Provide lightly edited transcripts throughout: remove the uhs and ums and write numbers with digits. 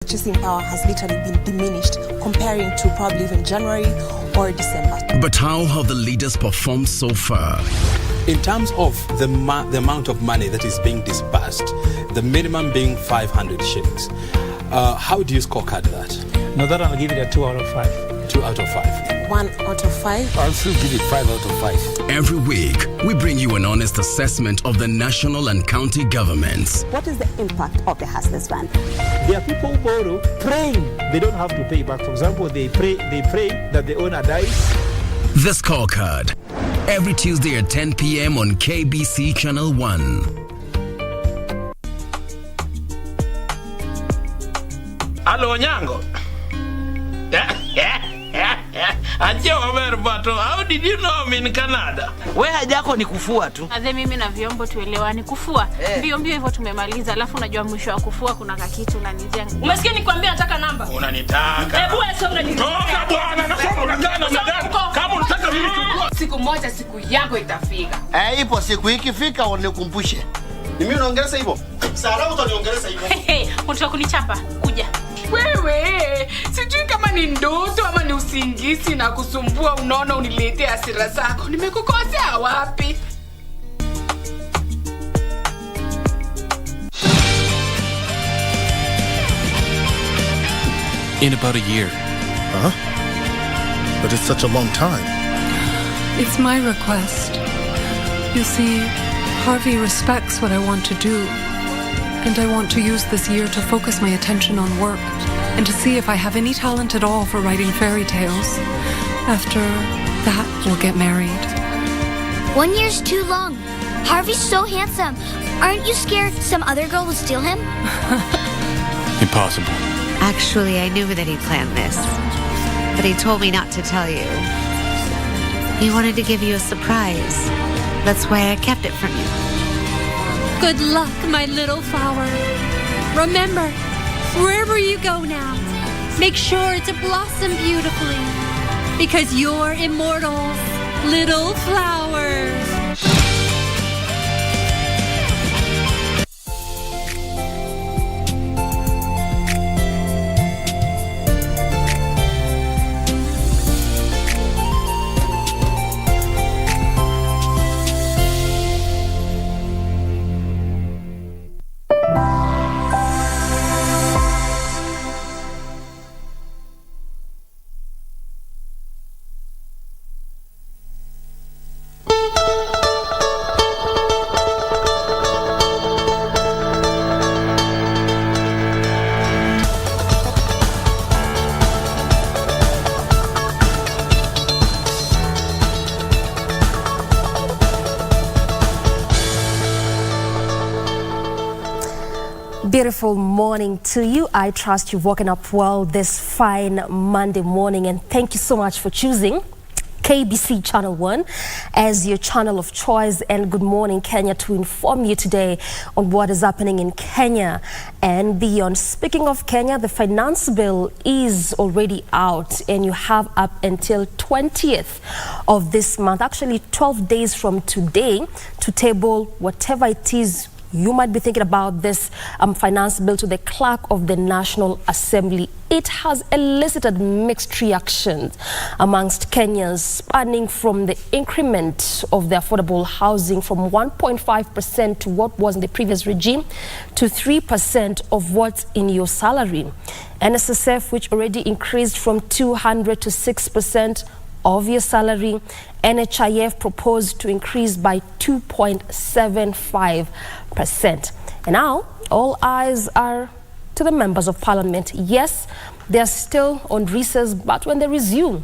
purchasing power has literally been diminished comparing to probably even January or December. But how have the leaders performed so far? In terms of the amount of money that is being disbursed, the minimum being 500 shillings, how do you scorecard that? No, that I'll give it a 2 out of 5. 2 out of 5. 1 out of 5. I'll still give it 5 out of 5. Every week, we bring you an honest assessment of the national and county governments. What is the impact of the Hustlers Fund? There are people who borrow praying they don't have to pay back. For example, they pray that the owner dies. The Scorecard. Every Tuesday at 10 p.m. on KBC Channel 1. Hello, Nyango. How did you know I'm in Canada? Wewe haja yako ni kufua tu. Adhe mimi na vyombo tuelewane kufua. Mbio hivyo tumemaliza, alafu unajua mwisho wa kufua kuna kakitu unanizia. Umesikia nikwambia nataka namba? Unanitaka. Hebu wewe unanitaka. Toka bwana, nasema unagana madam. Kama unataka mimi chukua. Siku moja siku yako itafika. Ipo siku ikifika unikumbushe. Mimi unaongeleza hivyo? Sara utaniongeleza hivyo. Unataka kunichapa? Kuja. Wewe, sijui kama ni ndoto ama ni usingizi na kusumbua, unaona uniletea hasira zako. Nimekukosea wapi? In about a year. Huh? But it's such a long time. It's my request. You see, Harvey respects what I want to do. And I want to use this year to focus my attention on work and to see if I have any talent at all for writing fairy tales. After that, we'll get married. 1 year's too long. Harvey's so handsome. Aren't you scared some other girl will steal him? Impossible. Actually, I knew that he planned this, but he told me not to tell you. He wanted to give you a surprise. That's why I kept it from you. Good luck, my little flower. Remember, wherever you go now, make sure to blossom beautifully, because you're immortal, little flowers. Beautiful morning to you. I trust you've woken up well this fine Monday morning, and thank you so much for choosing KBC Channel 1 as your channel of choice. And good morning, Kenya, to inform you today on what is happening in Kenya and beyond. Speaking of Kenya, the finance bill is already out, and you have up until 20th of this month, actually 12 days from today, to table whatever it is you might be thinking about this finance bill to the clerk of the National Assembly. It has elicited mixed reactions amongst Kenyans, spanning from the increment of the affordable housing from 1.5% to what was in the previous regime to 3% of what's in your salary. NSSF, which already increased from 200 to 6% of your salary. NHIF proposed to increase by 2.75%. And now all eyes are to the members of parliament. Yes, they are still on recess, but when they resume,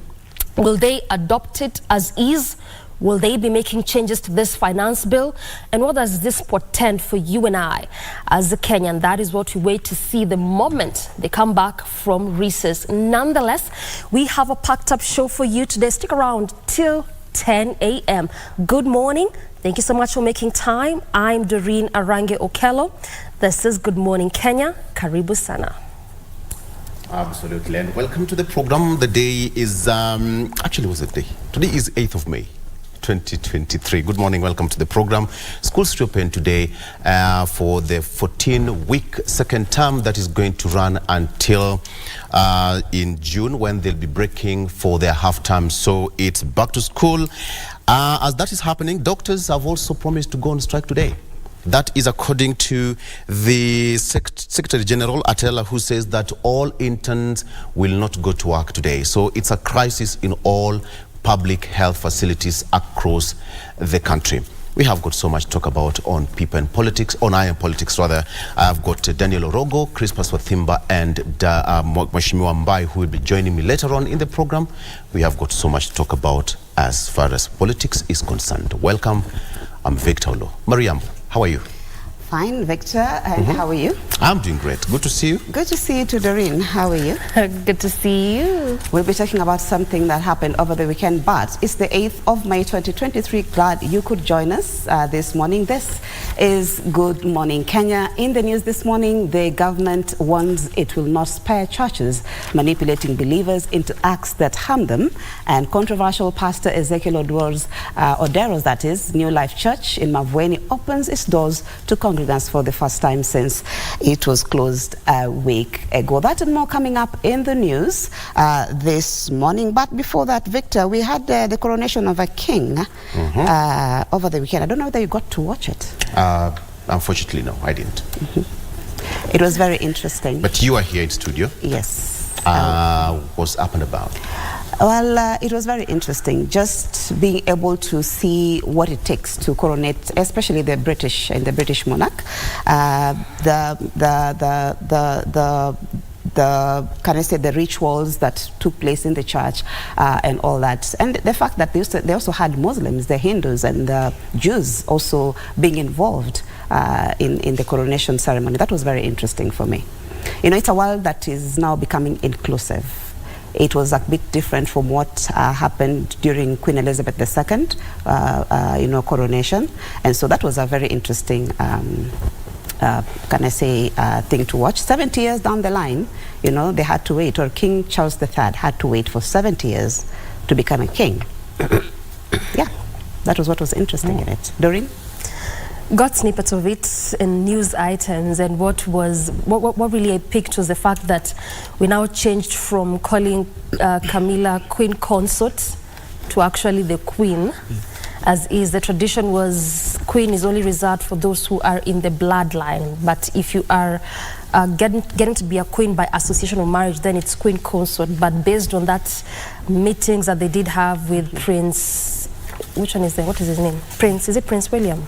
will they adopt it as is? Will they be making changes to this finance bill? And what does this portend for you and I as a Kenyan? That is what we wait to see the moment they come back from recess. Nonetheless, we have a packed up show for you today. Stick around till 10 a.m. Good morning. Thank you so much for making time. I'm Doreen Arange Okello. This is Good Morning Kenya. Karibu sana. Absolutely, and welcome to the program. The day is, actually, what's the day? Today is 8th of May. 2023. Good morning, welcome to the program. Schools reopen today for the 14-week second term that is going to run until in June, when they'll be breaking for their half term. So it's back to school. As that is happening, doctors have also promised to go on strike today. That is according to the Secretary General Atela, who says that all interns will not go to work today. So it's a crisis in all public health facilities across the country. We have got so much to talk about on people and politics, on I and politics rather. I've got Daniel Orogo, Crispus Wathimba, and Mheshimiwa Mbai, who will be joining me later on in the program. We have got so much to talk about as far as politics is concerned. Welcome. I'm Victor Olo. Mariam, how are you? Fine, Victor. And how are you? I'm doing great. Good to see you. Good to see you too, Doreen. How are you? Good to see you. We'll be talking about something that happened over the weekend, but it's the 8th of May 2023. Glad you could join us this morning. This is Good Morning Kenya. In the news this morning, the government warns it will not spare churches manipulating believers into acts that harm them. And controversial Pastor Ezekiel Odero's, that is, New Life Church in Mavueni opens its doors to congregants for the first time since it was closed a week ago. That and more coming up in the news this morning. But before that, Victor, we had the coronation of a king over the weekend. I don't know whether you got to watch it. Unfortunately, no, I didn't. It was very interesting. But you are here in studio. Yes. What's up and about? Well, it was very interesting, just being able to see what it takes to coronate, especially the British and the British monarch. Can I say, the rituals that took place in the church and all that, and the fact that they also had Muslims, the Hindus and the Jews also being involved in the coronation ceremony. That was very interesting for me. You know, it's a world that is now becoming inclusive. It was a bit different from what happened during Queen Elizabeth II, coronation. And so that was a very interesting, can I say, thing to watch. 70 years down the line, you know, they had to wait, or King Charles III had to wait for 70 years to become a king. Yeah, that was what was interesting in it. Doreen? Got snippets of it in news items, and what really I picked was the fact that we now changed from calling Camilla Queen Consort to actually the Queen, as is. The tradition was Queen is only reserved for those who are in the bloodline, but if you are getting to be a queen by association of marriage, then it's Queen Consort. But based on that meetings that they did have with Prince, which one is there? What is his name? Is it Prince William?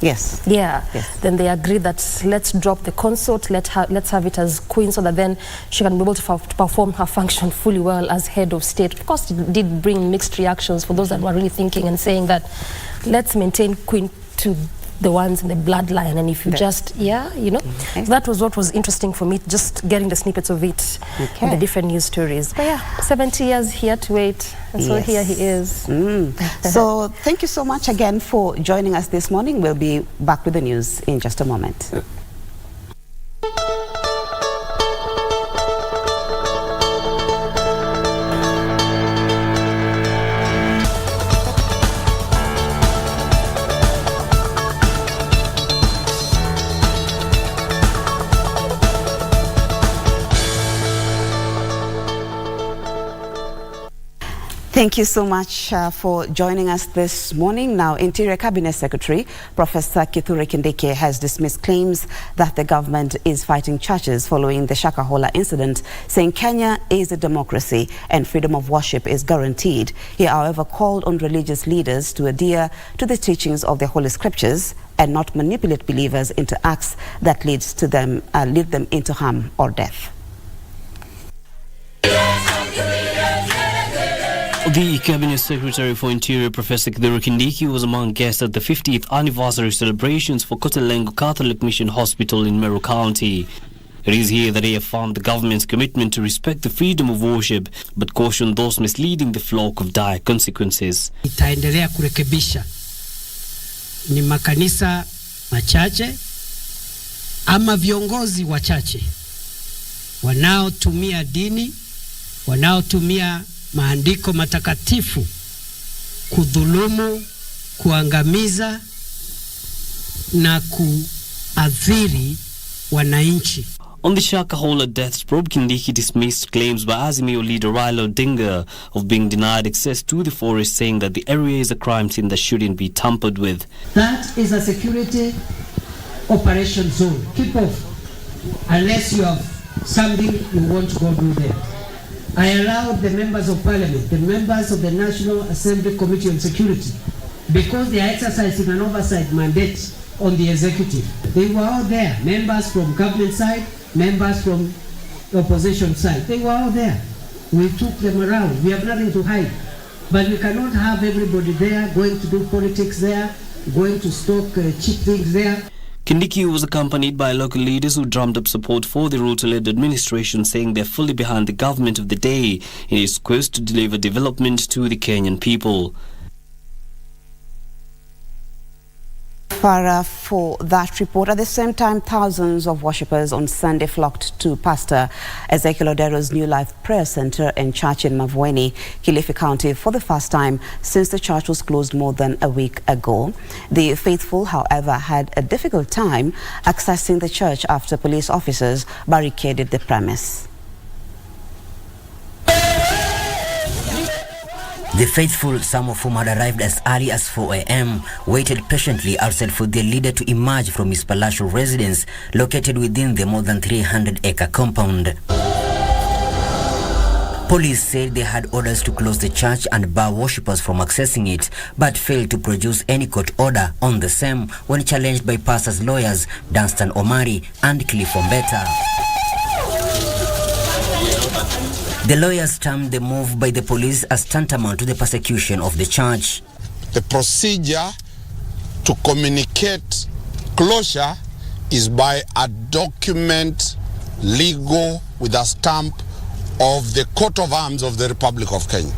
Yes. Yeah. Yes. Then they agreed that let's drop the consort, let's have it as queen, so that then she can be able to perform her function fully well as head of state. Of course, it did bring mixed reactions for those that were really thinking and saying that let's maintain queen to the ones in the bloodline, and if you just, so that was what was interesting for me, just getting the snippets of it, and the different news stories. But yeah, 70 years here to wait, and so here he is. So thank you so much again for joining us this morning. We'll be back with the news in just a moment. Thank you so much for joining us this morning. Now, Interior Cabinet Secretary Professor Kithure Kindiki has dismissed claims that the government is fighting churches following the Shakahola incident, saying Kenya is a democracy and freedom of worship is guaranteed. He, however, called on religious leaders to adhere to the teachings of the Holy Scriptures and not manipulate believers into acts that lead them into harm or death. The Cabinet Secretary for Interior, Professor Kithure Kindiki, was among guests at the 50th anniversary celebrations for Kotelengo Catholic Mission Hospital in Meru County. It is here that he affirmed the government's commitment to respect the freedom of worship, but cautioned those misleading the flock of dire consequences. Itaendelea kurekebisha ni makanisa machache ama viongozi wachache wanaotumia dini, wanaotumia maandiko matakatifu kudhulumu kuangamiza na kuathiri wananchi. On the Shakahola death probe, Kindiki dismissed claims by Azimio leader Raila Odinga of being denied access to the forest, saying that the area is a crime scene that shouldn't be tampered with. That is a security operation zone. Keep off unless you have something you want to go do there. I allowed the members of parliament, the members of the National Assembly Committee on Security, because they are exercising an oversight mandate on the executive. They were all there, members from government side, members from the opposition side. They were all there. We took them around. We have nothing to hide. But we cannot have everybody there going to do politics there, going to stock cheap things there. Kindiki was accompanied by local leaders who drummed up support for the Ruto-led administration, saying they're fully behind the government of the day in its quest to deliver development to the Kenyan people. For that report. At the same time, thousands of worshippers on Sunday flocked to Pastor Ezekiel Odero's New Life Prayer Center and Church in Mavueni, Kilifi County, for the first time since the church was closed more than a week ago. The faithful, however, had a difficult time accessing the church after police officers barricaded the premise. The faithful, some of whom had arrived as early as 4 a.m., waited patiently outside for their leader to emerge from his palatial residence located within the more than 300-acre compound. Police said they had orders to close the church and bar worshippers from accessing it, but failed to produce any court order on the same when challenged by pastor's lawyers Dunstan Omari and Cliff Ombeta. The lawyers termed the move by the police as tantamount to the persecution of the church. The procedure to communicate closure is by a document legal with a stamp of the coat of arms of the Republic of Kenya.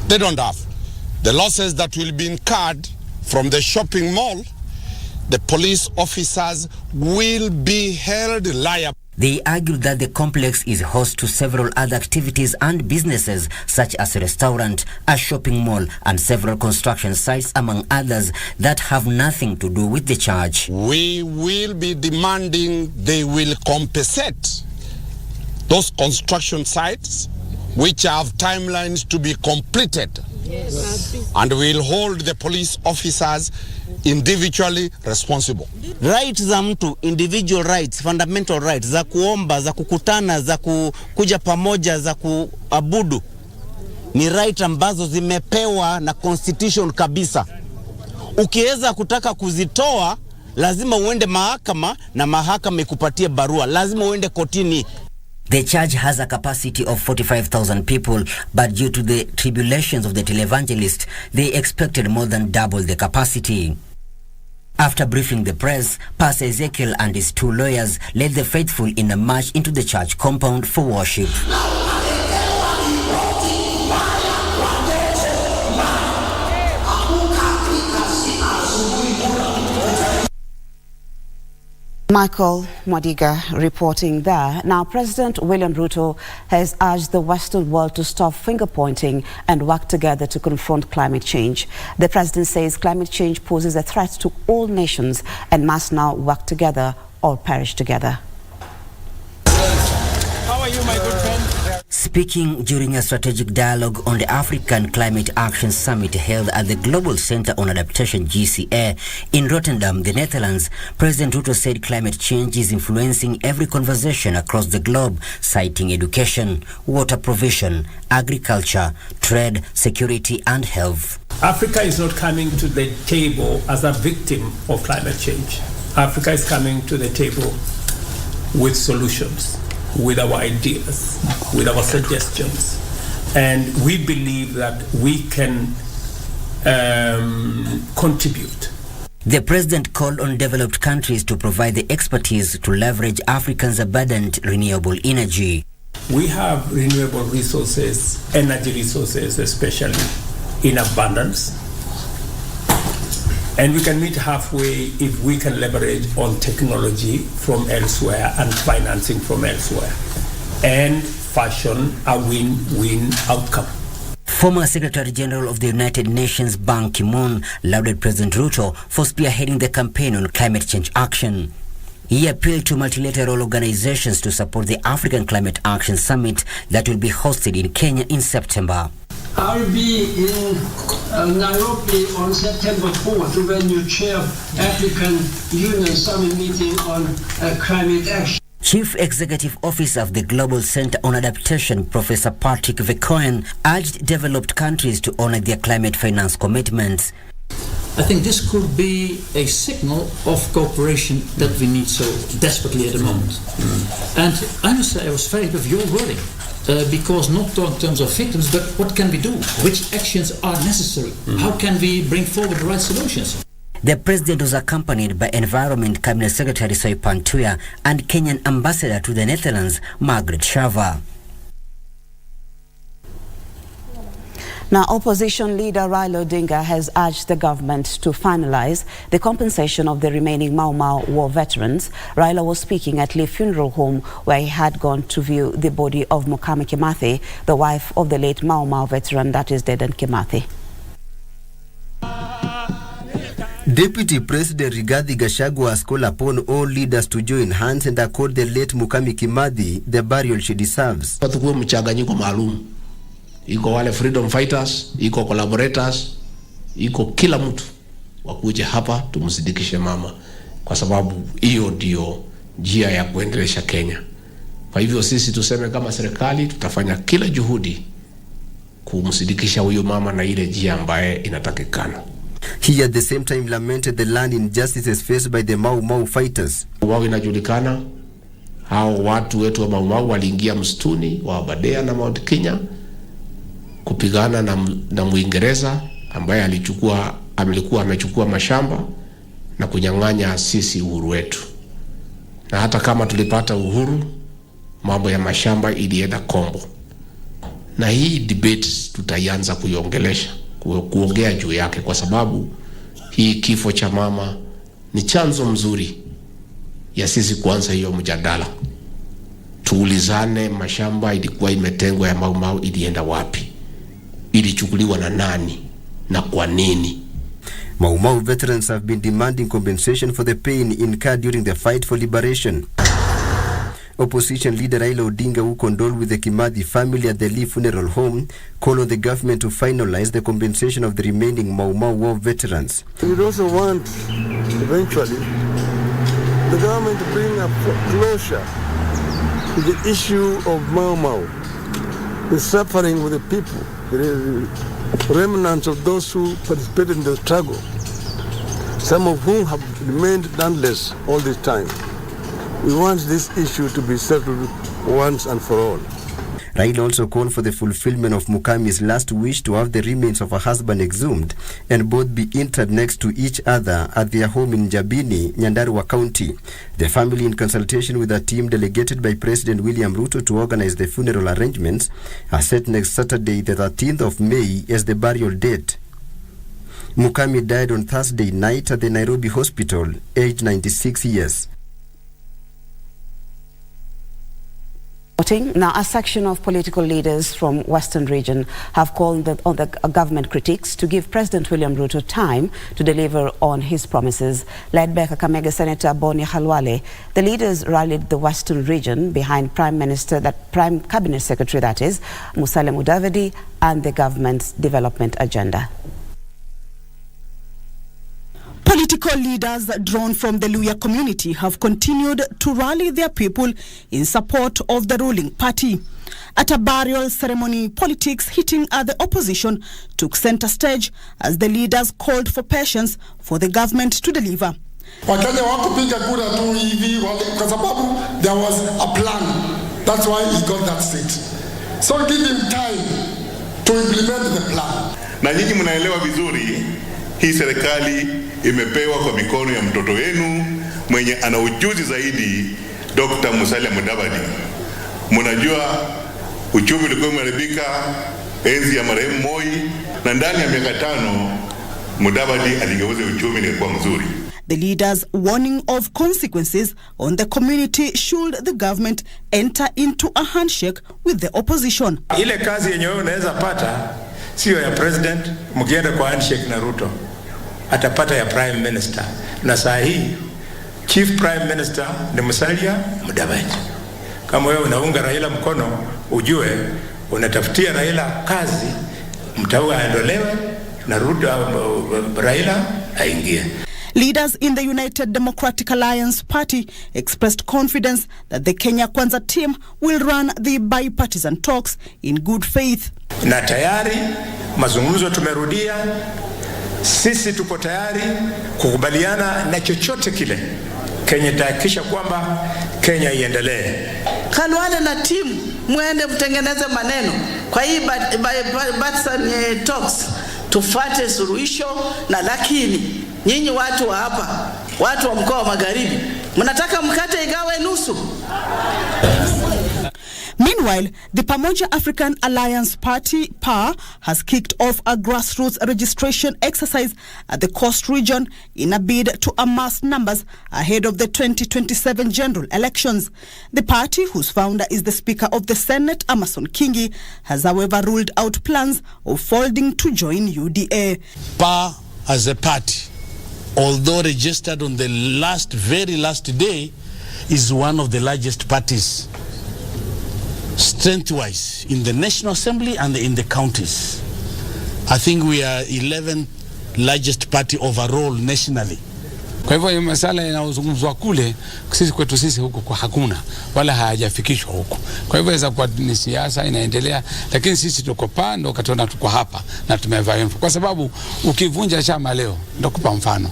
They don't have. The law says that will be incurred from the shopping mall. The police officers will be held liable. They argued that the complex is host to several other activities and businesses such as a restaurant, a shopping mall and several construction sites among others that have nothing to do with the church. We will be demanding they will compensate those construction sites which have timelines to be completed. Yes. And we'll hold the police officers individually responsible. Rights za mtu, individual rights, fundamental rights, za kuomba, za kukutana, za kuja pamoja, za kuabudu, ni right ambazo zimepewa na constitution kabisa. Ukiweza kutaka kuzitoa, lazima uende mahakama na mahakama ikupatie barua. Lazima uende kotini. The church has a capacity of 45,000 people, but due to the tribulations of the televangelist, they expected more than double the capacity. After briefing the press, Pastor Ezekiel and his two lawyers led the faithful in a march into the church compound for worship. Michael Mwadiga reporting there. Now, President William Ruto has urged the Western world to stop finger-pointing and work together to confront climate change. The president says climate change poses a threat to all nations and must now work together or perish together. How are you, my good friend? Speaking during a strategic dialogue on the African Climate Action Summit held at the Global Center on Adaptation GCA in Rotterdam, the Netherlands, President Ruto said climate change is influencing every conversation across the globe, citing education, water provision, agriculture, trade, security and health. Africa is not coming to the table as a victim of climate change. Africa is coming to the table with solutions, with our ideas, with our suggestions. And we believe that we can contribute. The president called on developed countries to provide the expertise to leverage Africans' abundant renewable energy. We have renewable resources, energy resources especially, in abundance. And we can meet halfway if we can leverage on technology from elsewhere and financing from elsewhere and fashion a win-win outcome. Former Secretary General of the United Nations Ban Ki-moon lauded President Ruto for spearheading the campaign on climate change action. He appealed to multilateral organizations to support the African Climate Action Summit that will be hosted in Kenya in September. I'll be in Nairobi on September 4th when you chair African Union Summit meeting on climate action. Chief Executive Officer of the Global Center on Adaptation, Professor Patrick Vercoen, urged developed countries to honor their climate finance commitments. I think this could be a signal of cooperation that we need so desperately at the moment. And I must say I was very with your wording, because not in terms of victims, but what can we do? Which actions are necessary? How can we bring forward the right solutions? The president was accompanied by Environment Cabinet Secretary Soipan Tuya and Kenyan Ambassador to the Netherlands, Margaret Shava. Now, opposition leader Raila Odinga has urged the government to finalize the compensation of the remaining Mau Mau war veterans. Raila was speaking at Lee Funeral Home, where he had gone to view the body of Mukami Kimathi, the wife of the late Mau Mau veteran that is Dedan Kimathi. Deputy President Rigathi Gachagua has called upon all leaders to join hands and accord the late Mukami Kimathi the burial she deserves. Patakuwa mchanganyiko maalum. Iko wale freedom fighters, iko collaborators, iko kila mtu wakuje hapa tumsidikishe mama, kwa sababu hiyo ndio njia ya kuendelesha Kenya. Kwa hivyo sisi tuseme kama serikali tutafanya kila juhudi kumsidikisha huyo mama na ile njia ambaye inatakikana. He at the same time lamented the land injustices faced by the Mau Mau fighters. Wao inajulikana hao watu wetu wa Mau Mau waliingia msituni wa Aberdare na Mount Kenya kupigana na Muingereza ambaye alikuwa amechukua mashamba na kunyang'anya sisi uhuru wetu. Na hata kama tulipata uhuru, mambo ya mashamba ilienda kombo. Na hii debate tutaianza kuongea juu yake, kwa sababu hii kifo cha mama ni chanzo mzuri ya sisi kuanza hiyo mjadala. Tuulizane, mashamba ilikuwa imetengwa ya Mau Mau ilienda wapi? Ilichukuliwa na nani na kwa nini? Mau Mau veterans have been demanding compensation for the pain incurred during the fight for liberation. Opposition leader Raila Odinga, who condoled with the Kimathi family at the Lee Funeral Home, called on the government to finalize the compensation of the remaining Mau Mau war veterans. We also want, eventually, the government to bring a closure to the issue of Mau Mau, the suffering with the people, the remnants of those who participated in the struggle, some of whom have remained landless all this time. We want this issue to be settled once and for all. Raila also called for the fulfillment of Mukami's last wish to have the remains of her husband exhumed and both be interred next to each other at their home in Jabini, Nyandarua County. The family, in consultation with a team delegated by President William Ruto to organize the funeral arrangements, are set next Saturday, the 13th of May, as the burial date. Mukami died on Thursday night at the Nairobi hospital, aged 96 years. Now, a section of political leaders from Western region have called on the government critics to give President William Ruto time to deliver on his promises. Led by Kakamega Senator Boni Khalwale, the leaders rallied the Western region behind Prime Cabinet Secretary, that is, Musalia Mudavadi, and the government's development agenda. Political leaders drawn from the Luhya community have continued to rally their people in support of the ruling party. At a burial ceremony, politics hitting at the opposition took center stage as the leaders called for patience for the government to deliver. Wakenya hawakupiga kura tu hivi kwa sababu there was a plan. That's why he got that seat. So give him time to implement the plan. Na nyinyi mnaelewa vizuri hii serikali imepewa kwa mikono ya mtoto wenu mwenye ana ujuzi zaidi, Dr. Musalia Mudavadi. Mnajua uchumi ulikuwa umeharibika enzi ya marehemu Moi, na ndani ya miaka 5 Mudavadi aligeuza uchumi na kuwa mzuri. The leaders warning of consequences on the community should the government enter into a handshake with the opposition. Ile kazi yenye wewe unaweza pata sio ya president. Mkienda kwa handshake na Ruto atapata ya prime minister, na saa hii chief prime minister ni Musalia Mudavadi. Kama wewe unaunga Raila mkono, ujue unatafutia Raila kazi, mtaua aondolewe na Ruto Raila aingie. Leaders in the United Democratic Alliance Party expressed confidence that the Kenya Kwanza team will run the bipartisan talks in good faith. Na tayari mazungumzo tumerudia, sisi tuko tayari kukubaliana na chochote kile Kenya tahakikisha kwamba Kenya iendelee. Khalwale na timu muende mtengeneze maneno kwa hii bipartisan talks, tufate suluhisho. Na lakini nyinyi watu wa hapa, watu wa mkoa wa Magharibi, mnataka mkate igawe nusu. Meanwhile, the Pamoja African Alliance Party, PAA, has kicked off a grassroots registration exercise at the Coast region in a bid to amass numbers ahead of the 2027 general elections. The party, whose founder is the Speaker of the Senate, Amason Kingi, has however ruled out plans of folding to join UDA. PAA as a party, although registered on the very last day, is one of the largest parties strength-wise in the National Assembly and in the counties. I think we are 11th largest party overall nationally. Kwa hivyo hiyo masala yanayozungumzwa kule sisi kwetu sisi huko kwa hakuna wala hayajafikishwa huko. Kwa hivyo inaweza kuwa ni siasa inaendelea, lakini sisi tuko PAA ndo katona tuko hapa na tumevaa kwa sababu ukivunja chama leo ndo kupa mfano.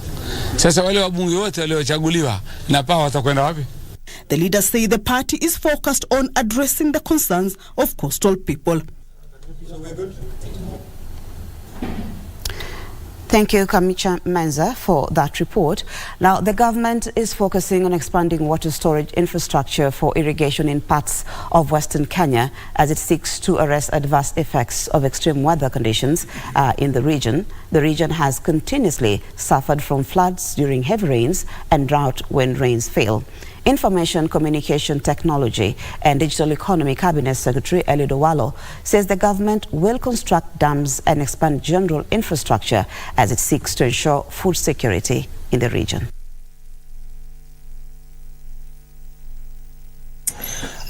Sasa wale wabunge wote waliochaguliwa na PAA watakwenda wapi? The leaders say the party is focused on addressing the concerns of coastal people. Thank you, Kamicha Menza, for that report. Now, the government is focusing on expanding water storage infrastructure for irrigation in parts of Western Kenya as it seeks to arrest adverse effects of extreme weather conditions in the region. The region has continuously suffered from floods during heavy rains and drought when rains fail. Information Communication Technology and Digital Economy Cabinet Secretary Eliud Owalo says the government will construct dams and expand general infrastructure as it seeks to ensure food security in the region.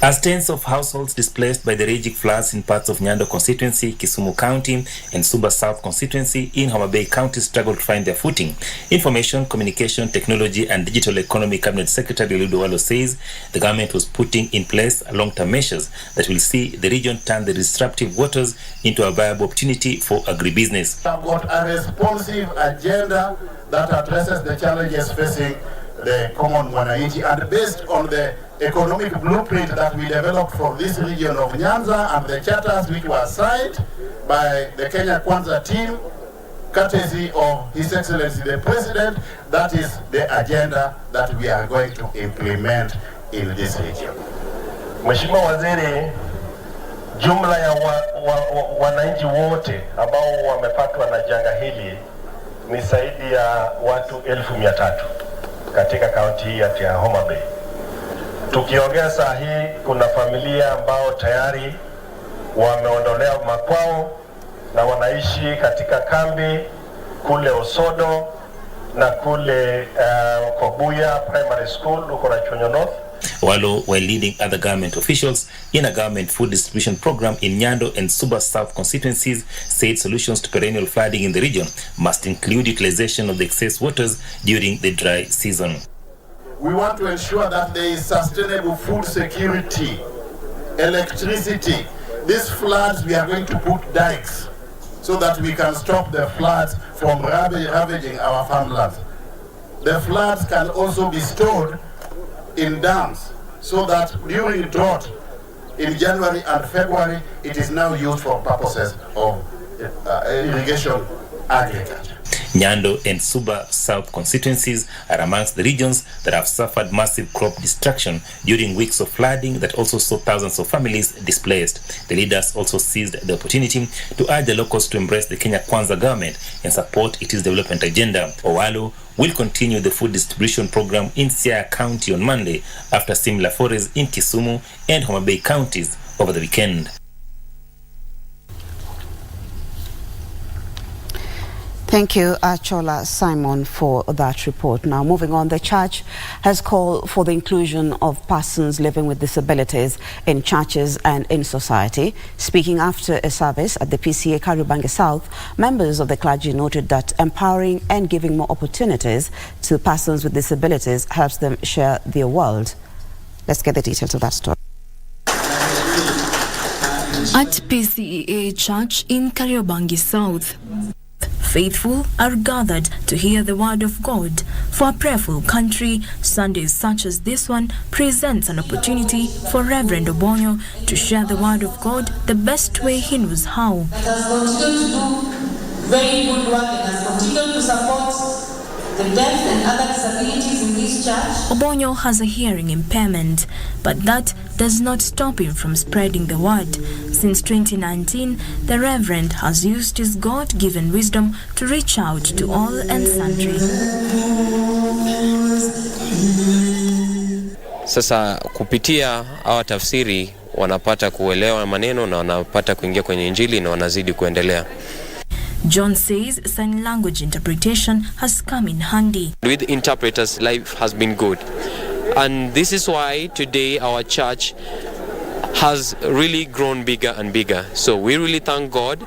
As tens of households displaced by the raging floods in parts of Nyando constituency, Kisumu County, and Suba South constituency in Homa Bay County struggle to find their footing, Information, Communication, Technology and Digital Economy Cabinet Secretary Eliud Owalo says the government was putting in place long-term measures that will see the region turn the disruptive waters into a viable opportunity for agribusiness. I've got a responsive agenda that addresses the challenges facing the common Mwananchi, and based on the economic blueprint that we developed for this region of Nyanza and the charters which were signed by the Kenya Kwanza team, courtesy of His Excellency the President, that is the agenda that we are going to implement in this region. Mheshimiwa Waziri, jumla ya wananchi wote ambao wamepatwa na janga hili ni zaidi ya watu 1,300 katika kaunti hii ya Homa Bay. Tukiongea saa hii kuna familia ambao tayari wameondolewa makwao na wanaishi katika kambi kule Osodo na kule Kobuya Primary School huko Rachonyo North. Owalo, while leading other government officials in a government food distribution program in Nyando and Suba South constituencies, said solutions to perennial flooding in the region must include utilization of the excess waters during the dry season. We want to ensure that there is sustainable food security, electricity. These floods, we are going to put dikes so that we can stop the floods from ravaging our farmlands. The floods can also be stored in dams so that during drought in January and February, it is now used for purposes of irrigation agriculture. Nyando and Suba South constituencies are amongst the regions that have suffered massive crop destruction during weeks of flooding that also saw thousands of families displaced. The leaders also seized the opportunity to urge the locals to embrace the Kenya Kwanza government and support its development agenda. Owalo will continue the food distribution program in Siaya County on Monday after similar forays in Kisumu and Homa Bay counties over the weekend. Thank you, Chola Simon, for that report. Now, moving on, the church has called for the inclusion of persons living with disabilities in churches and in society. Speaking after a service at the PCA Kariobangi South, members of the clergy noted that empowering and giving more opportunities to persons with disabilities helps them share their world. Let's get the details of that story. At PCEA Church in Kariobangi South, faithful are gathered to hear the word of God. For a prayerful country, Sundays such as this one presents an opportunity for Reverend Obonyo to share the word of God the best way he knows how. It has continued to do very good work and has continued to support the deaf and other disabilities in this church. Obonyo has a hearing impairment, but that does not stop him from spreading the word. Since 2019, the Reverend has used his God-given wisdom to reach out to all and sundry. Sasa kupitia hawa tafsiri wanapata kuelewa maneno na wanapata kuingia kwenye Injili na wanazidi kuendelea. John says sign language interpretation has come in handy. With interpreters, life has been good. And this is why today our church has really grown bigger and bigger. So we really thank God.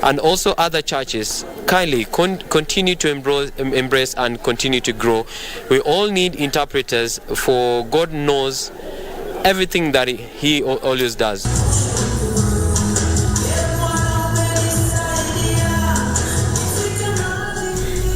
And also other churches kindly continue to embrace and continue to grow. We all need interpreters, for God knows everything that he always does.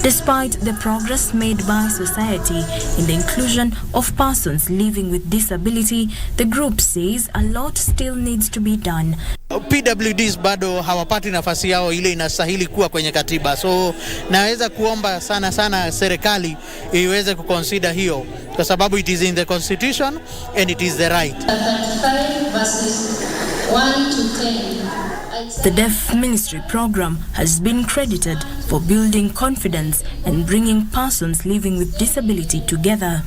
Despite the progress made by society in the inclusion of persons living with disability, the group says a lot still needs to be done. PWDs bado hawapati nafasi yao ile inastahili kuwa kwenye katiba. So naweza kuomba sana serikali iweze kuconsider hiyo, kwa sababu it is in the constitution and it is the right. 35 verses 1 to 10. The Deaf Ministry program has been credited for building confidence and bringing persons living with disability together.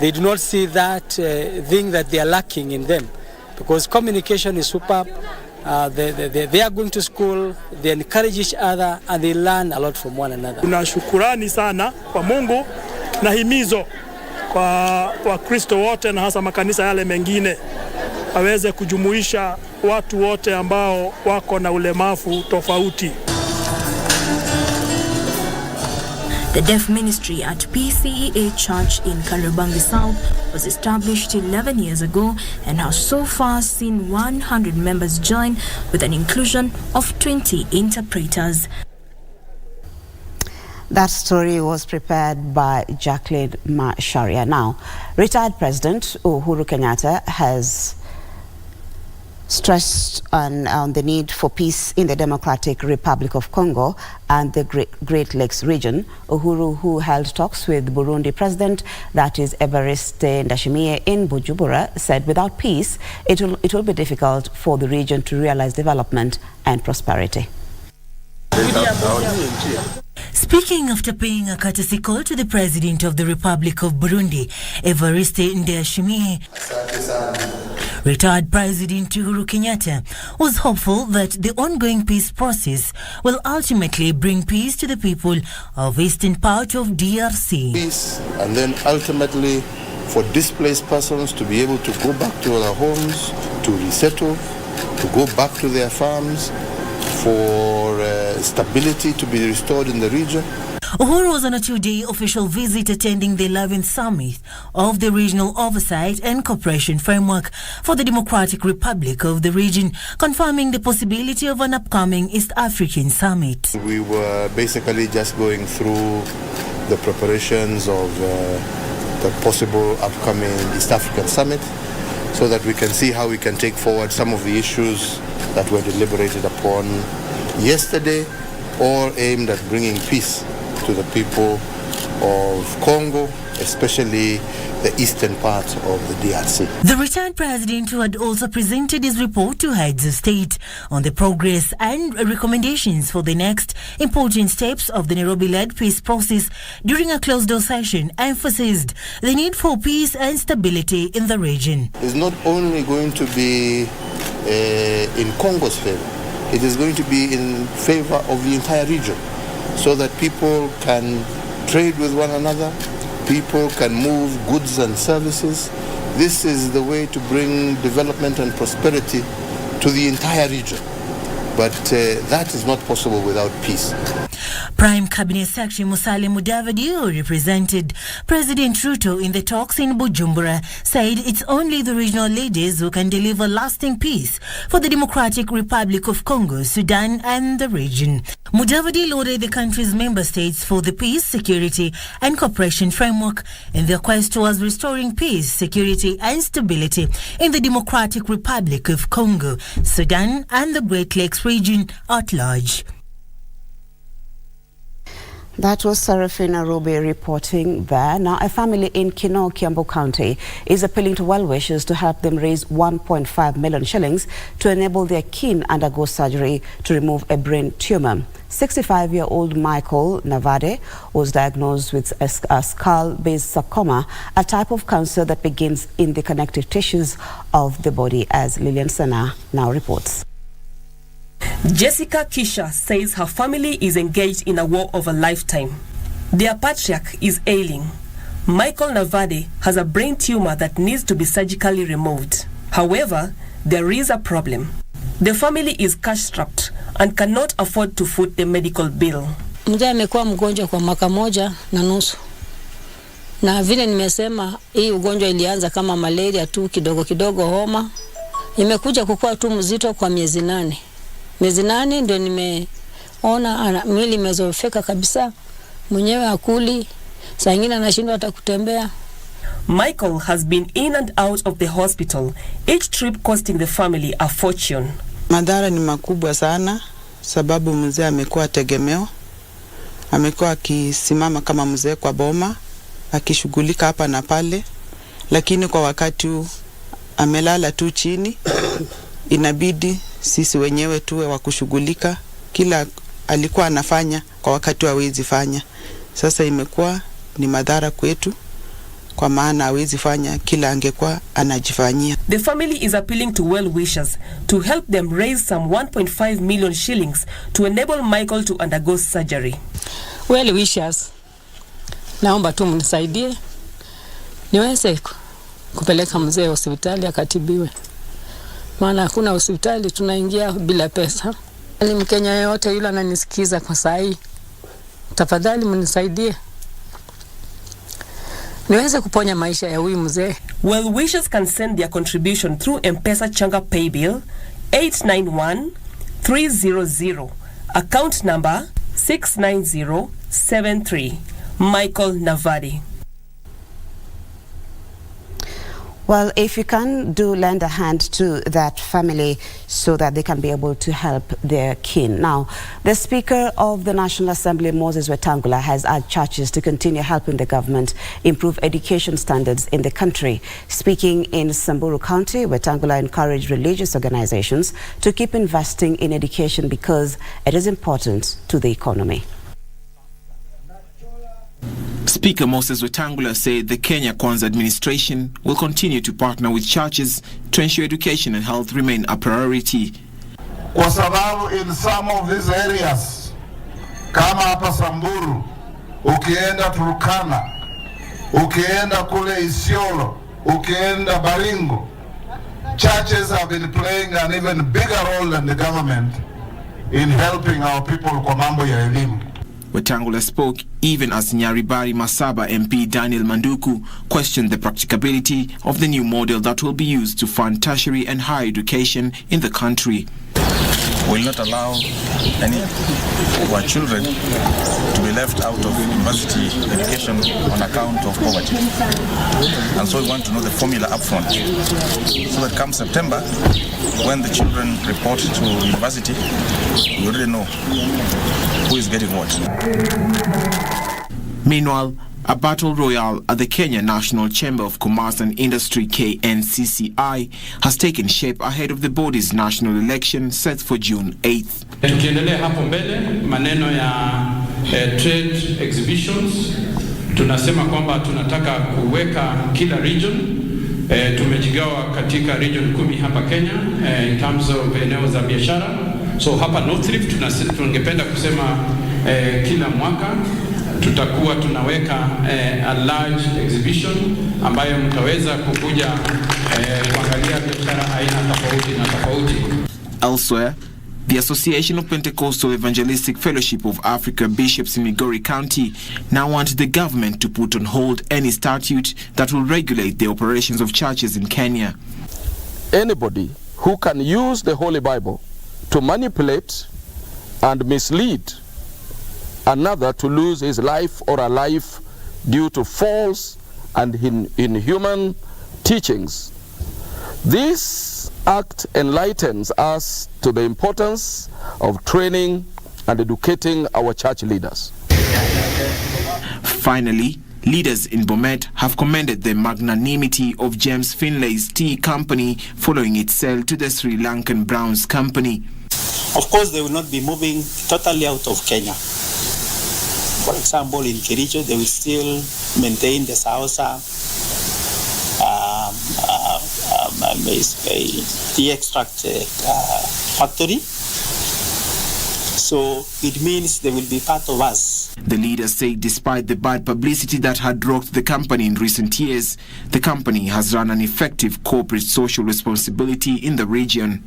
They do not see that thing that they are lacking in them, because communication is superb. They are going to school, they encourage each other, and they learn a lot from one another. Kuna shukurani sana kwa Mungu na himizo kwa Wakristo wote na hasa makanisa yale mengine aweze kujumuisha watu wote ambao wako na ulemavu tofauti. The Deaf Ministry at PCEA Church in Kariobangi South was established 11 years ago and has so far seen 100 members join with an inclusion of 20 interpreters. That story was prepared by Jacqueline Masharia. Now, retired President Uhuru Kenyatta has stressed on the need for peace in the Democratic Republic of Congo and the Great Lakes region. Uhuru, who held talks with Burundi President, that is Evariste Ndayishimiye, in Bujumbura, said without peace, it will be difficult for the region to realize development and prosperity. Speaking after paying a courtesy call to the President of the Republic of Burundi, Evariste Ndayishimiye, retired President Uhuru Kenyatta was hopeful that the ongoing peace process will ultimately bring peace to the people of eastern part of DRC. Peace, and then ultimately for displaced persons to be able to go back to their homes, to resettle, to go back to their farms, for stability to be restored in the region. Uhuru was on a two-day official visit attending the 11th summit of the Regional Oversight and Cooperation Framework for the Democratic Republic of the region, confirming the possibility of an upcoming East African summit. We were basically just going through the preparations of the possible upcoming East African summit so that we can see how we can take forward some of the issues that were deliberated upon yesterday, all aimed at bringing peace to the people of Congo, especially the eastern part of the DRC. The retired president, who had also presented his report to heads of state on the progress and recommendations for the next important steps of the Nairobi-led peace process during a closed-door session, emphasized the need for peace and stability in the region. It's not only going to be in Congo's favor, it is going to be in favor of the entire region. so that people can trade with one another, people can move goods and services. This is the way to bring development and prosperity to the entire region. But that is not possible without peace. Prime Cabinet Secretary Musalia Mudavadi, who represented President Ruto in the talks in Bujumbura, said it's only the regional leaders who can deliver lasting peace for the Democratic Republic of Congo, Sudan and the region. Mudavadi lauded the country's member states for the peace, security and cooperation framework in their quest towards restoring peace, security and stability in the Democratic Republic of Congo, Sudan and the Great Lakes region at large. That was Serafina Ruby reporting there. Now, a family in Kino, Kiambu County is appealing to well-wishers to help them raise 1.5 million shillings to enable their kin undergo surgery to remove a brain tumor. 65-year-old Michael Navade was diagnosed with a skull-based sarcoma, a type of cancer that begins in the connective tissues of the body, as Lillian Sena now reports. Jessica Kisha says her family is engaged in a war of a lifetime. Their patriarch is ailing. Michael Navade has a brain tumor that needs to be surgically removed. However, there is a problem. The family is cash-strapped and cannot afford to foot the medical bill. Mzee amekuwa mgonjwa kwa mwaka moja na nusu. Na vile nimesema, hii ugonjwa ilianza kama malaria tu, kidogo kidogo homa. Imekuja kukua tu mzito kwa miezi 8. Miezi 8 ndio nimeona mwili imezofeka kabisa, mwenyewe akuli, saa nyingine anashindwa hata kutembea. Michael has been in and out of the hospital, each trip costing the family a fortune. Madhara ni makubwa sana, sababu mzee amekuwa tegemeo. Amekuwa akisimama kama mzee kwa boma, akishughulika hapa na pale, lakini kwa wakati amelala tu chini, inabidi sisi wenyewe tuwe wa kushughulika. Kila alikuwa anafanya kwa wakati hawezi fanya. Sasa imekuwa ni madhara kwetu, kwa maana hawezi fanya kila angekuwa anajifanyia. The family is appealing to well-wishers to help them raise some 1.5 million shillings to enable Michael to undergo surgery. Well-wishers, naomba tu mnisaidie niweze kupeleka mzee hospitali akatibiwe. Maana hakuna hospitali tunaingia bila pesa. Ni Mkenya yote yule ananisikiza kwa saa hii, tafadhali mnisaidie niweze kuponya maisha ya huyu mzee. Well-wishers can send their contribution through M-Pesa Changa Paybill 891300, account number 69073. Michael Navadi. Well, if you can, do lend a hand to that family so that they can be able to help their kin. Now, the Speaker of the National Assembly, Moses Wetangula, has urged churches to continue helping the government improve education standards in the country. Speaking in Samburu County, Wetangula encouraged religious organizations to keep investing in education because it is important to the economy. Speaker Moses Wetangula said the Kenya Kwanza administration will continue to partner with churches to ensure education and health remain a priority. Kwa sababu in some of these areas, kama hapa Samburu, ukienda Turkana, ukienda kule Isiolo, ukienda Baringo, churches have been playing an even bigger role than the government in helping our people kwa mambo ya elimu. Wetangula spoke even as Nyaribari Masaba MP Daniel Manduku questioned the practicability of the new model that will be used to fund tertiary and higher education in the country. We will not allow any of our children to be left out of university education on account of poverty. And so we want to know the formula up front, so that come September, when the children report to university, we already know who is getting what. Meanwhile, a battle royale at the Kenya National Chamber of Commerce and Industry KNCCI has taken shape ahead of the body's national election set for June 8th. Tukiendelea hapo mbele maneno ya trade exhibitions, tunasema kwamba tunataka kuweka kila region, tumejigawa katika region 10 hapa Kenya in terms of eneo za biashara. So hapa North Rift tungependa kusema kila mwaka tutakuwa tunaweka a large exhibition ambayo mtaweza kukuja kuangalia biashara aina tofauti na tofauti. Elsewhere, the Association of Pentecostal Evangelistic Fellowship of Africa Bishops in Migori County now want the government to put on hold any statute that will regulate the operations of churches in Kenya. Anybody who can use the Holy Bible to manipulate and mislead another to lose his life or a life due to false and inhuman teachings. This act enlightens us to the importance of training and educating our church leaders. Finally, leaders in Bomet have commended the magnanimity of James Finlay's tea company following its sale to the Sri Lankan Browns company. Of course, they will not be moving totally out of Kenya. For example, in Kericho, they will still maintain the Sausa tea extract factory. So it means they will be part of us. The leaders say despite the bad publicity that had rocked the company in recent years, the company has run an effective corporate social responsibility in the region.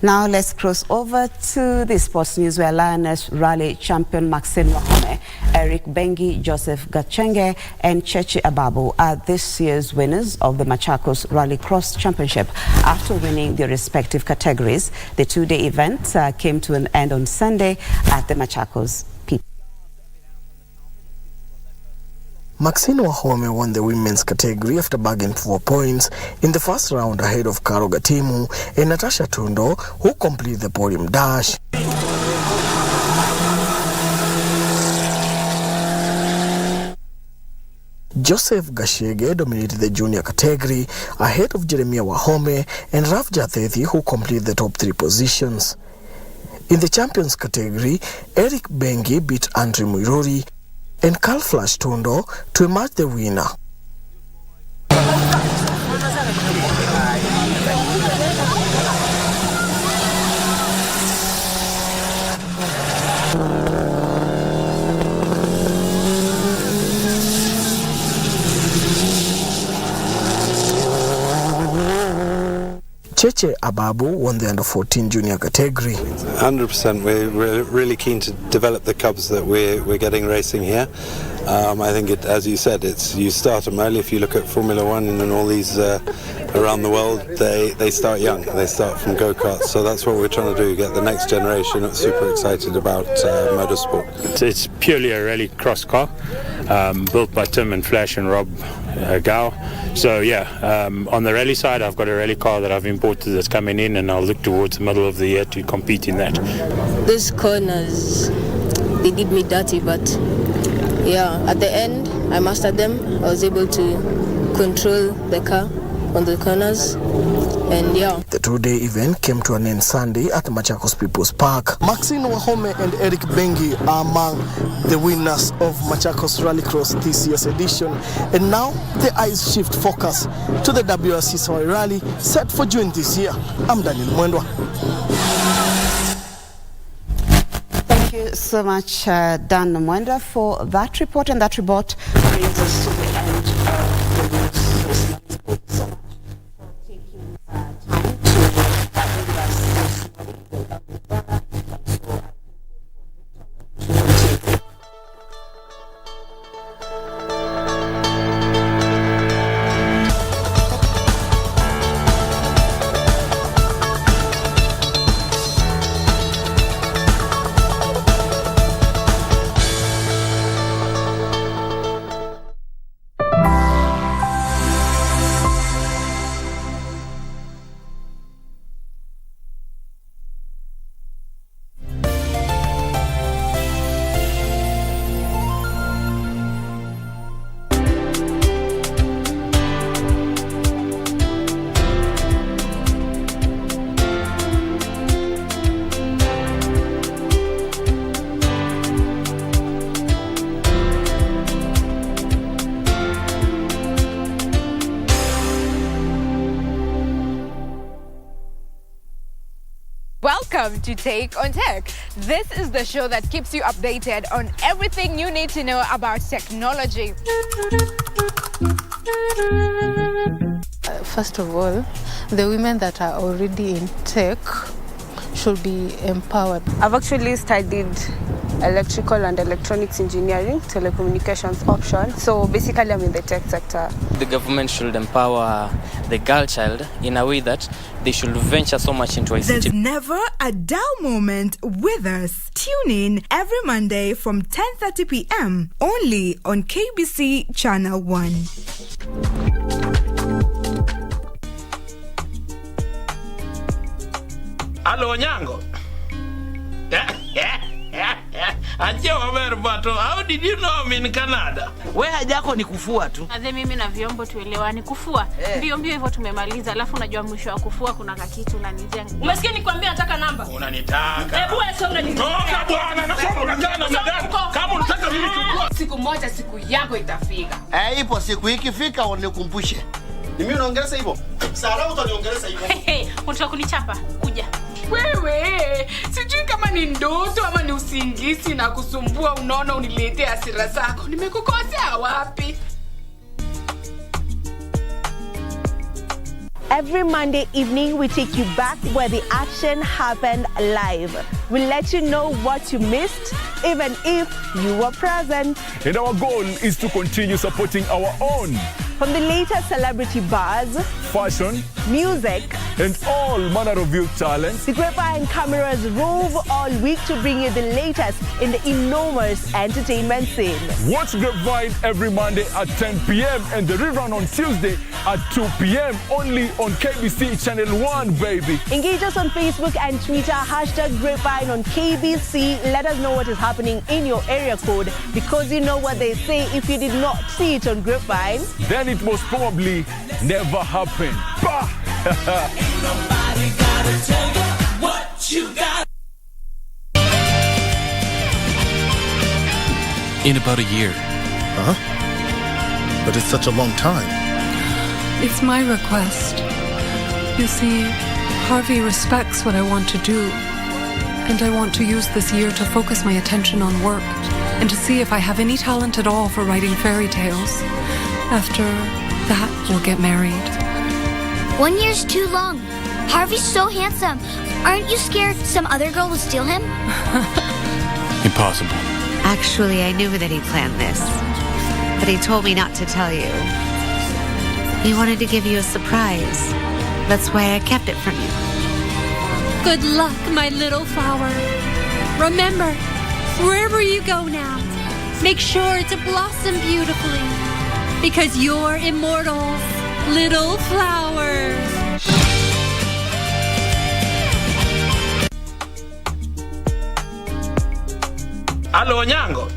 Now let's cross over to the sports news where Lioness Rally champion Maxine Wahome, Eric Bengi, Joseph Gachenge and Chechi Ababu are this year's winners of the Machakos Rally Cross Championship. After winning their respective categories, the two-day event came to an end on Sunday at the Machakos. Maxine Wahome won the women's category after bagging 4 points in the first round ahead of Karo Gatimu and Natasha Tundo, who completed the podium dash. Joseph Gashege dominated the junior category ahead of Jeremiah Wahome and Raf Jathethi, who completed the top 3 positions. In the champions category, Eric Bengi beat Andre Muiruri and Carl Flash Tundo to emerge the winner. Cheche Ababu won the under-14 junior category. 100%. We're really keen to develop the cubs that we're getting racing here. I think, as you said, you start them early. If you look at Formula One and all these around the world, they start young. They start from go-karts. So that's what we're trying to do, get the next generation super excited about motorsport. It's purely a rally cross car, built by Tim and Flash and Rob Gow. So yeah, on the rally side, I've got a rally car that I've imported that's coming in, and I'll look towards the middle of the year to compete in that. These corners, they did me dirty, but yeah, at the end, I mastered them. I was able to control the car on the corners, and yeah. The two-day event came to an end Sunday at Machakos People's Park. Maxine Wahome and Eric Bengi are among the winners of Machakos Rallycross this year's edition. And now the eyes shift focus to the WRC Safari Rally set for June this year. I'm Daniel Mwendwa. Thank you so much, Dan Mwendwa, for that report. And that report brings us to the end of the news. Welcome to Take on Tech. This is the show that keeps you updated on everything you need to know about technology. First of all, the women that are already in tech should be empowered. I've actually studied electrical and electronics engineering, telecommunications option. So basically I'm in the tech sector. The government should empower the girl child in a way that they should venture so much into ICT. There's never a dull moment with us. Tune in every Monday from 10:30 p.m. only on KBC Channel 1. Hello, Nyango. How did you know I'm in Canada? Wewe haja yako ni kufua tu. Adhe mimi na vyombo tuelewani kufua. Mbio hivyo tumemaliza. Alafu unajua mwisho wa kufua kuna kakitu unanijenga. Umesikia nikwambia nataka namba? Unanitaka. Hebu wewe sio unanitaka. Toka bwana, nasema unataka na mgani? Kama unataka mimi chukua. Siku moja siku yako itafika. Ipo siku ikifika unikumbushe. Ni mimi unaongeleza hivyo? Sara utaniongeleza hivyo. Unataka kunichapa? Kuja. Wewe, sijui kama ni ndoto ama ni usingizi na kusumbua unaona uniletee hasira zako. Nimekukosea wapi? Every Monday evening, we take you back where the action happened live. We'll let you know what you missed, even if you were present. And our goal is to continue supporting our own. From the latest celebrity buzz, fashion, music, and all manner of youth talents, the Grapevine cameras rove all week to bring you the latest in the enormous entertainment scene. Watch Grapevine every Monday at 10 p.m. and the rerun on Tuesday at 2 p.m. only on KBC Channel 1, baby. Engage us on Facebook and Twitter, #Grapevine on KBC. Let us know what is happening in your area code, because you know what they say, if you did not see it on Grapevine, then it most probably never happened. Bah! Ain't nobody gotta tell you what you got. In about a year. Huh? But it's such a long time. It's my request. You see, Harvey respects what I want to do, and I want to use this year to focus my attention on work and to see if I have any talent at all for writing fairy tales. After that, we'll get married. 1 year's too long. Harvey's so handsome. Aren't you scared some other girl will steal him? Impossible. Actually, I knew that he planned this, but he told me not to tell you. He wanted to give you a surprise. That's why I kept it from you. Good luck, my little flower. Remember, wherever you go now, make sure to blossom beautifully, because you're immortal, little flowers. Hello, Nyango.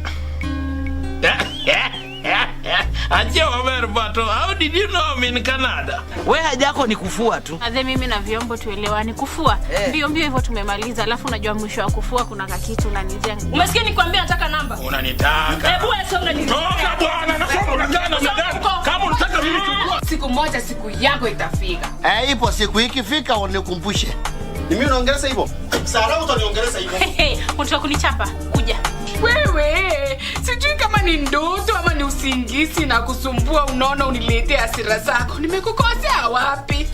How did you know I'm in Canada? Wewe haja yako ni kufua tu. Adhe mimi na vyombo tuelewani kufua. Mbio hivyo tumemaliza. Alafu unajua mwisho wa kufua kuna kakitu unanijenga. Umesikia nikwambia nataka namba? Unanitaka. Hebu wewe sio unanitaka. Toka bwana, nasema unataka na mgani? Kama unataka mimi chukua. Siku moja siku yako itafika. Ipo siku ikifika unikumbushe. Ni mimi unaongeleza hivyo? Sara utaniongeleza hivyo. Unataka kunichapa? Kuja. Wewe, sijui kama ni ndoto ama ni usingizi na kusumbua unaona uniletee hasira zako. Nimekukosea wapi?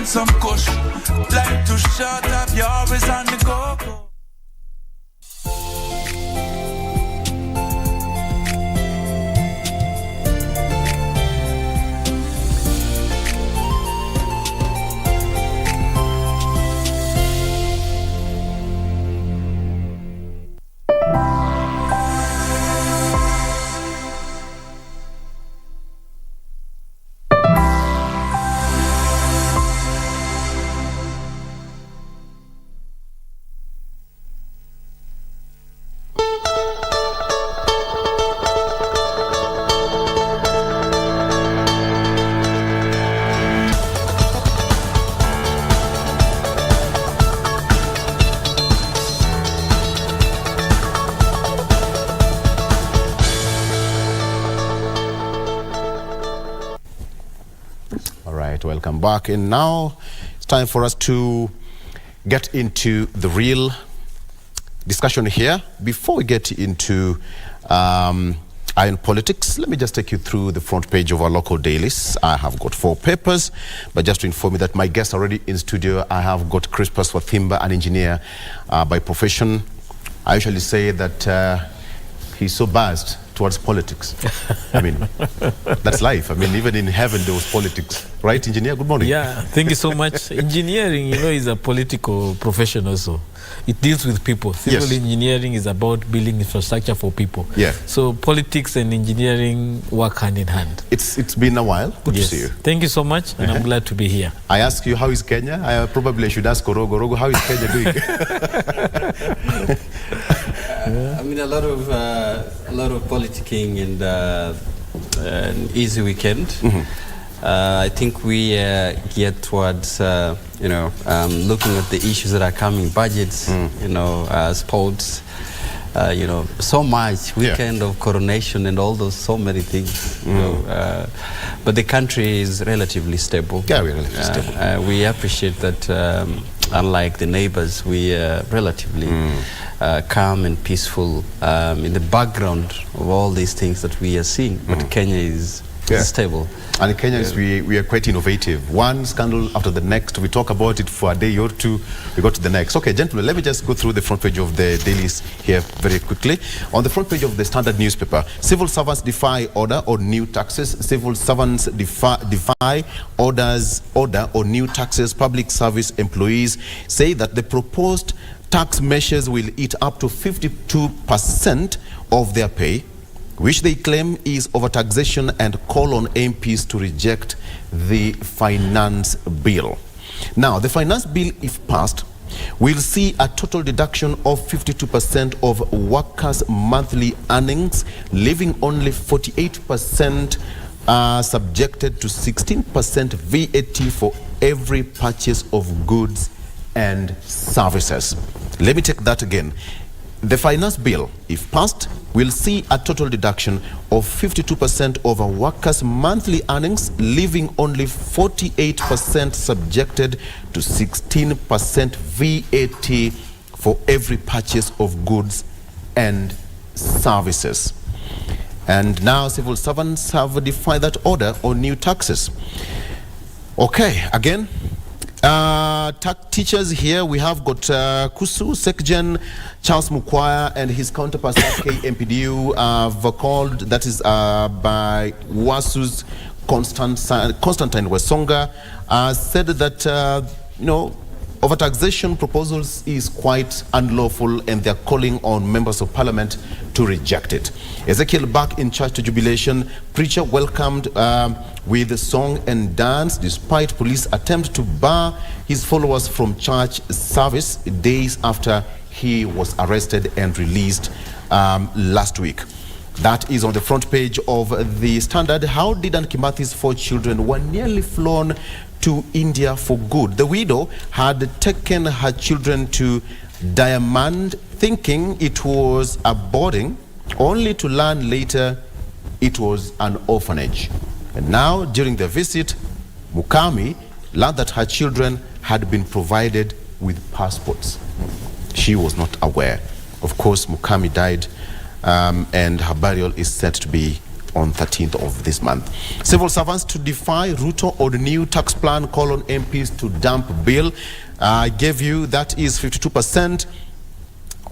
Some kush, like to shut up, you're always on the go. back, and now it's time for us to get into the real discussion here. Before we get into iron politics, let me just take you through the front page of our local dailies. I have got 4 papers, but just to inform you that my guests are already in studio. I have got Crispus Wathimba, an engineer by profession. I usually say that he's so biased towards politics. I mean, that's life. I mean, even in heaven there was politics. Right, engineer? Good morning. Yeah, thank you so much. Engineering, you know, is a political profession also. It deals with people. Civil engineering is about building infrastructure for people. Yeah. So politics and engineering work hand in hand. It's been a while. Good to see you. Thank you so much, and I'm glad to be here. I ask you, how is Kenya? I probably should ask Orogo. Orogo, how is Kenya doing? I mean, a lot of politicking and an easy weekend. I think we get towards looking at the issues that are coming, budgets, sports, so much weekend of coronation and all those, so many things. But the country is relatively stable. Yeah, we're relatively stable. We appreciate that. Unlike the neighbors, we are relatively calm and peaceful in the background of all these things that we are seeing. But Kenya is stable. And in Kenya, we are quite innovative. One scandal after the next. We talk about it for a day or two. We go to the next. Okay, gentlemen, let me just go through the front page of the dailies here very quickly. On the front page of the Standard newspaper, civil servants defy order on new taxes. Civil servants defy order on new taxes. Public service employees say that the proposed tax measures will eat up to 52% of their pay, which they claim is overtaxation, and call on MPs to reject the finance bill. Now, the finance bill, if passed, will see a total deduction of 52% of workers' monthly earnings, leaving only 48% subjected to 16% VAT for every purchase of goods and services. Let me take that again. The finance bill, if passed, will see a total deduction of 52% of a worker's monthly earnings, leaving only 48% subjected to 16% VAT for every purchase of goods and services. And now civil servants have defied that order on new taxes. Okay, again, teachers here, we have got Kusu, Sekjen, Charles Mukwaya, and his counterpart KMPDU have called, that is by WASU's Constantine Wesonga, said that, overtaxation proposals is quite unlawful, and they're calling on members of parliament to reject it. Ezekiel back in church to jubilation. Preacher welcomed with song and dance, despite police attempt to bar his followers from church service days after he was arrested and released last week. That is on the front page of the Standard. How did Kimathi's 4 children were nearly flown to India for good? The widow had taken her children to Diamond thinking it was a boarding, only to learn later it was an orphanage. And now, during the visit, Mukami learned that her children had been provided with passports. She was not aware. Of course, Mukami died, and her burial is set to be on 13th of this month. Civil servants to defy Ruto on new tax plan, call on MPs to dump bill. I gave you, that is 52%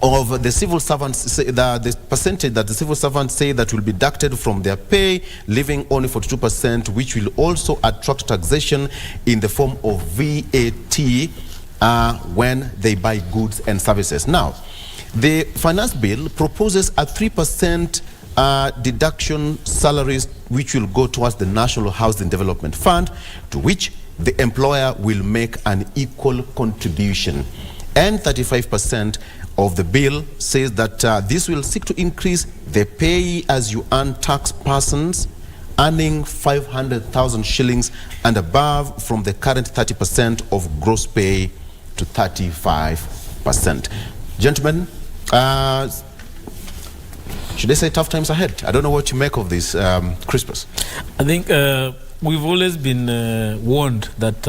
of the civil servants, the percentage that the civil servants say that will be deducted from their pay, leaving only 42%, which will also attract taxation in the form of VAT when they buy goods and services. Now, the finance bill proposes a 3% deduction salaries, which will go towards the National Housing Development Fund, to which the employer will make an equal contribution. And 35% of the bill says that this will seek to increase the pay as you earn tax persons earning 500,000 shillings and above from the current 30% of gross pay to 35%. Gentlemen, should I say tough times ahead? I don't know what you make of this, Crispus. I think we've always been warned that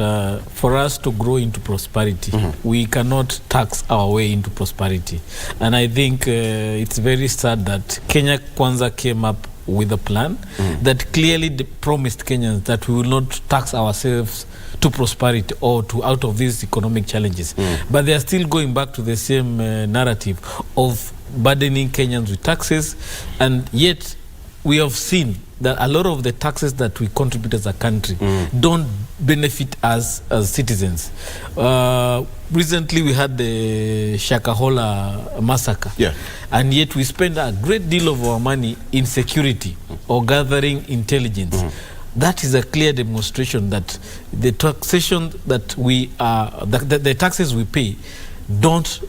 for us to grow into prosperity, we cannot tax our way into prosperity. And I think it's very sad that Kenya Kwanza came up with a plan that clearly promised Kenyans that we will not tax ourselves to prosperity or to out of these economic challenges. But they are still going back to the same narrative of burdening Kenyans with taxes, and yet we have seen that a lot of the taxes that we contribute as a country don't benefit us as citizens. Recently we had the Shakahola massacre, and yet we spend a great deal of our money in security or gathering intelligence. That is a clear demonstration that the taxation that we the taxes we pay don't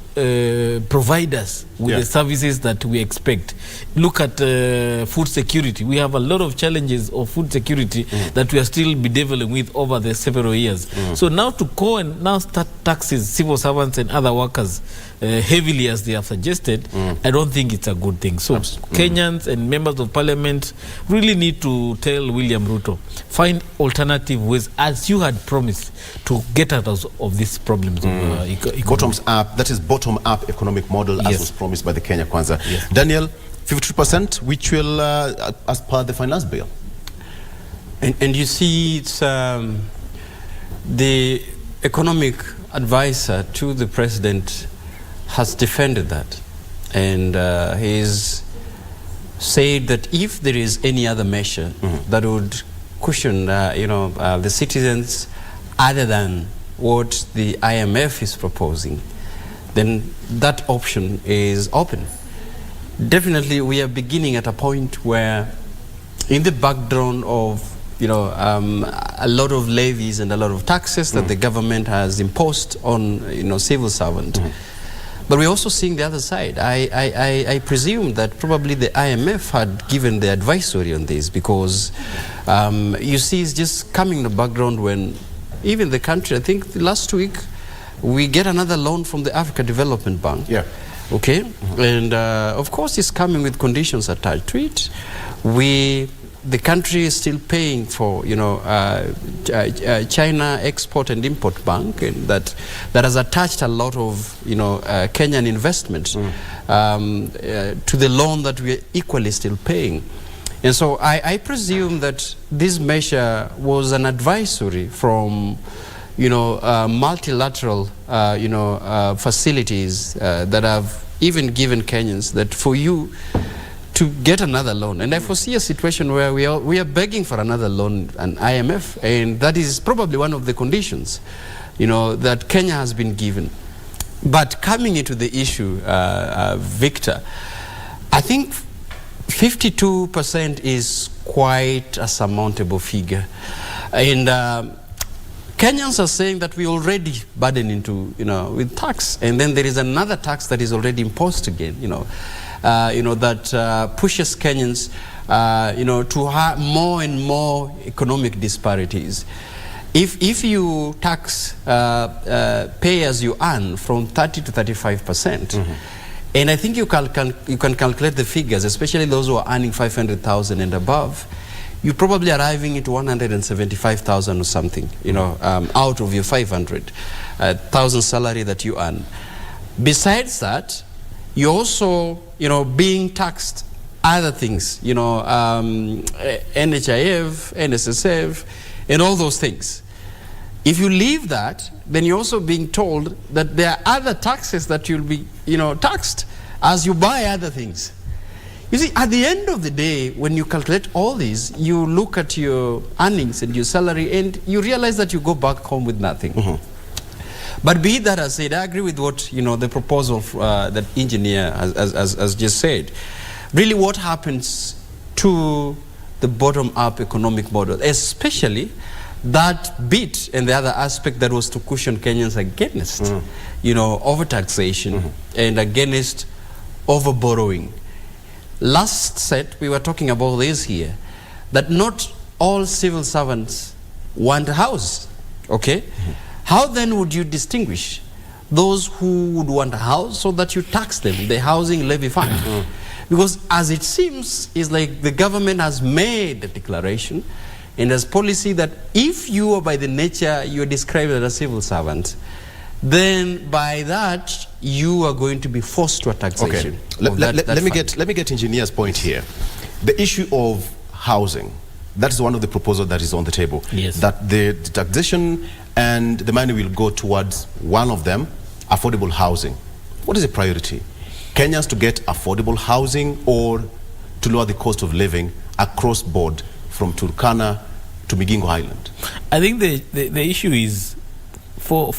provide us with the services that we expect. Look at food security. We have a lot of challenges of food security that we are still bedeviling with over the several years. So now to go and now start taxes civil servants and other workers heavily as they have suggested, I don't think it's a good thing. So Kenyans and members of parliament really need to tell William Ruto, find alternative ways, as you had promised, to get out of these problems. Bottoms up, that is bottom-up economic model, as was promised by the Kenya Kwanza. Daniel, 52%, which will, as per the finance bill. And you see, it's the economic advisor to the president has defended that, and he's said that if there is any other measure that would cushion, the citizens other than what the IMF is proposing, then that option is open. Definitely, we are beginning at a point where, in the background of a lot of levies and a lot of taxes that the government has imposed on civil servants, but we're also seeing the other side. I presume that probably the IMF had given the advisory on this, because you see, it's just coming in the background when even the country, I think last week, we get another loan from the Africa Development Bank. Okay, and of course it's coming with conditions attached to it. The country is still paying for China Export and Import Bank, and that has attached a lot of Kenyan investments to the loan that we are equally still paying. And so I presume that this measure was an advisory from multilateral facilities that have even given Kenyans that for you to get another loan. And I foresee a situation where we are begging for another loan, an IMF, and that is probably one of the conditions that Kenya has been given. But coming into the issue, Victor, I think 52% is quite a surmountable figure. And Kenyans are saying that we already burden into, with tax, and then there is another tax that is already imposed again, that pushes Kenyans, to have more and more economic disparities. If you tax pay as you earn from 30 to 35%, and I think you can calculate the figures, especially those who are earning 500,000 and above, you're probably arriving at 175,000 or something, out of your 500,000 salary that you earn. Besides that, you're also, being taxed other things, NHIF, NSSF, and all those things. If you leave that, then you're also being told that there are other taxes that you'll be, taxed as you buy other things. You see, at the end of the day, when you calculate all these, you look at your earnings and your salary, and you realize that you go back home with nothing. But be that as said, I agree with what the proposal that engineer has just said. Really, what happens to the bottom-up economic model, especially that bit and the other aspect that was to cushion Kenyans against, overtaxation and against over-borrowing. Last set, we were talking about this here, that not all civil servants want a house, okay? How then would you distinguish those who would want a house so that you tax them, the housing levy fund? Because as it seems, it's like the government has made a declaration, and as policy that if you are by the nature, you're described as a civil servant, then by that, you are going to be forced to a taxation. Okay. Let me get engineer's point here. The issue of housing, that is one of the proposals that is on the table. Yes. That the taxation and the money will go towards one of them, affordable housing. What is the priority? Kenyans to get affordable housing or to lower the cost of living across board from Turkana to Migingo Island? I think the issue is for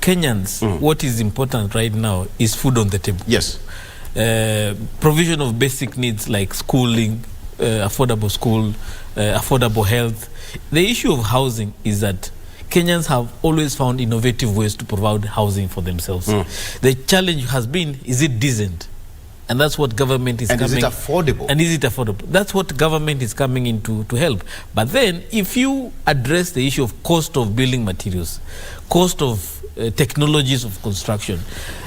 Kenyans, what is important right now is food on the table. Yes. Provision of basic needs like schooling, affordable school, affordable health. The issue of housing is that Kenyans have always found innovative ways to provide housing for themselves. The challenge has been, is it decent? And that's what government is coming... And is it affordable? And is it affordable? That's what government is coming in to help. But then, if you address the issue of cost of building materials, cost of technologies of construction,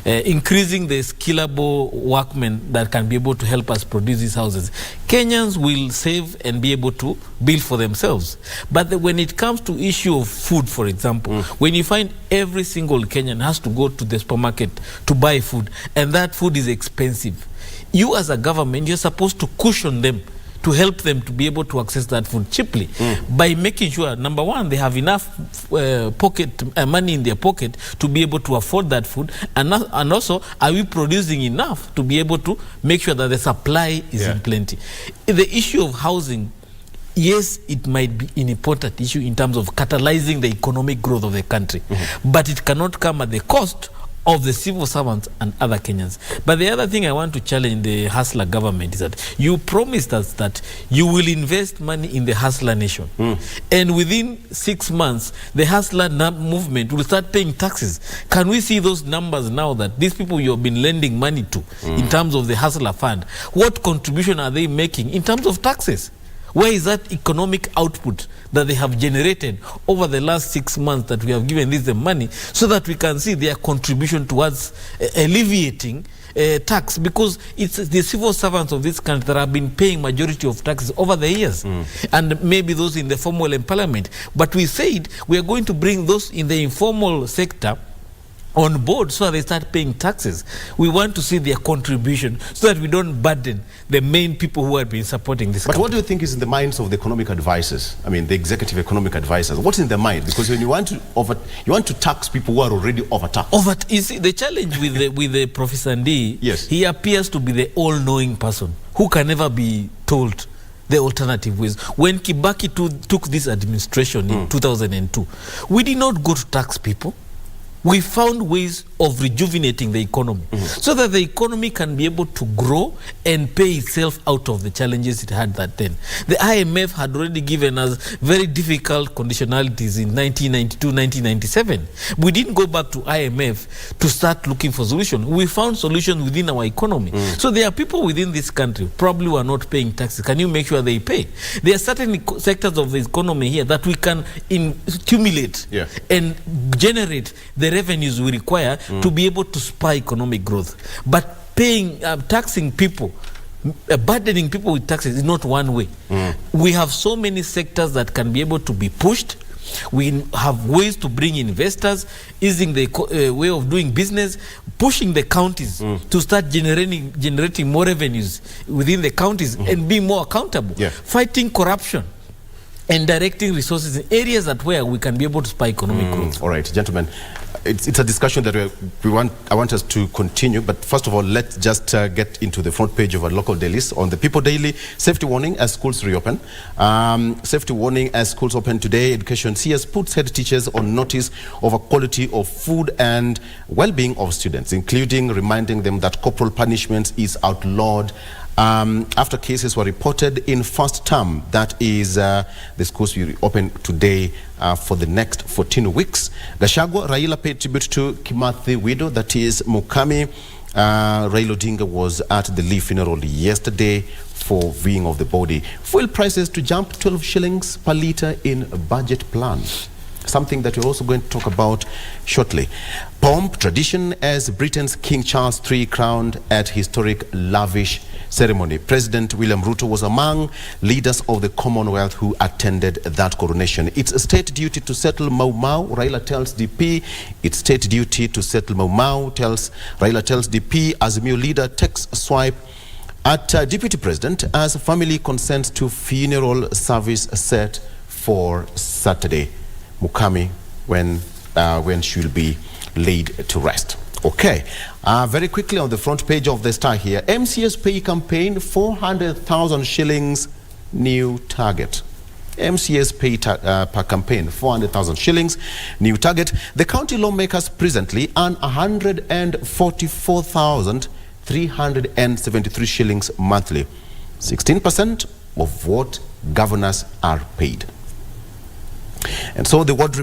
increasing the skillable workmen that can be able to help us produce these houses, Kenyans will save and be able to build for themselves. But when it comes to issue of food, for example, when you find every single Kenyan has to go to the supermarket to buy food, and that food is expensive, you as a government, you're supposed to cushion them to help them to be able to access that food cheaply by making sure, number one, they have enough money in their pocket to be able to afford that food, and also, are we producing enough to be able to make sure that the supply is in plenty? The issue of housing, yes, it might be an important issue in terms of catalyzing the economic growth of the country, but it cannot come at the cost of the civil servants and other Kenyans. But the other thing I want to challenge the Hustler government is that you promised us that you will invest money in the Hustler nation. And within 6 months, the Hustler movement will start paying taxes. Can we see those numbers now that these people you have been lending money to in terms of the Hustler fund, what contribution are they making in terms of taxes? Where is that economic output that they have generated over the last 6 months that we have given this the money, so that we can see their contribution towards alleviating tax? Because it's the civil servants of this country that have been paying majority of taxes over the years, and maybe those in the formal employment. But we said we are going to bring those in the informal sector on board so that they start paying taxes. We want to see their contribution so that we don't burden the main people who have been supporting this country. What do you think is in the minds of the economic advisors? I mean, the executive economic advisors. What's in their mind? Because when you want to tax people who are already overtaxed. You see, the challenge with the Professor Ndi, he appears to be the all-knowing person who can never be told the alternative ways. When Kibaki took this administration in 2002, we did not go to tax people. We found ways of rejuvenating the economy so that the economy can be able to grow and pay itself out of the challenges it had that then. The IMF had already given us very difficult conditionalities in 1992, 1997. We didn't go back to IMF to start looking for solutions. We found solutions within our economy. So there are people within this country probably who are not paying taxes. Can you make sure they pay? There are certain sectors of the economy here that we can stimulate and generate the revenues we require to be able to spur economic growth. But paying, taxing people, burdening people with taxes is not one way. We have so many sectors that can be able to be pushed. We have ways to bring investors, easing the way of doing business, pushing the counties to start generating more revenues within the counties and be more accountable, fighting corruption and directing resources in areas where we can be able to spur economic growth. All right, gentlemen, it's a discussion that I want us to continue, but first of all, let's just get into the front page of our local dailies. On the People Daily, safety warning as schools reopen. Safety warning as schools open today. Education CS puts head teachers on notice over quality of food and well-being of students, including reminding them that corporal punishment is outlawed after cases were reported in first term. That is, the schools will open today for the next 14 weeks. Gachagua, Raila paid tribute to Kimathi widow, that is Mukami. Raila Odinga was at the Lee funeral yesterday for viewing of the body. Fuel prices to jump 12 shillings per litre in a budget plan. Something that we're also going to talk about shortly. Pomp tradition as Britain's King Charles III crowned at historic lavish ceremony. President William Ruto was among leaders of the Commonwealth who attended that coronation. It's a state duty to settle Mau Mau, Raila tells DP. It's state duty to settle Mau Mau, Raila tells DP, as Azimio leader takes a swipe at Deputy President as family consents to funeral service set for Saturday. Mukami, when she'll be laid to rest. Okay, very quickly on the front page of the Star here, MCS pay campaign, 400,000 shillings, new target. MCS pay per campaign, 400,000 shillings, new target. The county lawmakers presently earn 144,373 shillings monthly, 16% of what governors are paid. And so the ward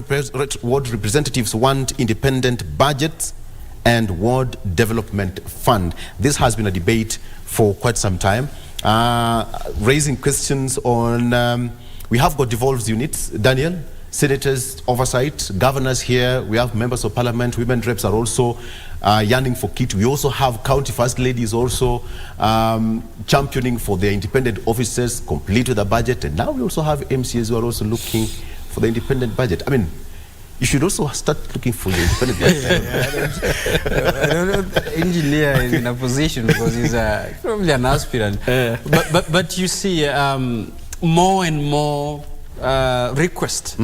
representatives want independent budgets and ward development fund. This has been a debate for quite some time, raising questions on, we have got devolved units, Daniel, senators oversight, governors here, we have members of parliament, women reps are also yearning for kit. We also have county first ladies also championing for their independent officers, complete with a budget, and now we also have MCAs who are also looking for the independent budget. I mean, you should also start looking for your independent budget. I don't know if the engineer is in a position because he's probably an aspirant. But you see more and more requests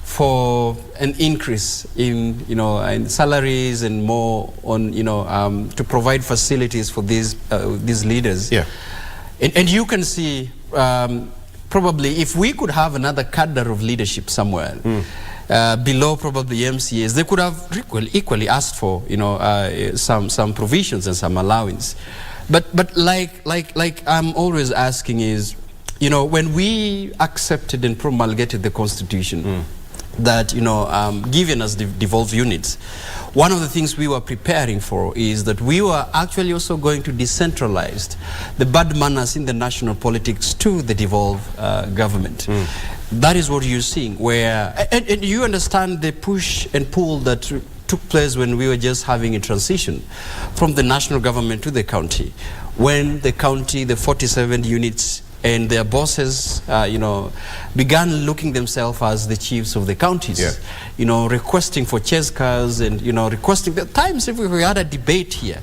for an increase in in salaries and more on to provide facilities for these leaders. Yeah, and you can see. Probably if we could have another cadre of leadership somewhere below probably MCAs, they could have equally asked for some provisions and some allowance. But like I'm always asking is, when we accepted and promulgated the Constitution that given us the devolved units, one of the things we were preparing for is that we were actually also going to decentralize the bad manners in the national politics to the devolved government. That is what you're seeing, where, and you understand the push and pull that took place when we were just having a transition from the national government to the county. When the county, the 47 units, and their bosses, began looking themselves as the chiefs of the counties, requesting for chess cars and, requesting. At times, if we had a debate here,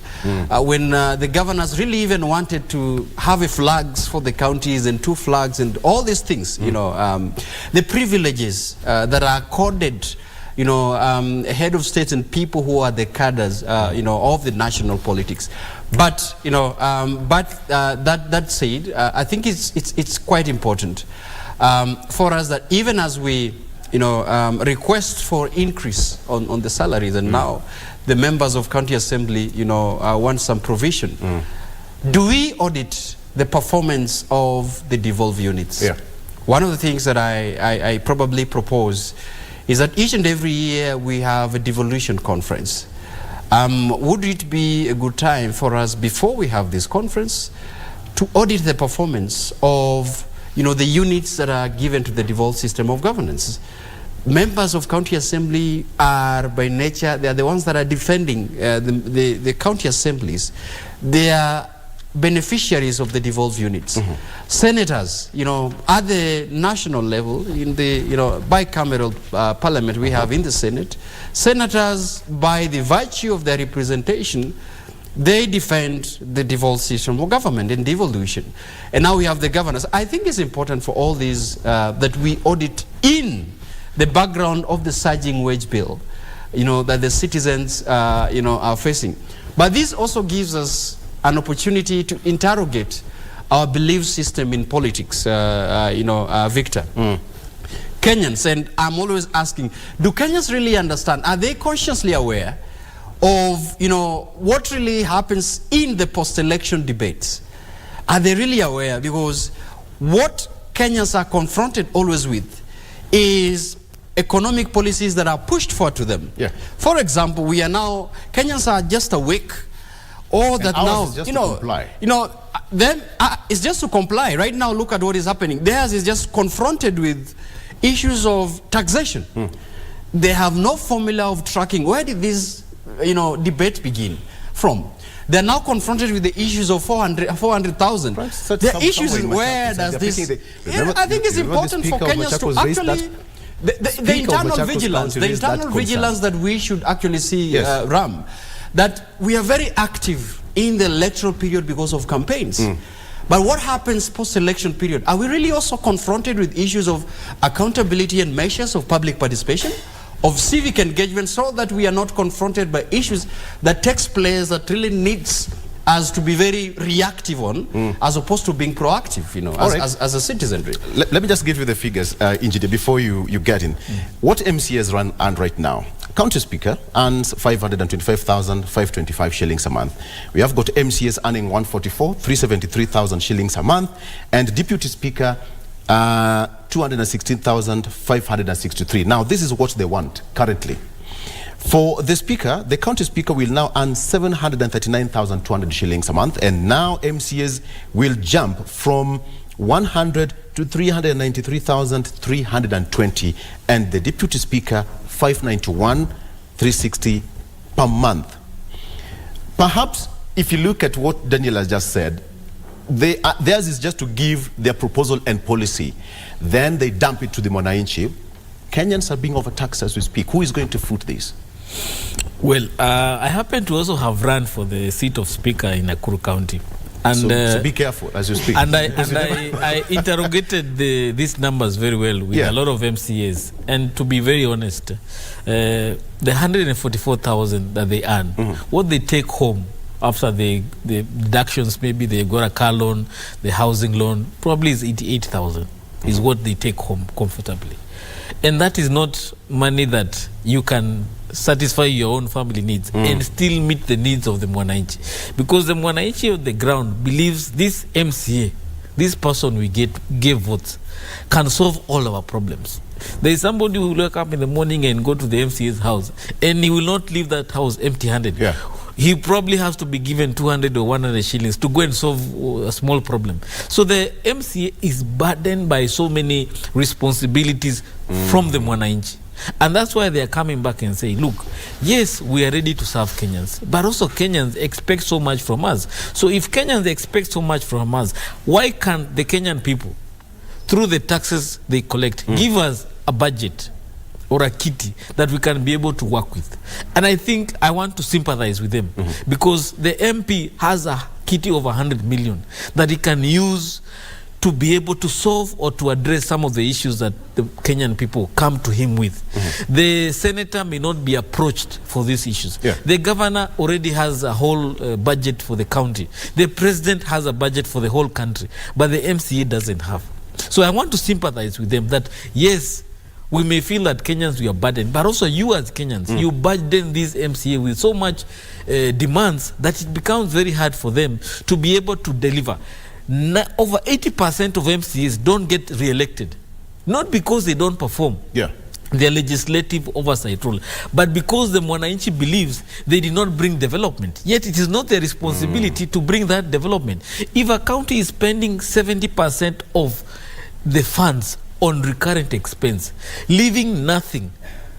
when the governors really even wanted to have flags for the counties and 2 flags and all these things, the privileges that are accorded, head of states and people who are the cadres, of the national politics. But that said, I think it's quite important for us that even as we request for increase on the salaries, and now the members of county assembly want some provision. Do we audit the performance of the devolved units? Yeah. One of the things that I probably propose is that each and every year we have a devolution conference. Would it be a good time for us, before we have this conference, to audit the performance of the units that are given to the devolved system of governance? Members of county assembly are by nature, they are the ones that are defending the county assemblies. They are beneficiaries of the devolved units. Senators, at the national level, in the bicameral parliament we have in the Senate, senators, by the virtue of their representation, they defend the devolved system of government and devolution. And now we have the governors. I think it's important for all these that we audit in the background of the surging wage bill, that the citizens are facing. But this also gives us an opportunity to interrogate our belief system in politics, Victor. Kenyans, and I'm always asking, do Kenyans really understand? Are they consciously aware of, what really happens in the post-election debates? Are they really aware? Because what Kenyans are confronted always with is economic policies that are pushed forward to them. Yeah. For example, Kenyans are just awake. Or that now, then it's just to comply. Right now, look at what is happening. Theirs is just confronted with issues of taxation. They have no formula of tracking. Where did this, debate begin? from. They're now confronted with the issues of 400,000. The issues is where does this... I think it's important for Kenyans to actually... The internal vigilance that we should actually see, Ram, that we are very active in the electoral period because of campaigns. But what happens post-election period? Are we really also confronted with issues of accountability and measures of public participation, of civic engagement, so that we are not confronted by issues that takes place that really needs us to be very reactive on, as opposed to being proactive, you know, as a citizenry? Let me just give you the figures, Injide, before you get in. What MCAs earn right now? County Speaker earns 525,525 shillings a month. We have got MCAs earning 373,000 shillings a month, and Deputy Speaker 216,563. Now, this is what they want currently. For the Speaker, the County Speaker will now earn 739,200 shillings a month, and now MCAs will jump from 100 to 393,320, and the Deputy Speaker 591,360 per month. Perhaps if you look at what Daniel has just said, theirs is just to give their proposal and policy, then they dump it to the Mwananchi. Kenyans are being overtaxed as we speak. Who is going to foot this? Well, I happen to also have run for the seat of Speaker in Nakuru County. And, so be careful as you speak. And I interrogated these numbers very well with a lot of MCAs. And to be very honest, the 144,000 that they earn, what they take home after the deductions, maybe they got a car loan, the housing loan, probably is 88,000 is what they take home comfortably. And that is not money that you can satisfy your own family needs and still meet the needs of the Mwananchi. Because the Mwananchi on the ground believes this MCA, this person we gave votes, can solve all our problems. There is somebody who will wake up in the morning and go to the MCA's house, and he will not leave that house empty-handed. He probably has to be given 200 or 100 shillings to go and solve a small problem. So the MCA is burdened by so many responsibilities from the Mwananchi. And that's why they are coming back and saying, look, yes, we are ready to serve Kenyans, but also Kenyans expect so much from us. So if Kenyans expect so much from us, why can't the Kenyan people, through the taxes they collect, give us a budget or a kitty that we can be able to work with? And I think I want to sympathize with them because the MP has a kitty of 100 million that he can use to be able to solve or to address some of the issues that the Kenyan people come to him with. The senator may not be approached for these issues. The governor already has a whole budget for the county. The president has a budget for the whole country, but the MCA doesn't have. So I want to sympathize with them that, yes, we may feel that Kenyans, we are burdened, but also you as Kenyans, you burden this MCA with so much demands that it becomes very hard for them to be able to deliver. Over 80% of MCAs don't get re-elected, not because they don't perform their legislative oversight role, but because the Mwananchi believes they did not bring development. Yet it is not their responsibility to bring that development. If a county is spending 70% of the funds on recurrent expense, leaving nothing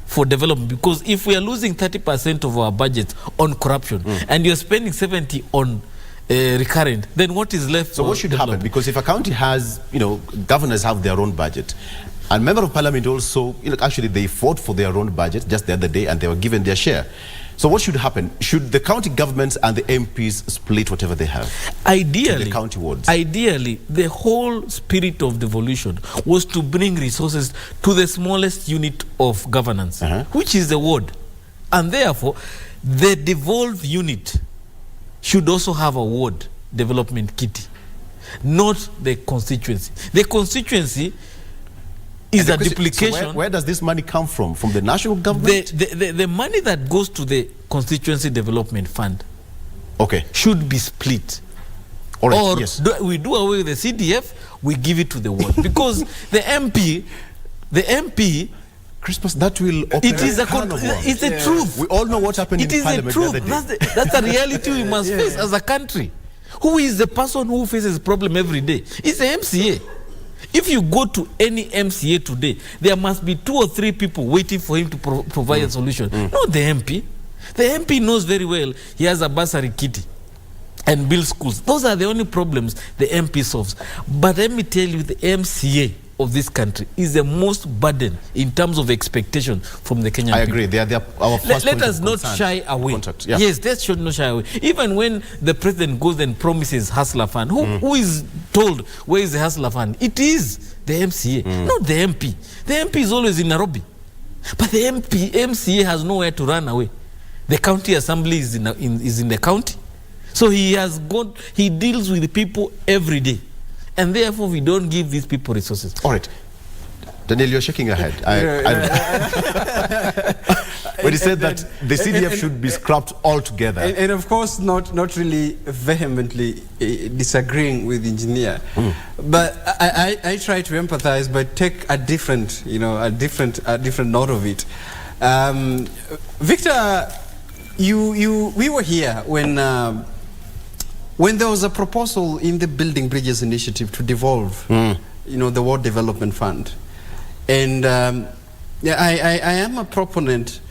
for development, because if we are losing 30% of our budget on corruption and you're spending 70 on recurrent, then what is left? So what should happen? Because if a county has, governors have their own budget, and member of parliament also, actually they fought for their own budget just the other day and they were given their share. So what should happen? Should the county governments and the MPs split whatever they have? Ideally, the county wards. Ideally, the whole spirit of devolution was to bring resources to the smallest unit of governance, which is the ward. And therefore, the devolved unit should also have a ward development kitty, not the constituency. The constituency is a duplication. So where does this money come from? From the national government? The money that goes to the constituency development fund should be split. All right, or we do away with the CDF, we give it to the ward. Because the MP, Crispus, that will open it's the truth. We all know what happened in Parliament. It is the truth. That's the reality we must face as a country. Who is the person who faces problem every day? It's the MCA. If you go to any MCA today, there must be 2 or 3 people waiting for him to provide a solution. Not the MP. The MP knows very well he has a bursary kitty and build schools. Those are the only problems the MP solves. But let me tell you, the MCA of this country is the most burden in terms of expectation from the Kenyan people. I agree. They are our first Let us not shy away. Yeah. Yes, let's not shy away. Even when the president goes and promises Hustler Fund, who is told where is the Hustler Fund? It is the MCA, not the MP. The MP is always in Nairobi. But the MCA has nowhere to run away. The county assembly is in the county. So he deals with the people every day. And therefore, we don't give these people resources. All right. Daniel, you're shaking your head. When he said that the CDF should be scrapped altogether. And of course, not really vehemently disagreeing with the engineer. But I try to empathize, but take a different, a different note of it. Victor, we were here when there was a proposal in the Building Bridges Initiative to devolve, the World Development Fund. And I am a proponent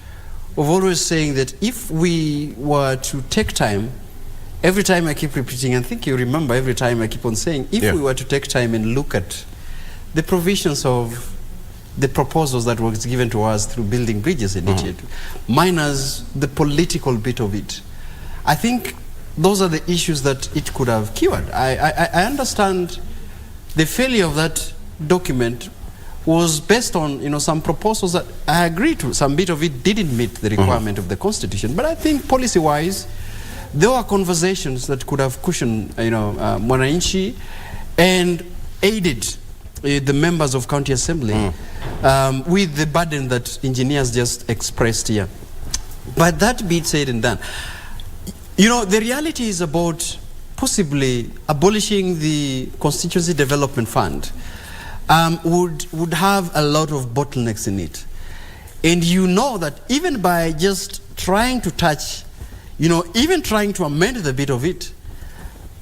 of always saying that if we were to take time, every time I keep repeating, and I think you remember every time I keep on saying, if we were to take time and look at the provisions of the proposals that was given to us through Building Bridges Initiative, minus the political bit of it, I think those are the issues that it could have cured. I understand the failure of that document was based on some proposals that I agree to. Some bit of it didn't meet the requirement of the Constitution, but I think policy-wise, there were conversations that could have cushioned Mwananchi and aided the members of County Assembly with the burden that engineers just expressed here. But that being said and done, the reality is about possibly abolishing the Constituency Development Fund would have a lot of bottlenecks in it. And that even by just trying to touch, even trying to amend the bit of it,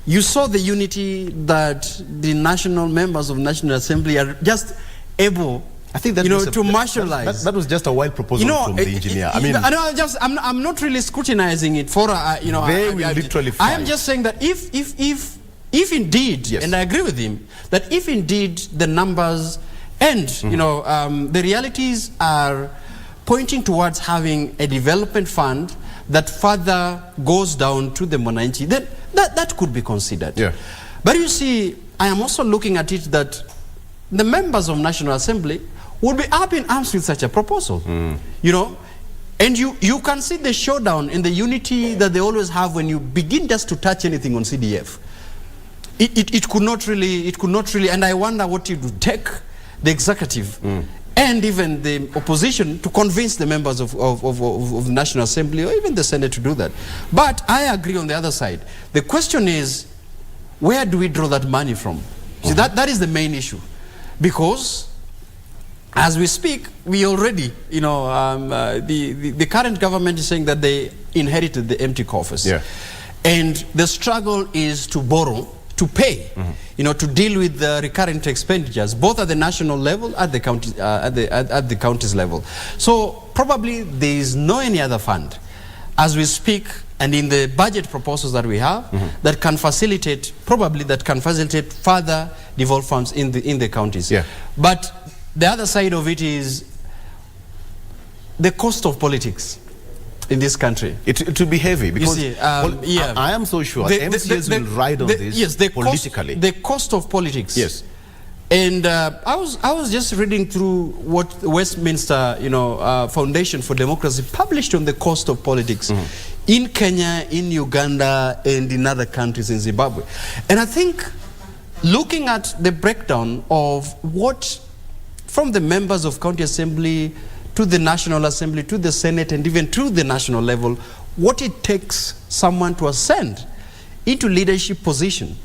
you saw the unity that the national members of National Assembly are just able I think that to marshalize. That was just a wild proposal from the engineer. I'm not really scrutinizing it for they will literally fight. I am just saying that if indeed, and I agree with him, that if indeed the numbers and the realities are pointing towards having a development fund that further goes down to the Mwananchi, then that could be considered. Yeah. But you see, I am also looking at it that the members of National Assembly would be up in arms with such a proposal, and you can see the showdown and the unity that they always have when you begin just to touch anything on CDF. It could not really, and I wonder what it would take the executive and even the opposition to convince the members of the National Assembly or even the Senate to do that. But I agree on the other side. The question is, where do we draw that money from? See, that is the main issue. Because as we speak, we already, the current government is saying that they inherited the empty coffers. Yeah. And the struggle is to borrow, to pay, to deal with the recurrent expenditures, both at the national level, at the county, at the counties level. So probably there is no any other fund, as we speak, and in the budget proposals that we have, that can facilitate, further devolved funds in the counties. Yeah. But the other side of it is the cost of politics in this country. It will be heavy because I am so sure MCAs will ride on this politically. The cost of politics. Yes. And I was just reading through what the Westminster Foundation for Democracy published on the cost of politics in Kenya, in Uganda, and in other countries in Zimbabwe. And I think looking at the breakdown of what from the members of County Assembly to the National Assembly, to the Senate, and even to the national level, what it takes someone to ascend into leadership position,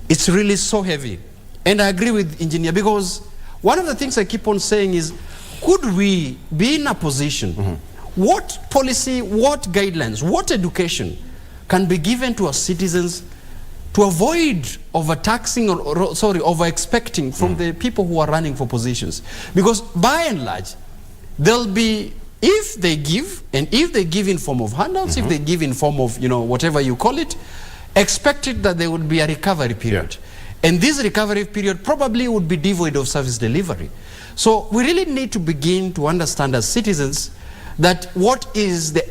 it's really so heavy. And I agree with engineer, because one of the things I keep on saying is, could we be in a position, what policy, what guidelines, what education can be given to our citizens to avoid overtaxing or over-expecting from the people who are running for positions? Because by and large, there'll be If they give, and if they give in form of handouts, if they give in form of, whatever you call it, expect it that there would be a recovery period. And this recovery period probably would be devoid of service delivery. So we really need to begin to understand as citizens that what is the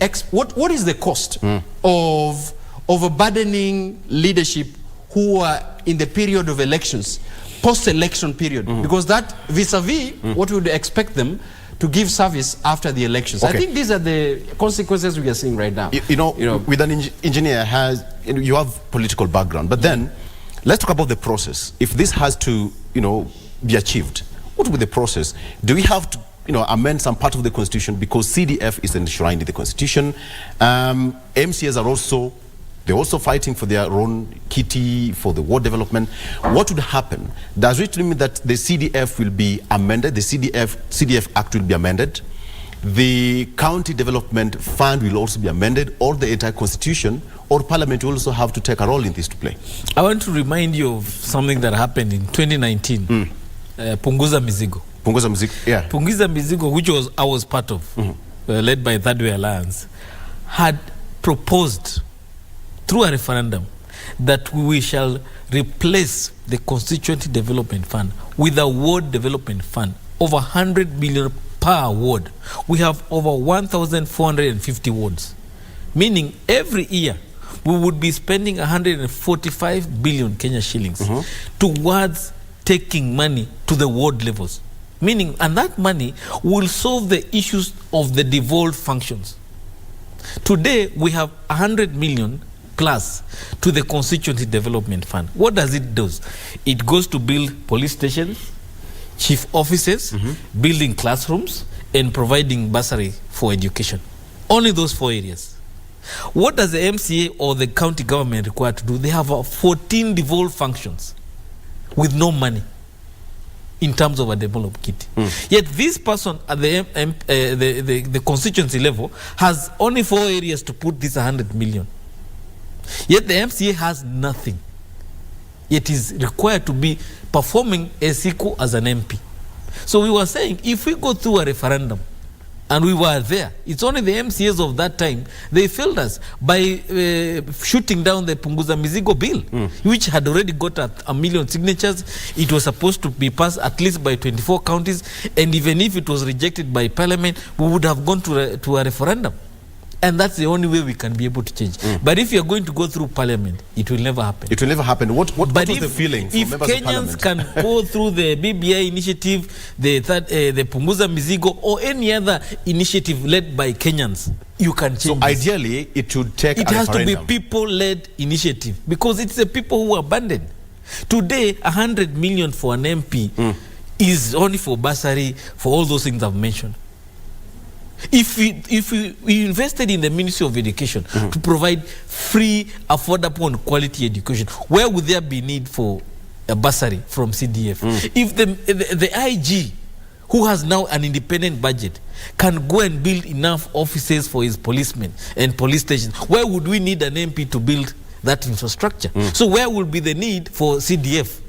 cost of burdening leadership who are in the period of elections, post-election period, because that vis-a-vis what we would expect them to give service after the elections. I think these are the consequences we are seeing right now. With an engineer you have political background, but then let's talk about the process. If this has to, be achieved, what will be the process? Do we have to, amend some part of the constitution because CDF is enshrined in the constitution? MCAs are also fighting for their own kitty for the ward development. What would happen? Does it mean that the CDF will be amended? The CDF Act will be amended. The County Development Fund will also be amended, or the entire constitution, or Parliament will also have to take a role in this to play. I want to remind you of something that happened in 2019. Punguza Mizigo. Punguza Mizigo, yeah. Punguza Mizigo, which I was part of, led by Third Way Alliance, had proposed through a referendum that we shall replace the Constituency Development Fund with a Ward Development Fund, over 100 billion per ward. We have over 1,450 wards, meaning every year we would be spending 145 billion Kenya shillings towards taking money to the ward levels, meaning, and that money will solve the issues of the devolved functions. Today we have 100 million plus to the Constituency Development Fund. What does it do? It goes to build police stations, chief offices, building classrooms, and providing bursary for education. Only those 4 areas. What does the MCA or the county government require to do? They have 14 devolved functions with no money in terms of a developed kit. Yet this person at the constituency level has only 4 areas to put this 100 million. Yet the MCA has nothing. Yet is required to be performing as equal as an MP. So we were saying, if we go through a referendum, and we were there, it's only the MCAs of that time, they failed us by shooting down the Punguza Mizigo bill, which had already got 1 million signatures. It was supposed to be passed at least by 24 counties, and even if it was rejected by Parliament, we would have gone to a referendum. And that's the only way we can be able to change. But if you're going to go through Parliament, it will never happen. It will never happen. What was the feeling from members of Parliament? If Kenyans can go through the BBI initiative, the Punguza Mizigo, or any other initiative led by Kenyans, you can change. So ideally, it should take a referendum. It has to be people-led initiative, because it's the people who are abandoned. Today, 100 million for an MP is only for bursary, for all those things I've mentioned. If we invested in the Ministry of Education to provide free, affordable, and quality education, where would there be need for a bursary from CDF? If the IG, who has now an independent budget, can go and build enough offices for his policemen and police stations, where would we need an MP to build that infrastructure? So where will be the need for CDF?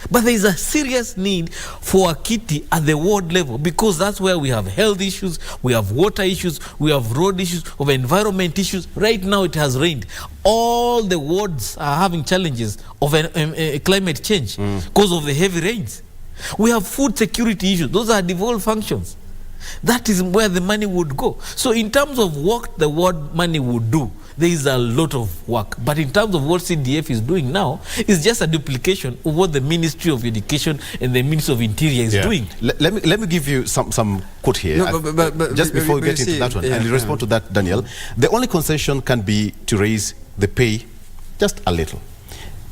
But there is a serious need for a kitty at the ward level, because that's where we have health issues, we have water issues, we have road issues, we have environment issues. Right now it has rained. All the wards are having challenges of climate change because of the heavy rains. We have food security issues. Those are devolved functions. That is where the money would go. So in terms of what the ward money would do, there is a lot of work. But in terms of what CDF is doing now, it's just a duplication of what the Ministry of Education and the Ministry of Interior is doing. Let me give you some quote here. No, but just before we get into that one, and respond to that, Daniel. The only concession can be to raise the pay just a little.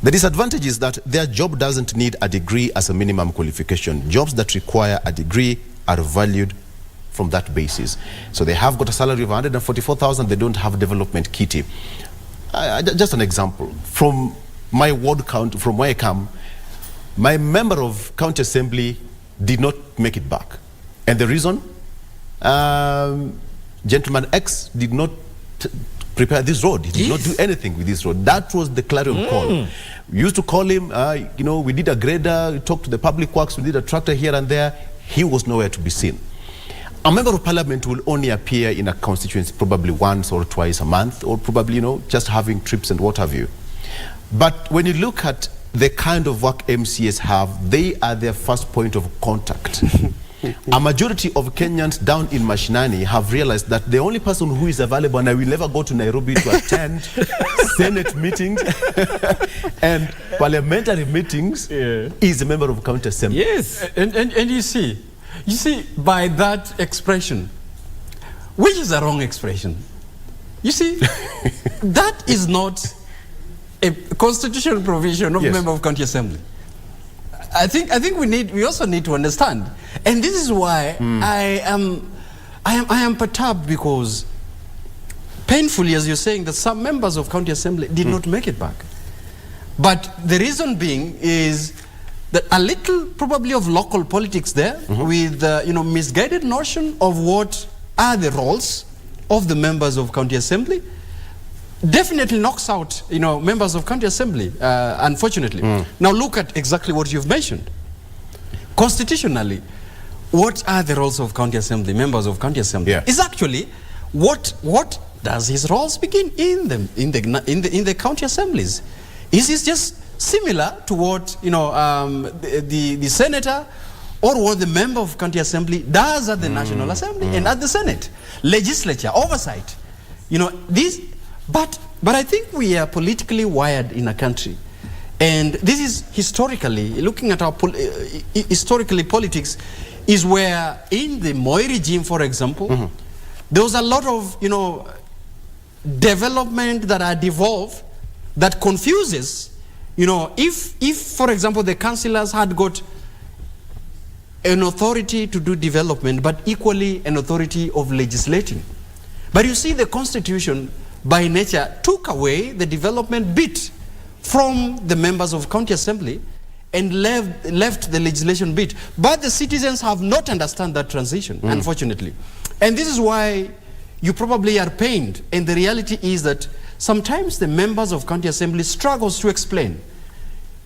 The disadvantage is that their job doesn't need a degree as a minimum qualification. Jobs that require a degree are valued from that basis. So they have got a salary of 144,000, they don't have development kitty. Just an example. From my ward count, from where I come, my member of county assembly did not make it back. And the reason? Gentleman X did not prepare this road. He did not do anything with this road. That was the clarion call. We used to call him, we did a grader, we talked to the public works, we did a tractor here and there. He was nowhere to be seen. a member of parliament will only appear in a constituency probably once or twice a month, or probably, you know, just having trips and what have you. But when you look at the kind of work MCAs have, they are their first point of contact. A majority of Kenyans down in mashinani have realized that the only person who is available, and I will never go to Nairobi to attend Senate meetings and parliamentary meetings, is a member of county assembly. Yes, and you see, by that expression, which is a wrong expression, you see, that is not a constitutional provision of member of county assembly. I think we also need to understand, and this is why I am perturbed, because painfully, as you're saying, that some members of county assembly did not make it back. But the reason being is that a little probably of local politics there, with misguided notion of what are the roles of the members of county assembly, definitely knocks out, members of county assembly, unfortunately. Now look at exactly what you've mentioned. Constitutionally, what are the roles of county assembly, members of county assembly? Is actually what does his roles begin in the county assemblies? Is it just similar to what the senator or what the member of county assembly does at the National Assembly and at the Senate? Legislature, oversight. But I think we are politically wired in a country, and this is historically, looking at our historically politics, is where in the Moi regime, for example, there was a lot of development that are devolved that confuses. If for example the councillors had got an authority to do development, but equally an authority of legislating, but you see the constitution by nature took away the development bit from the members of county assembly and left the legislation bit. But the citizens have not understood that transition, unfortunately. And this is why you probably are pained. And the reality is that sometimes the members of county assembly struggles to explain.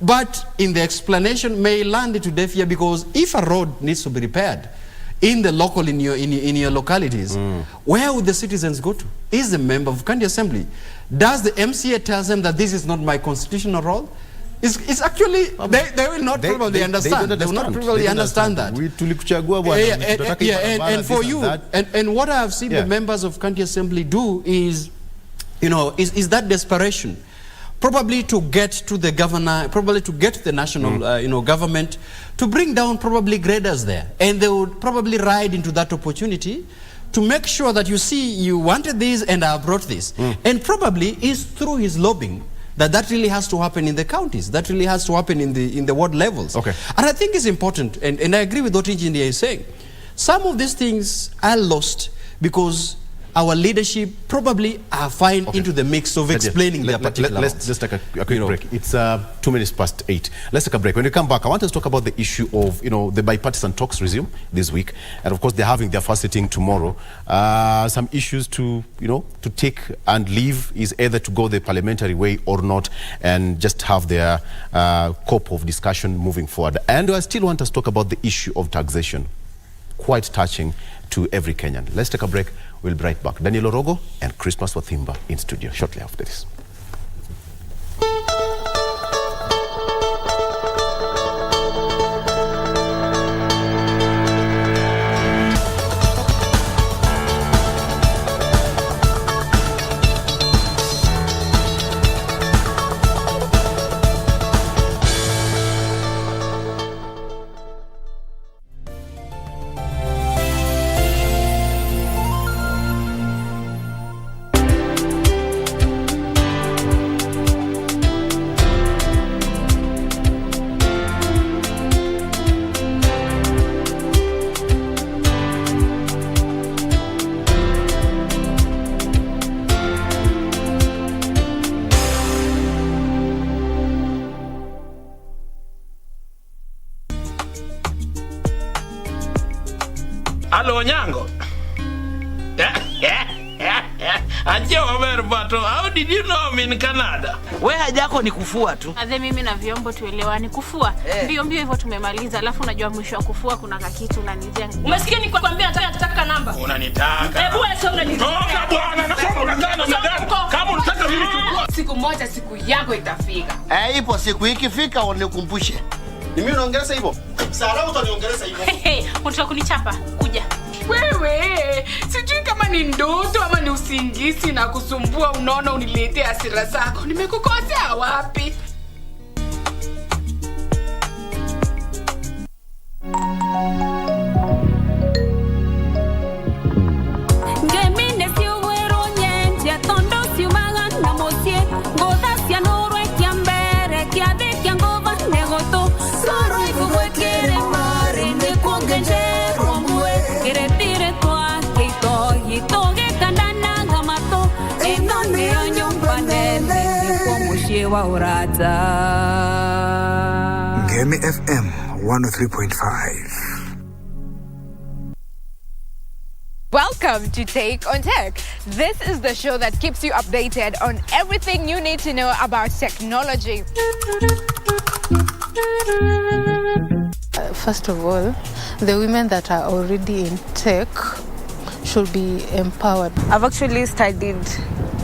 But in the explanation may land to deaf ear, because if a road needs to be repaired in the local, in your localities, where would the citizens go to? Is the member of county assembly? Does the MCA tell them that this is not my constitutional role? It's actually, they will not probably understand. They will not probably understand that. And for you, and what I have seen the members of county assembly do is, is that desperation, probably to get to the governor, probably to get the national, government, to bring down probably graders there. And they would probably ride into that opportunity to make sure that you wanted this and I brought this. And probably is through his lobbying that really has to happen in the counties. That really has to happen in the ward levels. And I think it's important, and I agree with what Engineer is saying. Some of these things are lost because our leadership probably are fine into the mix of explaining their particular Let's just take a quick break. It's 2 minutes past 8. Let's take a break. When we come back, I want us to talk about the issue of, the bipartisan talks resume this week. And of course, they're having their first sitting tomorrow. Some issues to take and leave is either to go the parliamentary way or not, and just have their scope of discussion moving forward. And I still want us to talk about the issue of taxation, quite touching to every Kenyan. Let's take a break. We'll be right back. Daniel Orogo and Christmas Wathimba in studio shortly after this. Halo Onyango. Acha waber bato. How did you know I'm in Canada? We hajako ni kufua tu. Adhe mimi na vyombo tuelewani kufua. Mbio hivyo tumemaliza. Alafu unajua mwisho wa kufua kuna kakitu unanizia. Umesikia nikwambia nataka namba? Unanitaka. Hebu wewe unanitaka. Toka bwana, nasema unataka na madam. Kama unataka mimi chukua. Siku moja siku yako itafika. Ipo siku ikifika unikumbushe. Ni mimi unaongeleza hivyo? Sara utaniongeleza hivyo. Unataka kunichapa? Kuja. Wewe, sijui kama ni ndoto ama ni usingizi na kusumbua unaona uniletea hasira zako. Nimekukosea wapi? Ngemi FM 103.5. Welcome to Take on Tech. This is the show that keeps you updated on everything you need to know about technology. First of all, the women that are already in tech should be empowered. I've actually studied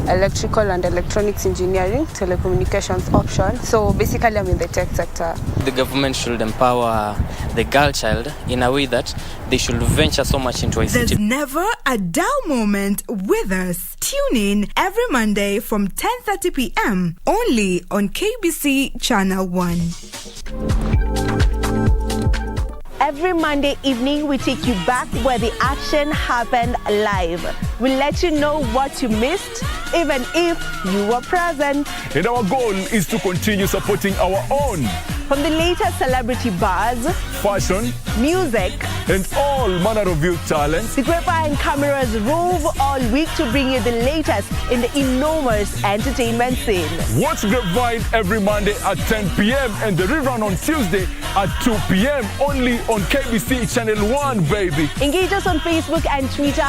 electrical and electronics engineering, telecommunications option. So basically I'm in the tech sector. The government should empower the girl child in a way that they should venture so much into ICT. There's never a dull moment with us. Tune in every Monday from 10:30 p.m. only on KBC Channel 1. Every Monday evening, we take you back where the action happened live. We'll let you know what you missed, even if you were present. And our goal is to continue supporting our own. From the latest celebrity buzz, fashion, music, and all manner of youth talents, the Grapevine cameras rove all week to bring you the latest in the enormous entertainment scene. Watch Grapevine every Monday at 10 p.m. and the rerun on Tuesday at 2 p.m. only on KBC Channel 1, baby. Engage us on Facebook and Twitter,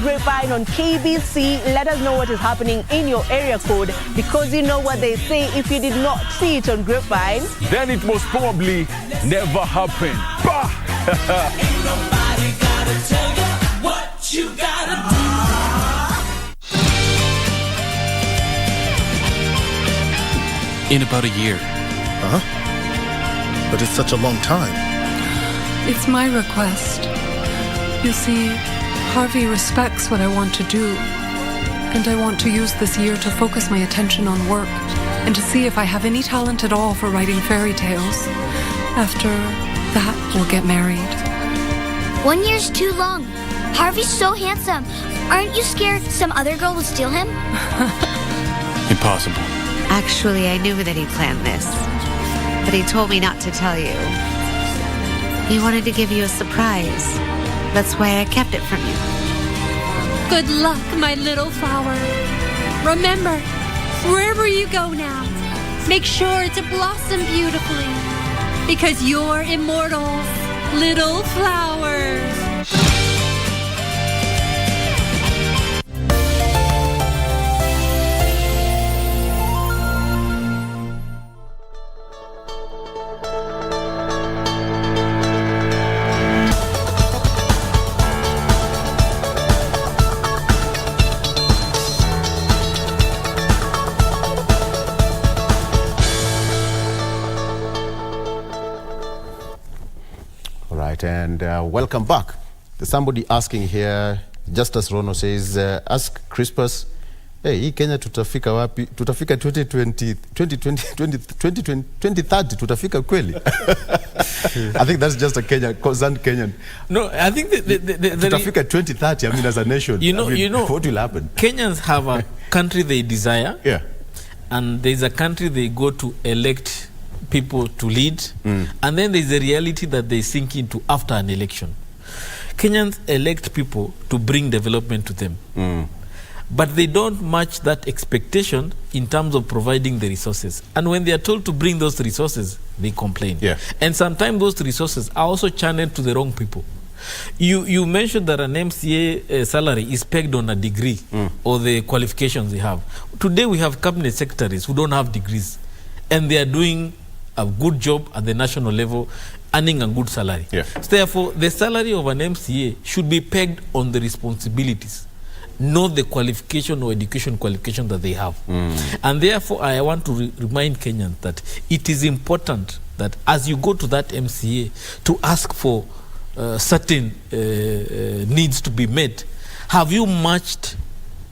#Grapevine on KBC. Let us know what is happening in your area code, because you know what they say, if you did not see it on Grapevine, then it most probably never happened. Bah! Ain't nobody gotta tell you what you gotta do. In about a year. Huh? But it's such a long time. It's my request. You see, Harvey respects what I want to do, and I want to use this year to focus my attention on work and to see if I have any talent at all for writing fairy tales. After that, we'll get married. 1 year's too long. Harvey's so handsome. Aren't you scared some other girl will steal him? Impossible. Actually, I knew that he planned this, but he told me not to tell you. He wanted to give you a surprise. That's why I kept it from you. Good luck, my little flower. Remember, wherever you go now, make sure to blossom beautifully, because you're immortal, little flowers. And welcome back. There's somebody asking here, just as Rono says, ask Crispus, hey, hii Kenya tutafika wapi? Tutafika 2030, tutafika kweli? I think that's just a concerned Kenyan. No, I think tutafika 2030, I mean, as a nation, you know, what will happen? Kenyans have a country they desire, yeah, and there's a country they go to elect people to lead, and then there's a reality that they sink into after an election. Kenyans elect people to bring development to them, but they don't match that expectation in terms of providing the resources. And when they are told to bring those resources, they complain. Yeah. And sometimes those resources are also channeled to the wrong people. You mentioned that an MCA salary is pegged on a degree or the qualifications they have. Today we have cabinet secretaries who don't have degrees, and they are doing a good job at the national level, earning a good salary. Yeah. So therefore, the salary of an MCA should be pegged on the responsibilities, not the qualification or education qualification that they have. And therefore, I want to remind Kenyans that it is important that as you go to that MCA to ask for certain needs to be met, have you matched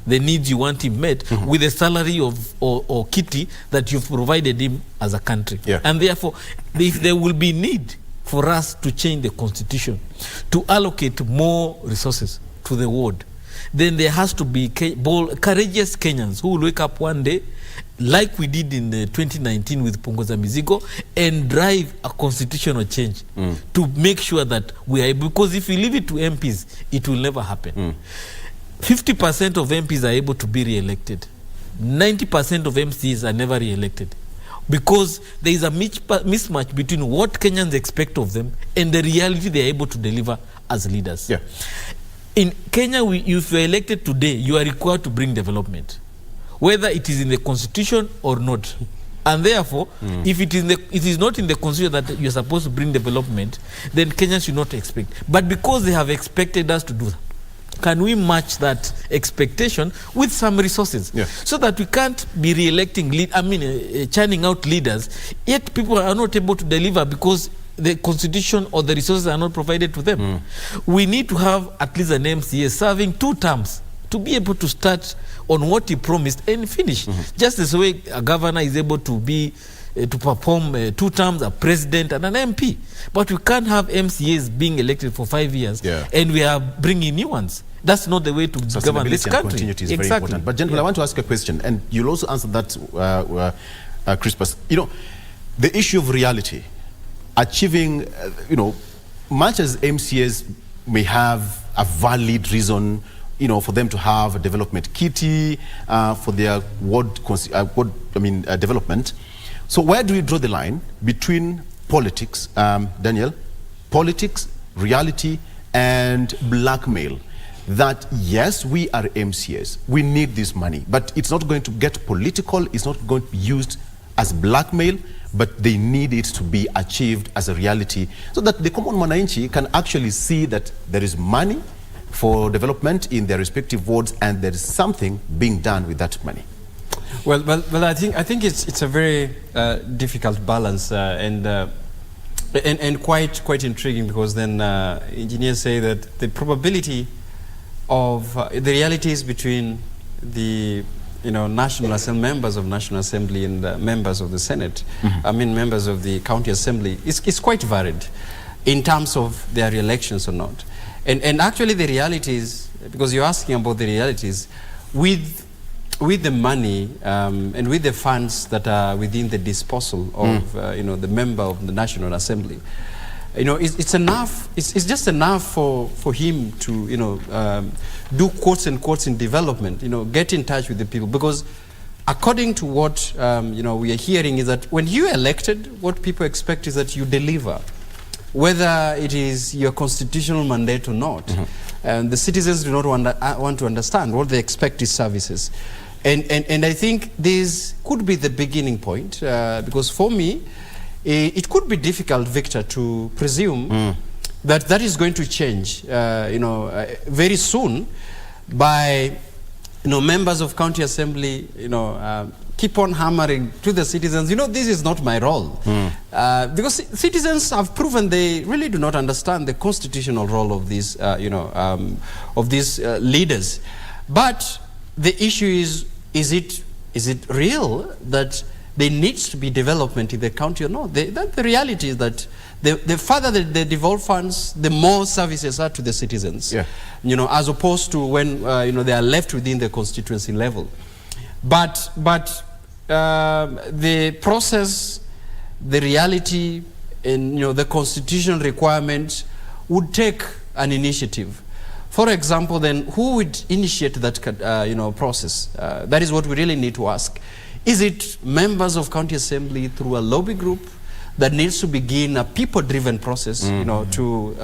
the needs you want him met with the salary of or kitty that you've provided him as a country? Yeah. And therefore, if there will be need for us to change the constitution to allocate more resources to the ward, then there has to be courageous Kenyans who will wake up one day, like we did in 2019 with Punguza Mizigo, and drive a constitutional change to make sure that we are able, because if we leave it to MPs, it will never happen. 50% of MPs are able to be re-elected. 90% of MCs are never re-elected, because there is a mismatch between what Kenyans expect of them and the reality they are able to deliver as leaders. Yeah. In Kenya, if you are elected today, you are required to bring development, whether it is in the constitution or not. And therefore, if it is not in the constitution that you are supposed to bring development, then Kenyans should not expect. But because they have expected us to do that, can we match that expectation with some resources, so that we can't be re-electing, churning out leaders, yet people are not able to deliver because the constitution or the resources are not provided to them. We need to have at least an MCA serving 2 terms to be able to start on what he promised and finish. Just the way a governor is able to be to perform 2 terms, a president and an MP. But we can't have MCAs being elected for 5 years and we are bringing new ones. That's not the way to govern this country. Continuity is very important. But gentlemen, I want to ask a question, and you'll also answer that, Crispus. The issue of reality, achieving, much as MCAs may have a valid reason, for them to have a development kitty for their ward development. So where do we draw the line between politics, Daniel, politics, reality, and blackmail? That yes, we are MCAs, we need this money, but it's not going to get political, it's not going to be used as blackmail, but they need it to be achieved as a reality, so that the common mwananchi can actually see that there is money for development in their respective wards and there is something being done with that money. Well, I think it's a very difficult balance and quite intriguing, because then engineers say that the probability of the realities between the National Assembly, members of National Assembly and members of the Senate, members of the County Assembly, is quite varied in terms of their re-elections or not. And actually the realities, because you're asking about the realities, with the money and with the funds that are within the disposal of the member of the National Assembly, it's enough. It's just enough for him to do quotes and quotes in development. Get in touch with the people, because according to what we are hearing is that when you are elected, what people expect is that you deliver, whether it is your constitutional mandate or not. And the citizens do not want to understand. What they expect is services, and I think this could be the beginning point, because for me, it could be difficult, Victor, to presume that is going to change, very soon, by members of County Assembly, keep on hammering to the citizens. This is not my role, because citizens have proven they really do not understand the constitutional role of these, leaders. But the issue is it real that there needs to be development in the county or not? The reality is that the further they devolve funds, the more services are to the citizens. As opposed to when they are left within the constituency level. But the process, the reality, and the constitutional requirements would take an initiative. For example, then who would initiate that process? That is what we really need to ask. Is it members of County Assembly through a lobby group that needs to begin a people-driven process, you know, to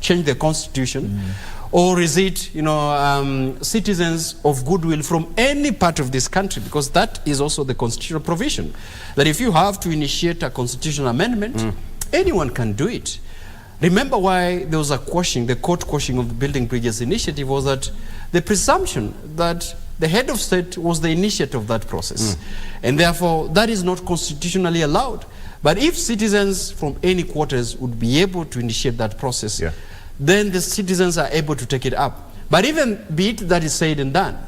change the constitution? Or is it, you know, citizens of goodwill from any part of this country? Because that is also the constitutional provision, that if you have to initiate a constitutional amendment, anyone can do it. Remember why there was a quashing, the court quashing of the Building Bridges initiative was that the presumption that the head of state was the initiator of that process. And therefore, that is not constitutionally allowed. But if citizens from any quarters would be able to initiate that process, then the citizens are able to take it up. But even be it that is said and done,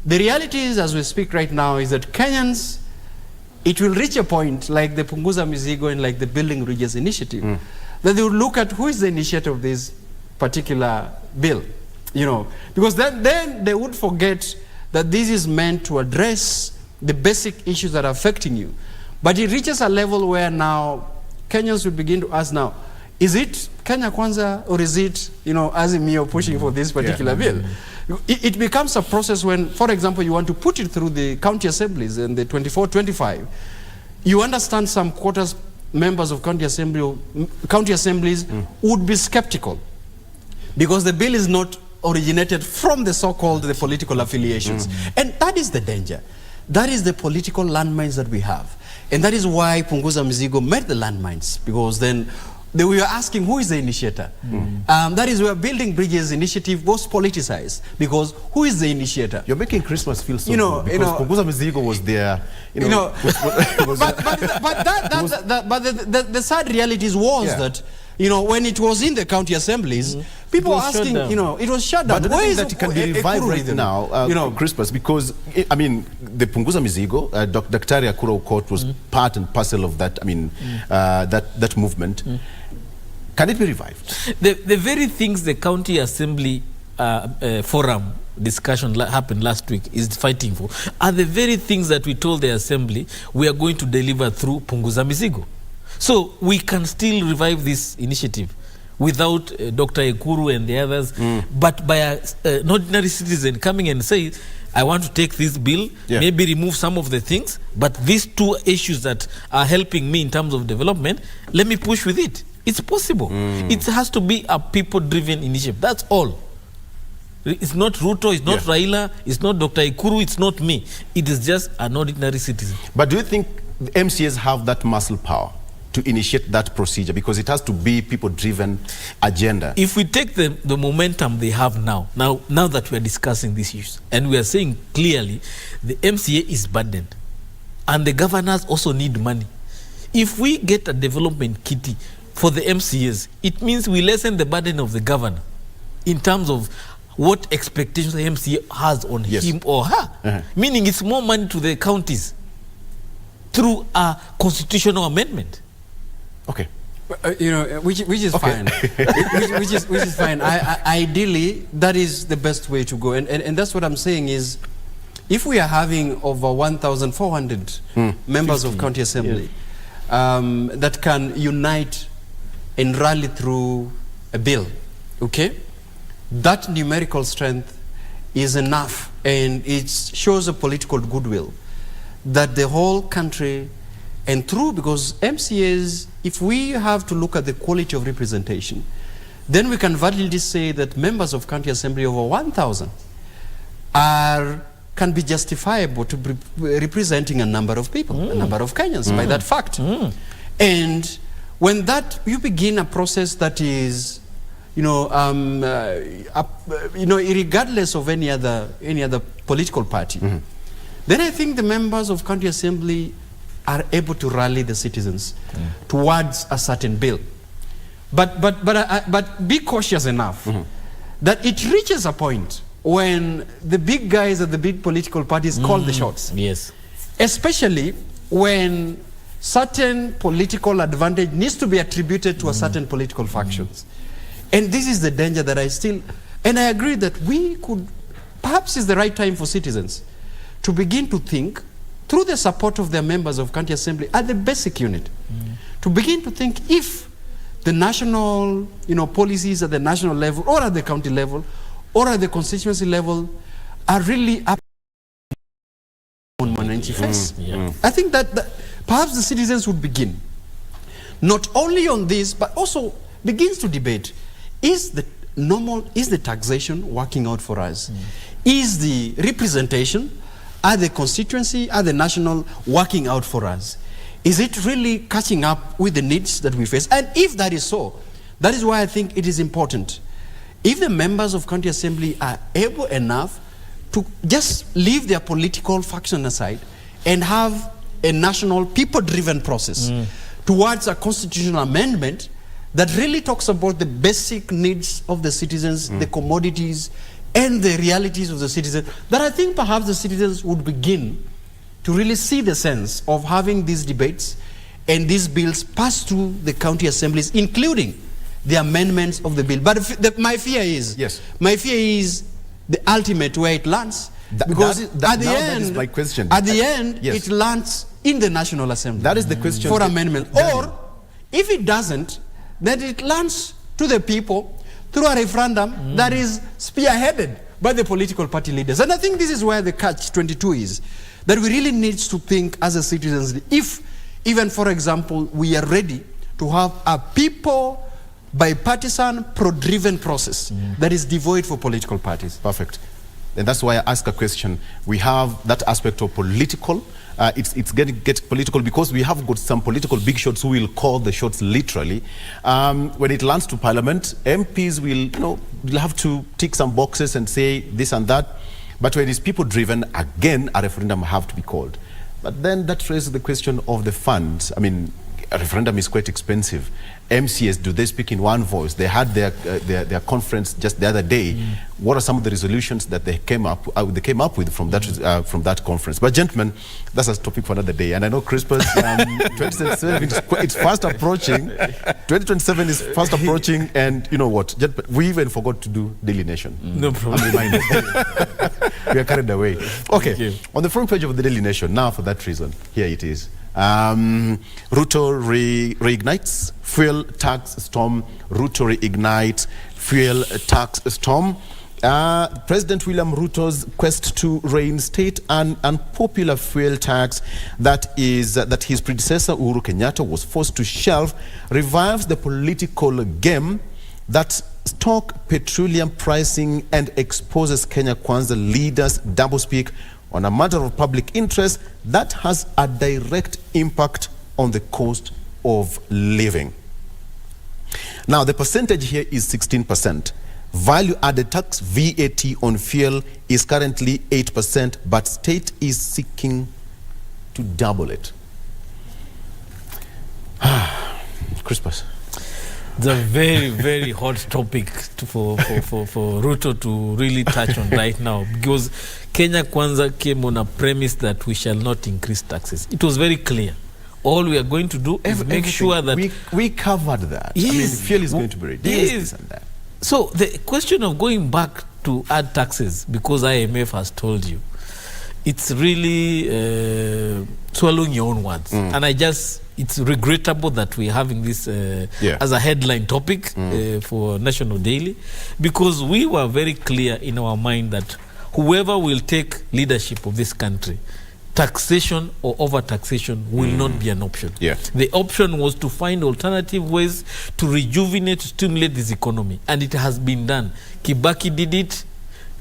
the reality is, as we speak right now, is that Kenyans, it will reach a point like the Punguza Mizigo and like the Building Bridges initiative, that they will look at who is the initiator of this particular bill, you know, because then they would forget that this is meant to address the basic issues that are affecting you. But it reaches a level where now Kenyans will begin to ask now, is it Kenya Kwanza or is it, you know, Azimio pushing for this particular bill? It becomes a process when, for example, you want to put it through the county assemblies and the 24-25. You understand some quarters members of county assemblies would be skeptical because the bill is not originated from the so-called the political affiliations. And that is the danger. That is the political landmines that we have. And that is why Punguza Mizigo made the landmines, because then we were asking who is the initiator. That is where Building Bridges initiative was politicized, because who is the initiator? You're making Christmas feel so good, because Punguza Mizigo was there. But the sad reality was that, you know, when it was in the county assemblies, people were asking, you know, it was shut down. But why is that it can be revived right now, you know, Christmas? Because, I mean, the Punguza Mizigo, Dr. Akuro Court was part and parcel of that, I mean, that movement. Can it be revived? The very things the county assembly forum discussion happened last week is fighting for are the very things that we told the assembly we are going to deliver through Punguza Mizigo. So we can still revive this initiative without Dr. Ekuru and the others, but by an ordinary citizen coming and say, I want to take this bill, maybe remove some of the things, but these two issues that are helping me in terms of development, let me push with it. It's possible. It has to be a people-driven initiative. That's all. It's not Ruto, it's not Raila, it's not Dr. Ekuru, it's not me. It is just an ordinary citizen. But do you think the MCAs have that muscle power to initiate that procedure, because it has to be people-driven agenda? If we take the momentum they have now that we are discussing these issues, and we are saying clearly the MCA is burdened, and the governors also need money. If we get a development kitty for the MCAs, it means we lessen the burden of the governor in terms of what expectations the MCA has on him or her. Meaning it's more money to the counties through a constitutional amendment. Okay. You know, which is fine. which is fine. Ideally, that is the best way to go. And that's what I'm saying is, if we are having over 1,400 members of county assembly that can unite and rally through a bill, okay, that numerical strength is enough, and it shows a political goodwill that the whole country, and through, because MCAs, if we have to look at the quality of representation, then we can validly say that members of county assembly over 1,000 can be justifiable to be representing a number of people, a number of Kenyans by that fact. And when that, you begin a process that is, regardless of any other political party, then I think the members of county assembly are able to rally the citizens towards a certain bill. But be cautious enough that it reaches a point when the big guys at the big political parties call the shots. Yes. Especially when certain political advantage needs to be attributed to a certain political factions. And this is the danger that I agree that we could, perhaps it's the right time for citizens to begin to think, through the support of their members of county assembly at the basic unit, to begin to think if the national policies at the national level or at the county level or at the constituency level are really up on Mwananchi face. I think that perhaps the citizens would begin not only on this, but also begins to debate, is the taxation working out for us? Is the representation, are the constituency, are the national working out for us? Is it really catching up with the needs that we face? And if that is so, that is why I think it is important. If the members of county assembly are able enough to just leave their political faction aside and have a national people-driven process towards a constitutional amendment that really talks about the basic needs of the citizens, the commodities, and the realities of the citizens, that I think perhaps the citizens would begin to really see the sense of having these debates and these bills pass through the county assemblies, including the amendments of the bill. But my fear is the ultimate where it lands. Because at the end, it lands in the National Assembly. That is the question for amendment. Or if it doesn't, then it lands to the people through a referendum that is spearheaded by the political party leaders. And I think this is where the catch-22 is, that we really need to think as a citizens, if even, for example, we are ready to have a people bipartisan, pro-driven process that is devoid for political parties. Perfect. And that's why I ask a question. We have that aspect of political. It's getting political because we have got some political big shots who will call the shots literally. When it lands to Parliament, MPs will have to tick some boxes and say this and that. But when it's people-driven, again, a referendum have to be called. But then that raises the question of the funds. I mean, a referendum is quite expensive. MCS, do they speak in one voice? They had their conference just the other day. What are some of the resolutions that they came up with from that conference? But gentlemen, that's a topic for another day. And I know Crispus, 2027 it's fast approaching. 2027 is fast approaching, and you know what? We even forgot to do Daily Nation. No problem. I'm reminded. We are carried away. Okay, on the front page of the Daily Nation, now for that reason, here it is. Ruto reignites fuel tax storm. Ruto reignites fuel tax storm. President William Ruto's quest to reinstate an unpopular fuel tax that his predecessor Uhuru Kenyatta was forced to shelve revives the political game that stock petroleum pricing and exposes Kenya Kwanza leaders doublespeak on a matter of public interest that has a direct impact on the cost of living. Now, the percentage here is 16%. Value-added tax, VAT, on fuel is currently 8%, but state is seeking to double it. Crispus. It's a very, very hot topic for Ruto to really touch on right now, because Kenya Kwanza came on a premise that we shall not increase taxes. It was very clear. All we are going to do is make sure that... We covered that. Yes. I mean, fuel is going to be reduced, this and that. So the question of going back to add taxes, because IMF has told you, it's really swallowing your own words. And it's regrettable that we're having this as a headline topic for National Daily, because we were very clear in our mind that whoever will take leadership of this country, taxation or over-taxation will not be an option. The option was to find alternative ways to rejuvenate, to stimulate this economy, and it has been done. Kibaki did it.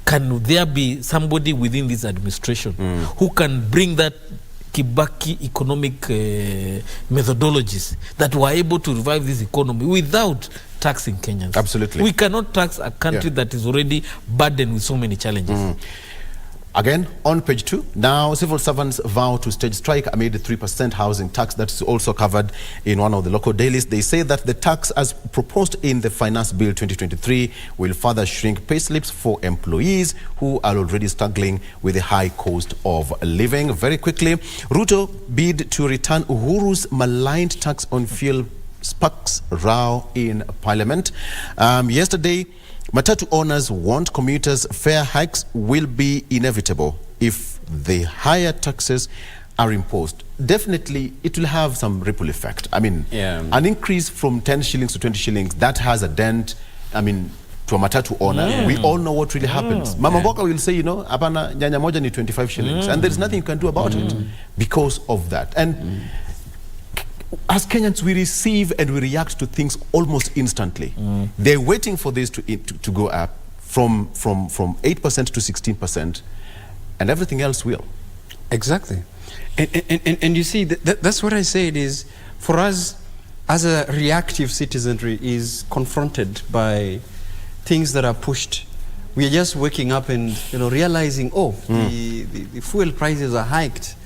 Can there be somebody within this administration who can bring that Kibaki economic methodologies that were able to revive this economy without taxing Kenyans? Absolutely. We cannot tax a country that is already burdened with so many challenges. Again, on page 2, now civil servants vow to stage strike amid the 3% housing tax. That is also covered in one of the local dailies. They say that the tax as proposed in the Finance Bill 2023 will further shrink pay slips for employees who are already struggling with the high cost of living. Very quickly, Ruto bid to return Uhuru's maligned tax on fuel sparks row in Parliament. Yesterday, Matatu owners want commuters' fare hikes will be inevitable if the higher taxes are imposed. Definitely, it will have some ripple effect. I mean, an increase from 10 shillings to 20 shillings, that has a dent, I mean, to a Matatu owner. We all know what really happens. Mama Mboka will say, apana nyanya moja ni 25 shillings. And there's nothing you can do about it because of that. And as Kenyans, we receive and we react to things almost instantly. They're waiting for this to go up from 8% to 16%, and everything else will. Exactly. And you see, that's what I said is, for us, as a reactive citizenry is confronted by things that are pushed, we are just waking up and realizing, the fuel prices are hiked.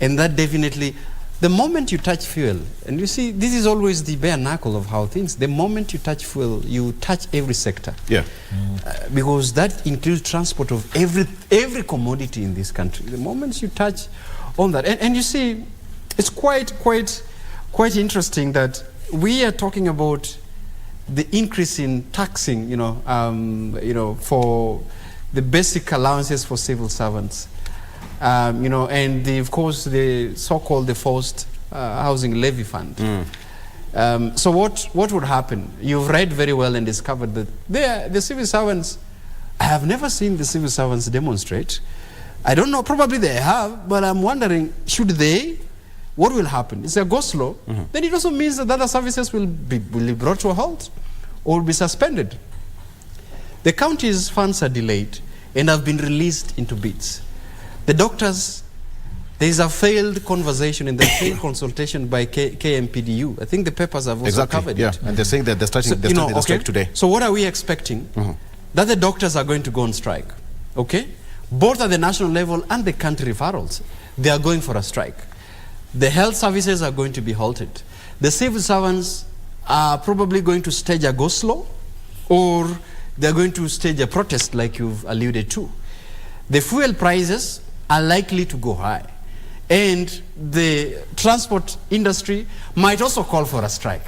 And that definitely, the moment you touch fuel, and you see, this is always the bare knuckle of how things, the moment you touch fuel, you touch every sector. Yeah. Because that includes transport of every commodity in this country. The moment you touch on that, and you see, it's quite interesting that we are talking about the increase in taxing, for the basic allowances for civil servants. And of course the so-called the forced housing levy fund. So what would happen? You've read very well and discovered that the civil servants, I have never seen the civil servants demonstrate. I don't know, probably they have, but I'm wondering, should they? What will happen? It's a go slow. Then it also means that other services will be brought to a halt or will be suspended. The county's funds are delayed and have been released into bits. The doctors, there is a failed conversation and the failed consultation by KMPDU. I think the papers have also covered it. And they're saying that they're starting the strike today. So what are we expecting? That the doctors are going to go on strike, okay? Both at the national level and the country referrals, they are going for a strike. The health services are going to be halted. The civil servants are probably going to stage a go-slow, or they're going to stage a protest like you've alluded to. The fuel prices are likely to go high, and the transport industry might also call for a strike.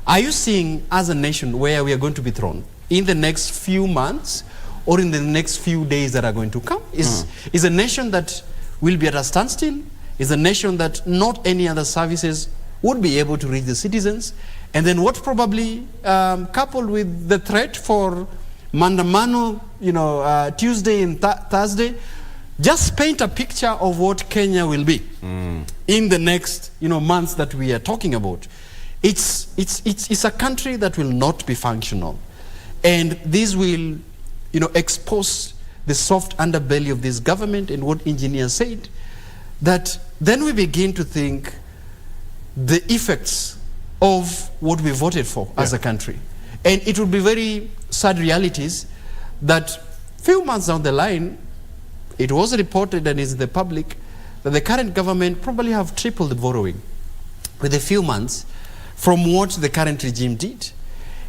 Are you seeing, as a nation, where we are going to be thrown in the next few months or in the next few days that are going to come? Is a nation that will be at a standstill? Is a nation that not any other services would be able to reach the citizens? And then what probably, coupled with the threat for Mandamano, Tuesday and Thursday, just paint a picture of what Kenya will be in the next, months that we are talking about. It's a country that will not be functional, and this will, expose the soft underbelly of this government. And what engineers said, that then we begin to think the effects of what we voted for as a country. And it will be very sad realities that few months down the line, it was reported and is in the public that the current government probably have tripled the borrowing with a few months from what the current regime did.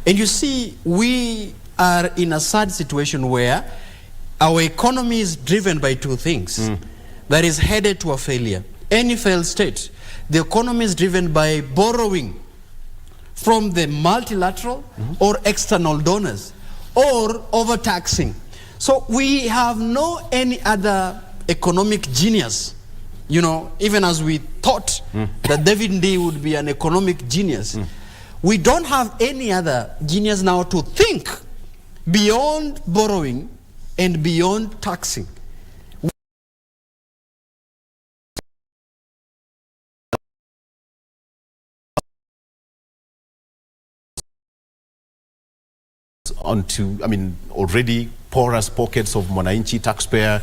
And you see, we are in a sad situation where our economy is driven by two things that is headed to a failure. Any failed state, the economy is driven by borrowing from the multilateral or external donors, or overtaxing. So we have no any other economic genius, even as we thought that David D would be an economic genius. We don't have any other genius now to think beyond borrowing and beyond taxing. Onto, already porous pockets of Mwananchi taxpayer.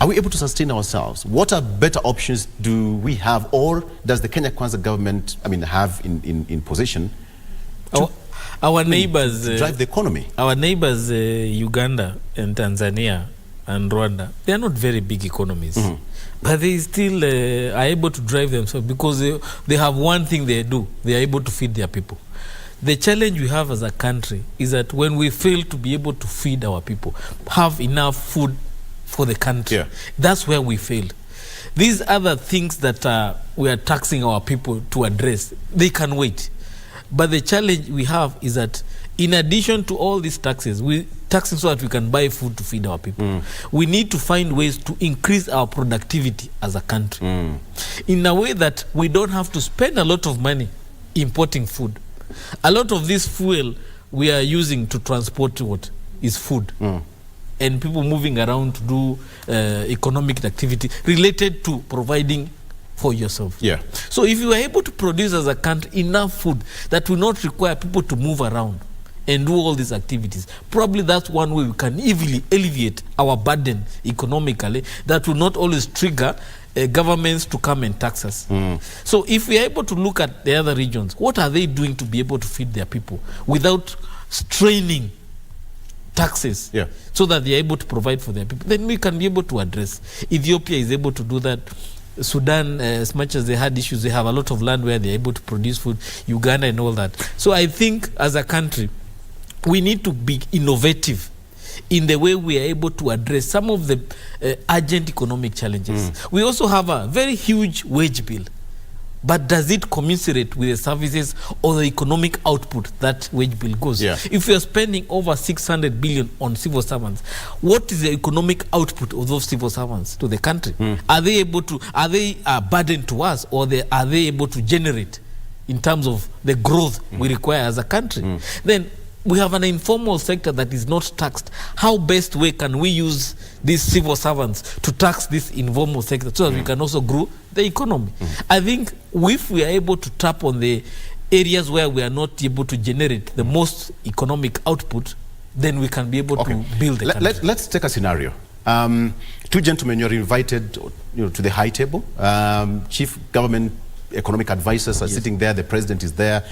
Are we able to sustain ourselves? What are better options do we have, or does the Kenya Kwanza government, have in position our neighbors to drive the economy? Our neighbors, Uganda and Tanzania and Rwanda, they are not very big economies, but they still are able to drive themselves because they have one thing they do: they are able to feed their people. The challenge we have as a country is that when we fail to be able to feed our people, have enough food for the country, that's where we failed. These other things that we are taxing our people to address, they can wait. But the challenge we have is that in addition to all these taxes, we taxing so that we can buy food to feed our people. We need to find ways to increase our productivity as a country in a way that we don't have to spend a lot of money importing food. A lot of this fuel we are using to transport what is food, and people moving around to do economic activity related to providing for yourself. Yeah. So if you are able to produce as a country enough food that will not require people to move around and do all these activities, probably that's one way we can easily alleviate our burden economically that will not always trigger governments to come and tax us. So if we are able to look at the other regions, what are they doing to be able to feed their people without straining taxes, so that they are able to provide for their people? Then we can be able to address. Ethiopia is able to do that. Sudan, as much as they had issues, they have a lot of land where they're able to produce food. Uganda and all that. So I think as a country, we need to be innovative in the way we are able to address some of the urgent economic challenges. We also have a very huge wage bill. But does it commiserate with the services or the economic output that wage bill goes? If we are spending over 600 billion on civil servants, what is the economic output of those civil servants to the country? Are they able to, are they a burden to us, or are they able to generate in terms of the growth we require as a country? Then we have an informal sector that is not taxed. How best way can we use these civil servants to tax this informal sector so that we can also grow the economy? I think if we are able to tap on the areas where we are not able to generate the most economic output, then we can be able to build the country. Let's take a scenario. Two gentlemen, you're invited to the high table. Chief government economic advisors are sitting there, the president is there,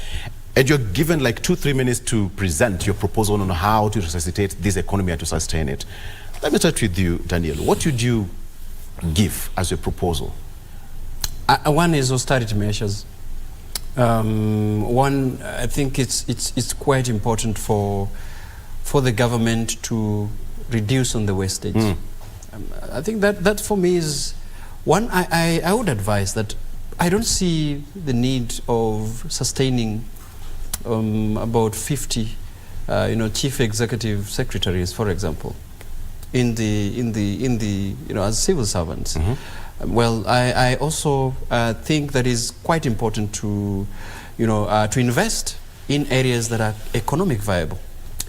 and you're given like 2-3 minutes to present your proposal on how to resuscitate this economy and to sustain it. Let me start with you, Daniel. What would you give as a proposal? One is austerity measures. One, I think it's quite important for the government to reduce on the wastage. I think that for me is one. I would advise that I don't see the need of sustaining about 50 chief executive secretaries, for example, in the as civil servants. Well, I also think that is quite important to to invest in areas that are economic viable,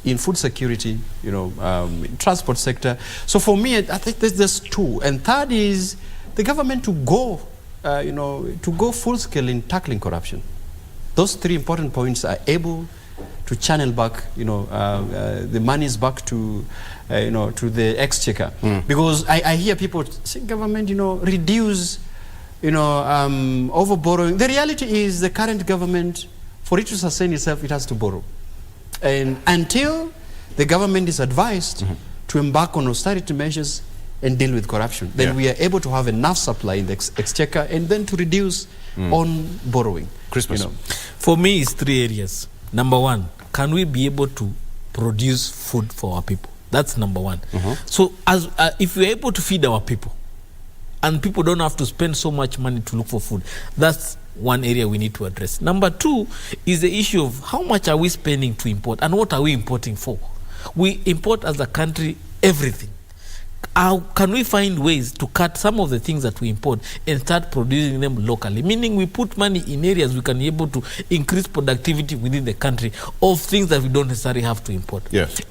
in food security, in transport sector. So for me, I think there's two, and third is the government to go to go full scale in tackling corruption. Those three important points are able to channel back, the monies back to, to the exchequer. Because I hear people say, government, reduce, over borrowing. The reality is the current government, for it to sustain itself, it has to borrow. And until the government is advised to embark on austerity measures and deal with corruption, then we are able to have enough supply in the exchequer and then to reduce on borrowing. Christmas. For me, it's three areas. Number one, can we be able to produce food for our people? That's number one. So as if we're able to feed our people, and people don't have to spend so much money to look for food, that's one area we need to address. Number two is the issue of how much are we spending to import, and what are we importing for? We import as a country everything. How can we find ways to cut some of the things that we import and start producing them locally? Meaning we put money in areas we can be able to increase productivity within the country of things that we don't necessarily have to import.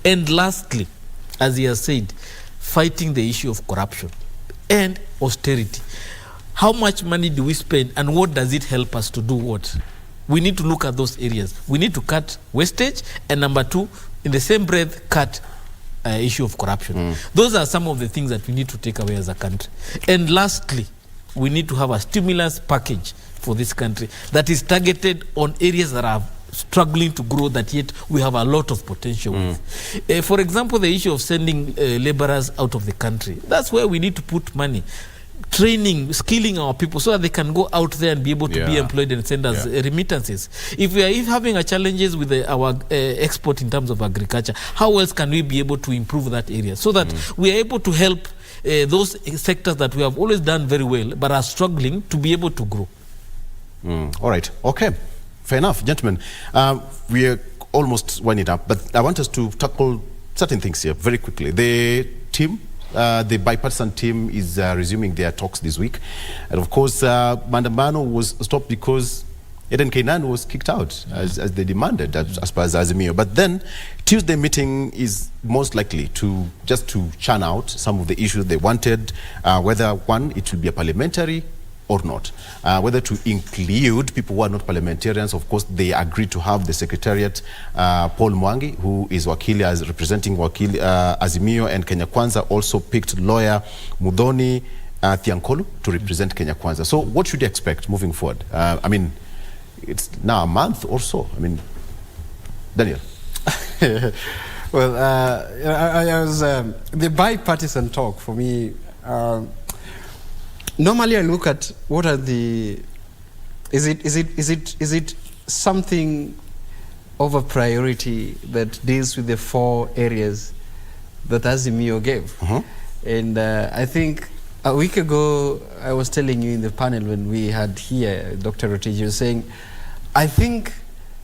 And lastly, as he has said, fighting the issue of corruption and austerity. How much money do we spend, and what does it help us to do what? We need to look at those areas. We need to cut wastage, and number two, in the same breath, cut issue of corruption. Those are some of the things that we need to take away as a country. And lastly, we need to have a stimulus package for this country that is targeted on areas that are struggling to grow, that yet we have a lot of potential with. For example, the issue of sending laborers out of the country. That's where we need to put money. Training, skilling our people so that they can go out there and be able to be employed and send us remittances. If we are having a challenges with our export in terms of agriculture, how else can we be able to improve that area so that we are able to help those sectors that we have always done very well but are struggling to be able to grow? All right. Okay. Fair enough, gentlemen. We are almost winding up, but I want us to tackle certain things here very quickly. The team, the bipartisan team is resuming their talks this week. And of course, Mandamano was stopped because Eden Kainan was kicked out as they demanded, as per Azimio. But then Tuesday meeting is most likely to just to churn out some of the issues they wanted, whether one, it will be a parliamentary or not. Whether to include people who are not parliamentarians. Of course, they agreed to have the Secretariat, Paul Mwangi, who is Wakili, as representing Wakili Azimio, and Kenya Kwanza also picked lawyer Mudhoni Thiankolu to represent Kenya Kwanza. So what should you expect moving forward? I mean, it's now a month or so. I mean, Daniel. Well, I was the bipartisan talk for me. Normally, I look at what are the. Is it something of a priority that deals with the 4 areas that Azimio gave? And I think a week ago, I was telling you in the panel when we had here, Dr. Rotich was saying, I think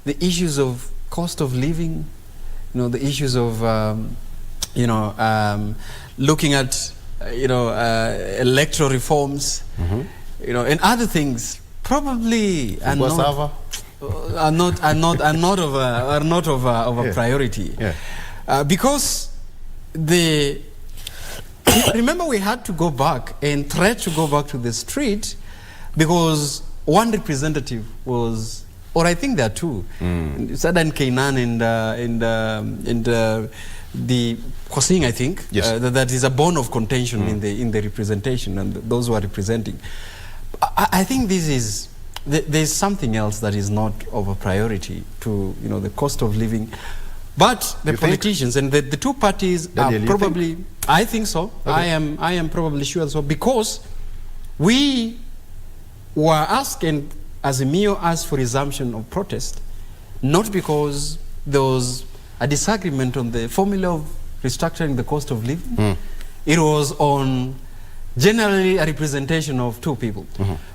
the issues of cost of living, the issues of, looking at, electoral reforms, and other things probably are not of a priority, because remember we had to go back and try to go back to the street because one representative was, or I think there are 2, Sadan Kainan and the Kosing, I think, that is a bone of contention in the representation and those who are representing. I think this is there's something else that is not of a priority to the cost of living, but the politicians and the 2 parties are probably. I think so. Okay. I am probably sure so, because we were asked, and Azimio asked for resumption of protest, not because there was a disagreement on the formula of restructuring the cost of living. It was on generally a representation of 2 people.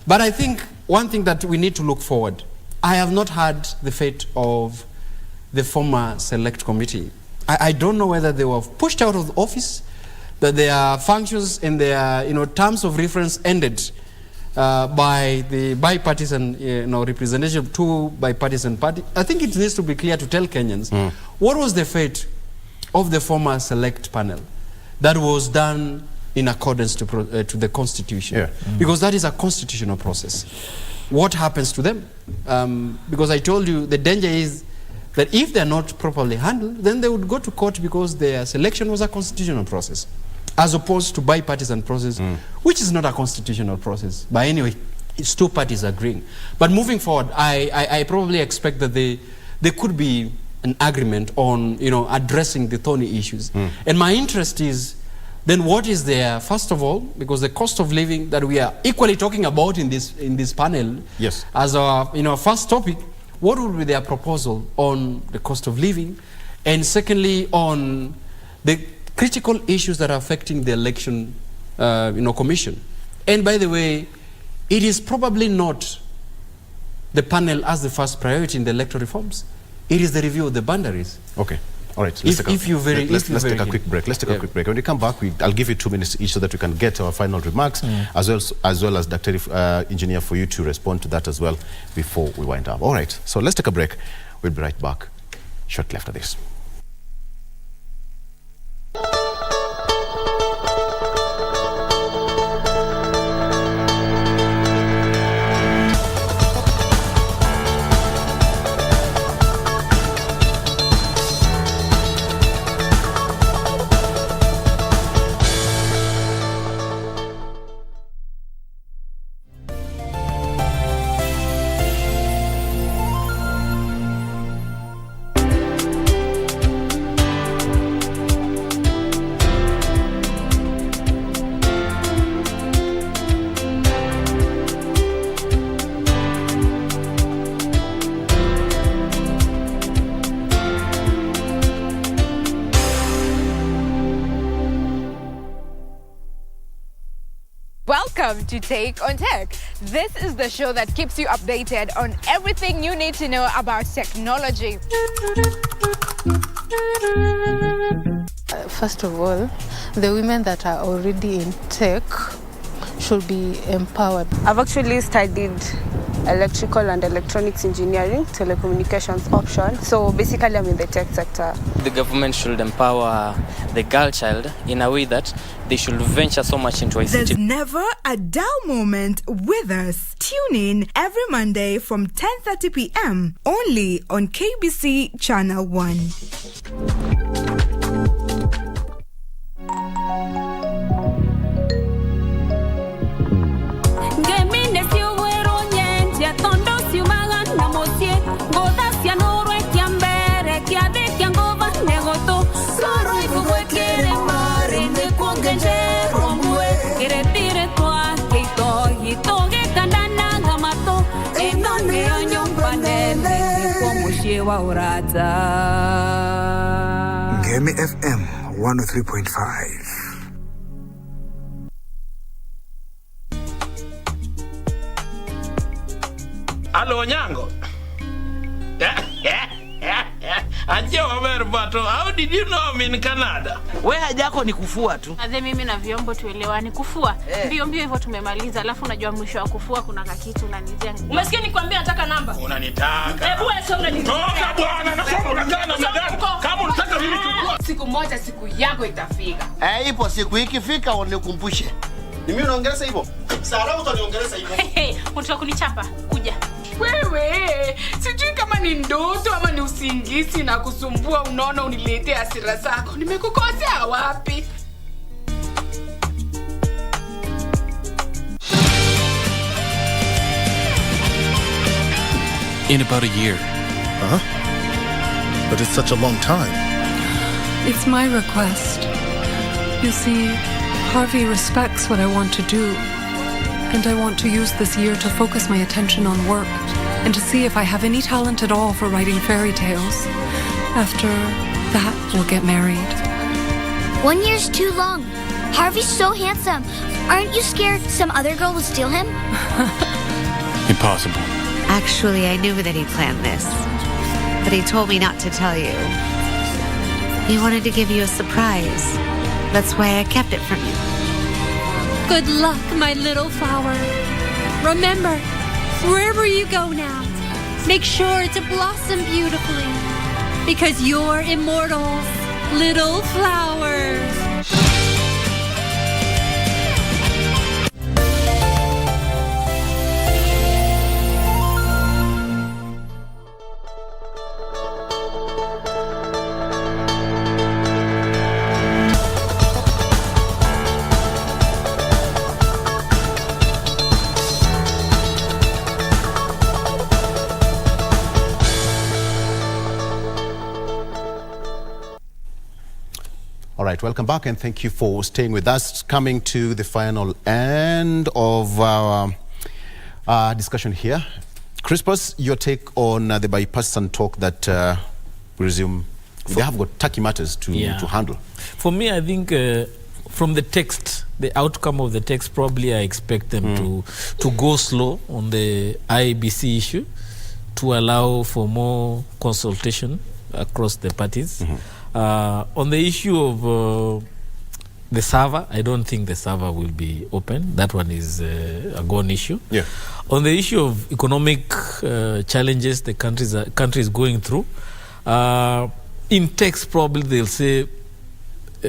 But I think one thing that we need to look forward, I have not heard the fate of the former select committee. I don't know whether they were pushed out of the office, that their functions and their terms of reference ended by the bipartisan representation of 2 bipartisan parties. I think it needs to be clear to tell Kenyans what was the fate of the former select panel that was done in accordance to the Constitution, because that is a constitutional process. What happens to them? Because I told you the danger is that if they're not properly handled, then they would go to court because their selection was a constitutional process, as opposed to bipartisan process, which is not a constitutional process. But anyway, it's 2 parties agreeing. But moving forward, I probably expect that there could be an agreement on addressing the thorny issues. And my interest is then what is there, first of all, because the cost of living that we are equally talking about in this panel, as our first topic, what would be their proposal on the cost of living, and secondly on the critical issues that are affecting the election commission. And by the way, it is probably not the panel as the first priority in the electoral reforms. It is the review of the boundaries. Okay. All right. Let's take a quick break. When we come back, I'll give you 2 minutes each so that we can get our final remarks, as well as Dr. Engineer, for you to respond to that as well before we wind up. All right. So let's take a break. We'll be right back shortly after this. Welcome to Take on Tech. This is the show that keeps you updated on everything you need to know about technology. First of all, the women that are already in tech should be empowered. I've actually studied electrical and electronics engineering, telecommunications option. So basically I'm in the tech sector. The government should empower the girl child in a way that they should venture so much into ICT. There's never a dull moment with us. Tune in every Monday from 10:30 p.m. only on KBC Channel 1. Ngemi FM 103.5. Hello, Nyango. How did you know I'm in Canada? Wewe haja yako ni kufua tu. Adhe mimi na vyombo tuelewane kufua. Mbio hivyo tumemaliza, alafu unajua mwisho wa kufua kuna kakitu unanizia. Umesikia nikwambia nataka namba? Unanitaka. Hebu wewe sio unanitaka. Toka bwana, nasema unataka na madam. Kama unataka mimi chukua. Siku moja siku yako itafika. Ipo siku ikifika unikumbushe. Ni mimi unaongeleza hivyo? Sara utaniongeleza hivyo. Unataka kunichapa? Kuja. Wewe, sijui kama ni ndoto ama ni usingizi na kusumbua, unaona uniletee hasira zako. Nimekukosea wapi? In about a year. But it's such a long time. It's my request. You see, Harvey respects what I want to do. And I want to use this year to focus my attention on work and to see if I have any talent at all for writing fairy tales. After that, we'll get married. 1 year's too long. Harvey's so handsome. Aren't you scared some other girl will steal him? Impossible. Actually, I knew that he planned this, but he told me not to tell you. He wanted to give you a surprise. That's why I kept it from you. Good luck, my little flower. Remember, wherever you go now, make sure to blossom beautifully, because you're immortals, little flowers. All right, welcome back and thank you for staying with us. Coming to the final end of our discussion here. Crispus, your take on the bipartisan talk that we resume. They have got touchy matters to handle. For me, I think from the text, the outcome of the text, probably I expect them to go slow on the IBC issue to allow for more consultation across the parties. On the issue of the server, I don't think the server will be open. That one is a gone issue. Yeah. On the issue of economic challenges the country is going through, in text probably they'll say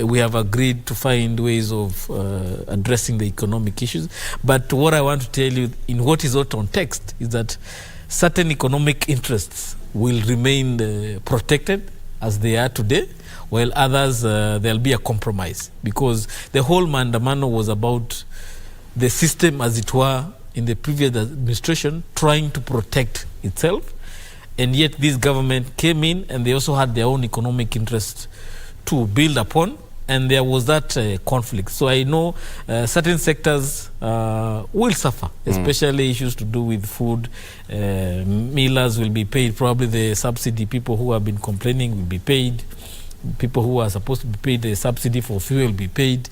we have agreed to find ways of addressing the economic issues. But what I want to tell you in what is not on text is that certain economic interests will remain protected as they are today, while others, there'll be a compromise. Because the whole Maandamano was about the system, as it were, in the previous administration, trying to protect itself. And yet this government came in and they also had their own economic interests to build upon. And there was that conflict. So I know certain sectors will suffer, especially issues to do with food. Millers will be paid, probably the subsidy, people who have been complaining will be paid. People who are supposed to be paid the subsidy for fuel will be paid,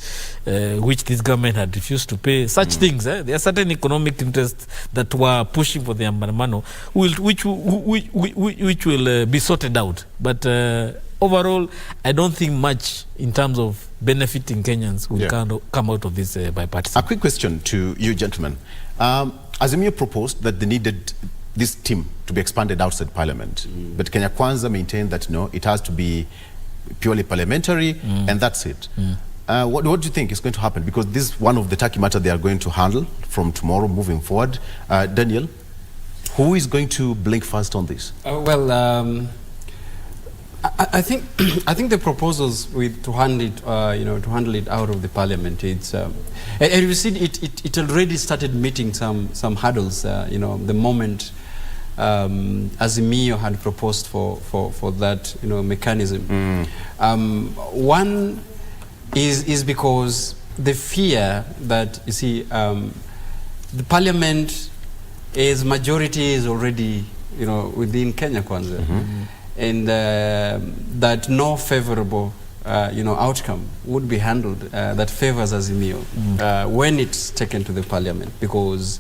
which this government had refused to pay. Such things, there are certain economic interests that were pushing for the Maandamano, which will be sorted out. But overall, I don't think much in terms of benefiting Kenyans will come out of this bipartisan. A quick question to you, gentlemen. Azimio proposed that they needed this team to be expanded outside Parliament. But Kenya Kwanza maintained that no, it has to be purely parliamentary, and that's it. What do you think is going to happen? Because this is one of the Turkey matter they are going to handle from tomorrow moving forward. Daniel, who is going to blink first on this? I think the proposals to handle it, to handle it out of the Parliament, it's and you see it already started meeting some hurdles. The moment Azimio had proposed for that mechanism. One is because the fear that you see the Parliament is majority is already within Kenya Kwanza. And that no favorable outcome would be handled that favors Azimio when it's taken to the Parliament, because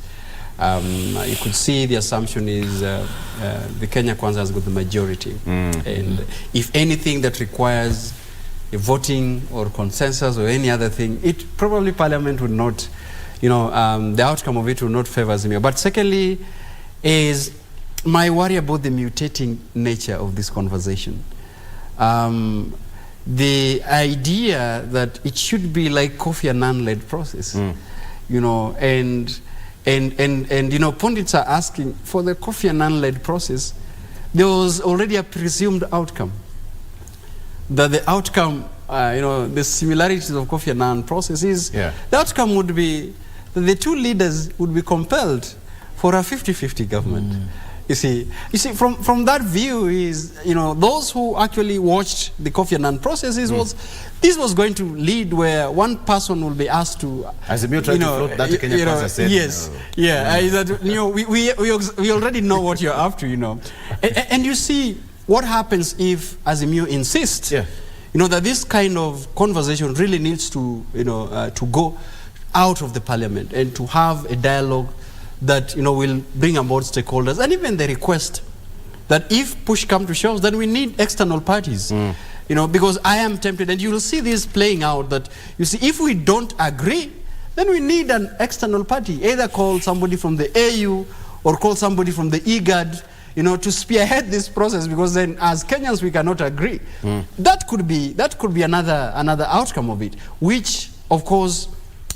you could see the assumption is the Kenya Kwanza has got the majority, and if anything that requires a voting or consensus or any other thing, it probably Parliament would not, the outcome of it will not favor Azimio. But secondly is my worry about the mutating nature of this conversation. The idea that it should be like Kofi Annan-led process, and pundits are asking for the Kofi Annan-led process. There was already a presumed outcome. That the outcome, the similarities of Kofi Annan process is the outcome would be that the two leaders would be compelled for a 50-50 government. You see, from that view is, those who actually watched the Kofi Annan process this was going to lead where one person will be asked to, as a mutual float that Kenya Kwanza said. Yes, we already know what you're after, and you see what happens if Azimio insists, that this kind of conversation really needs to, to go out of the Parliament and to have a dialogue that will bring about stakeholders, and even the request that if push come to shove, then we need external parties. Because I am tempted, and you will see this playing out, that you see if we don't agree, then we need an external party, either call somebody from the AU or call somebody from the IGAD, to spearhead this process, because then as Kenyans we cannot agree. That could be another outcome of it, which of course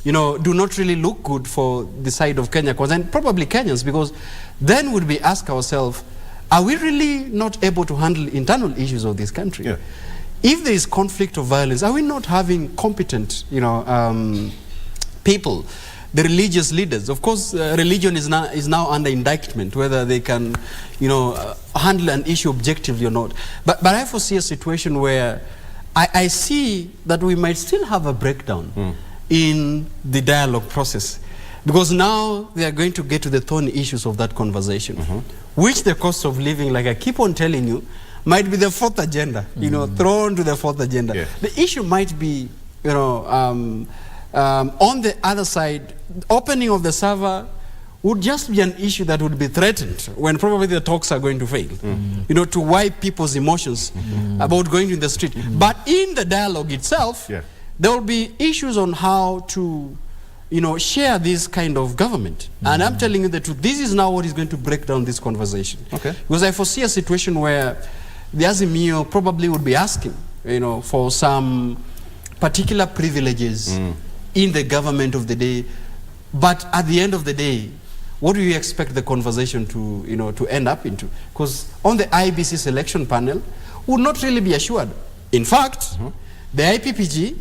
do not really look good for the side of Kenya Kwanza, and probably Kenyans, because then would we ask ourselves, are we really not able to handle internal issues of this country? If there is conflict or violence, are we not having competent, people, the religious leaders? Of course, religion is now under indictment, whether they can, handle an issue objectively or not. But I foresee a situation where I see that we might still have a breakdown in the dialogue process, because now they are going to get to the thorny issues of that conversation, which the cost of living, like I keep on telling you, might be the fourth agenda, thrown to the fourth agenda. The issue might be, on the other side, opening of the server would just be an issue that would be threatened when probably the talks are going to fail, to wipe people's emotions about going to the street. But in the dialogue itself, there will be issues on how to, share this kind of government. And I'm telling you the truth, this is now what is going to break down this conversation. Because I foresee a situation where the Azimio probably would be asking, for some particular privileges in the government of the day. But at the end of the day, what do you expect the conversation to, to end up into? Because on the IBC selection panel would not really be assured. In fact, the IPPG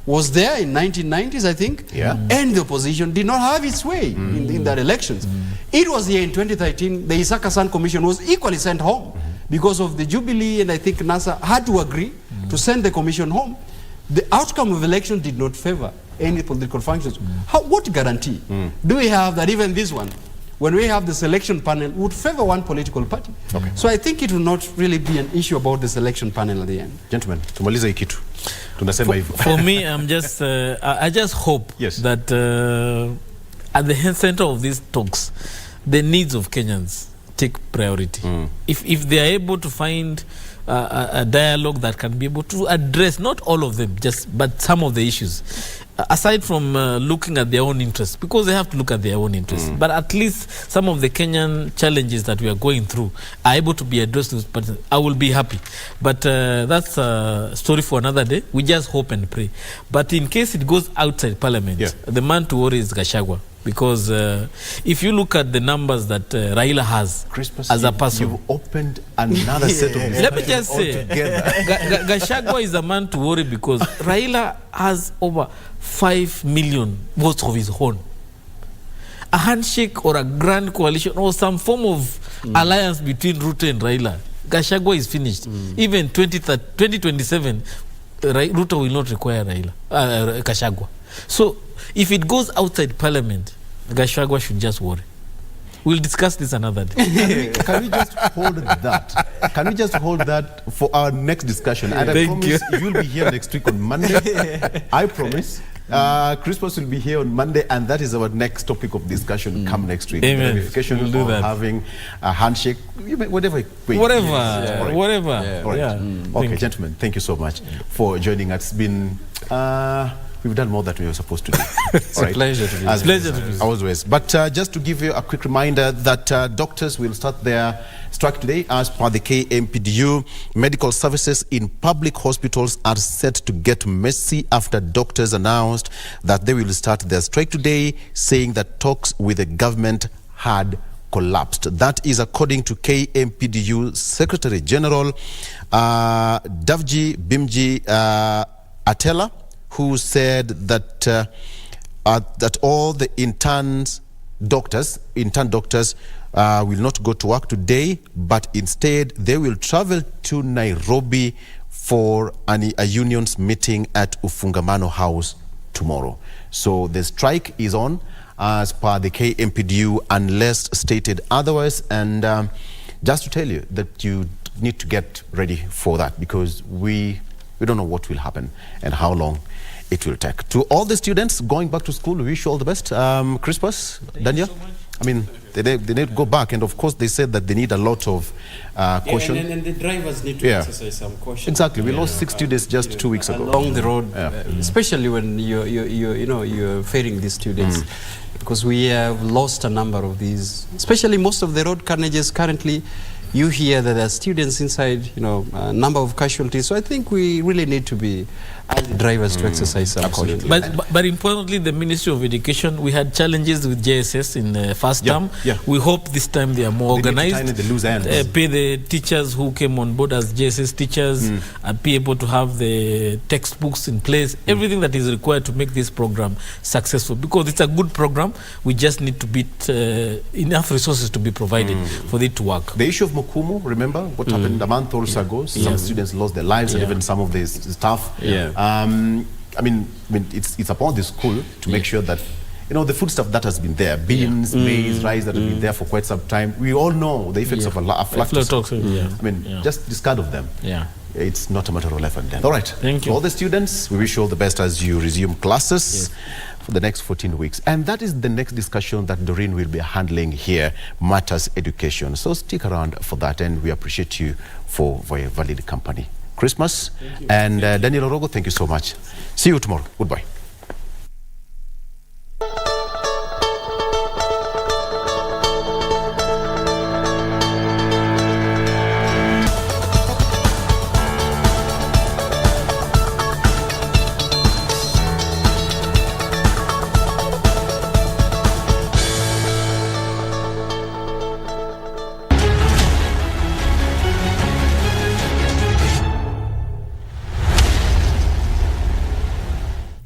was there in 1990s, I think, and the opposition did not have its way in that elections. It was here in 2013, the Isaka San Commission was equally sent home because of the Jubilee, and I think NASA had to agree to send the commission home. The outcome of election did not favor any political functions. What guarantee do we have that even this one, when we have the selection panel, would favor one political party? So I think it will not really be an issue about the selection panel at the end. Gentlemen, tumaliza hii kitu. Tunasema hivyo. For me, I just hope that at the center of these talks, the needs of Kenyans take priority. If they are able to find a dialogue that can be able to address not all of them, but some of the issues, aside from looking at their own interests, because they have to look at their own interests, but at least some of the Kenyan challenges that we are going through are able to be addressed, I will be happy. But that's a story for another day. We just hope and pray. But in case it goes outside Parliament, the man to worry is Gachagua. Because if you look at the numbers that Raila has as a person, you've opened another set of discussions. Let me just say, Gachagua is a man to worry because Raila has over 5 million votes of his own. A handshake or a grand coalition or some form of alliance between Ruto and Raila, Gachagua is finished. Even 2027, Ruto will not require Gachagua. So if it goes outside Parliament, Gachagua should just worry. We'll discuss this another day. Can we just hold that? Can we just hold that for our next discussion? And I promise you'll be here next week on Monday. I promise. Christmas will be here on Monday, and that is our next topic of discussion come next week. Amen. Verification we'll do that. Having a handshake, whatever. Whatever. All right. Okay, gentlemen, thank you so much for joining us. It's been... we've done more than we were supposed to do. It's a pleasure to be here. Pleasure to be here. Always. But just to give you a quick reminder that doctors will start their strike today as per the KMPDU. Medical services in public hospitals are set to get messy after doctors announced that they will start their strike today, saying that talks with the government had collapsed. That is according to KMPDU Secretary General Davji Bimji Atela, who said that that all the intern doctors will not go to work today, but instead they will travel to Nairobi for a union's meeting at Ufungamano House tomorrow. So the strike is on as per the KMPDU unless stated otherwise. And just to tell you that you need to get ready for that, because we don't know what will happen and how long it will take. To all the students going back to school, we wish you all the best. Crispus, Daniel? I mean, they need to go back, and of course they said that they need a lot of caution. And the drivers need to exercise some caution. Exactly, we lost 6 students just 2 weeks ago. Along the road, especially when you're ferrying these students, because we have lost a number of these, especially most of the road carnages currently. You hear that there are students inside, a number of casualties. So I think we really need to be drivers to exercise some caution. But importantly, the Ministry of Education, we had challenges with JSS in the first term. We hope this time they are more organized. The loose ends. Pay the teachers who came on board as JSS teachers, and be able to have the textbooks in place, everything that is required to make this program successful. Because it's a good program, we just need to be enough resources to be provided for it to work. The issue of Mukumu, remember what happened a month or so ago? Some students lost their lives, and even some of the staff. I mean, it's upon the school to make sure that the food stuff that has been there, beans, maize, rice that have been there for quite some time. We all know the effects of aflatoxin. I mean, just discard of them. It's not a matter of life and death. All right. Thank you. To all the students, we wish you all the best as you resume classes for the next 14 weeks. And that is the next discussion that Doreen will be handling here, Matters Education. So stick around for that, and we appreciate you for your valid company. Christmas. And Daniel Orogo, thank you so much. See you tomorrow. Goodbye.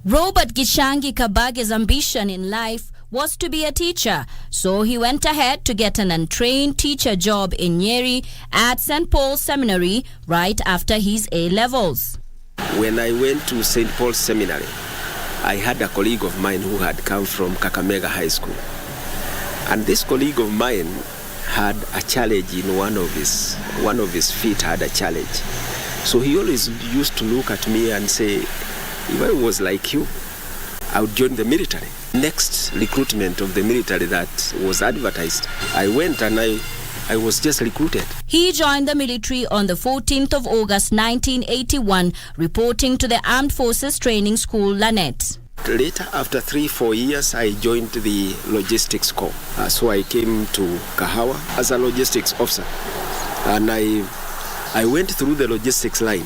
Robert Gishangi Kabage's ambition in life was to be a teacher, so he went ahead to get an untrained teacher job in Nyeri at St. Paul's Seminary right after his A-levels. When I went to St. Paul's Seminary, I had a colleague of mine who had come from Kakamega High School. And this colleague of mine had a challenge in one of his feet had a challenge. So he always used to look at me and say, if I was like you, I would join the military. Next recruitment of the military that was advertised, I went and I was just recruited. He joined the military on the 14th of August 1981, reporting to the Armed Forces Training School, Lanet. Later, after 3-4 years, I joined the logistics corps. So I came to Kahawa as a logistics officer. And I went through the logistics line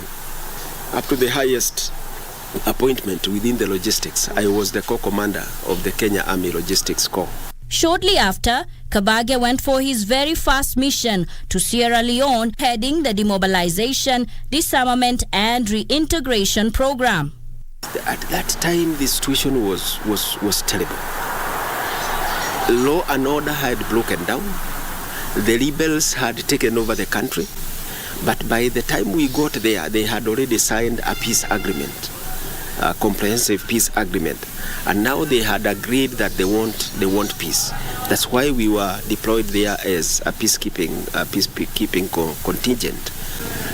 up to the highest appointment within the logistics. I was the corps commander of the Kenya Army Logistics Corps. Shortly after, Kabage went for his very first mission to Sierra Leone, heading the demobilization, disarmament and reintegration program. At that time, the situation was terrible. Law and order had broken down. The rebels had taken over the country. But by the time we got there, they had already signed a peace agreement, a comprehensive peace agreement. And now they had agreed that they want peace. That's why we were deployed there as a peacekeeping contingent.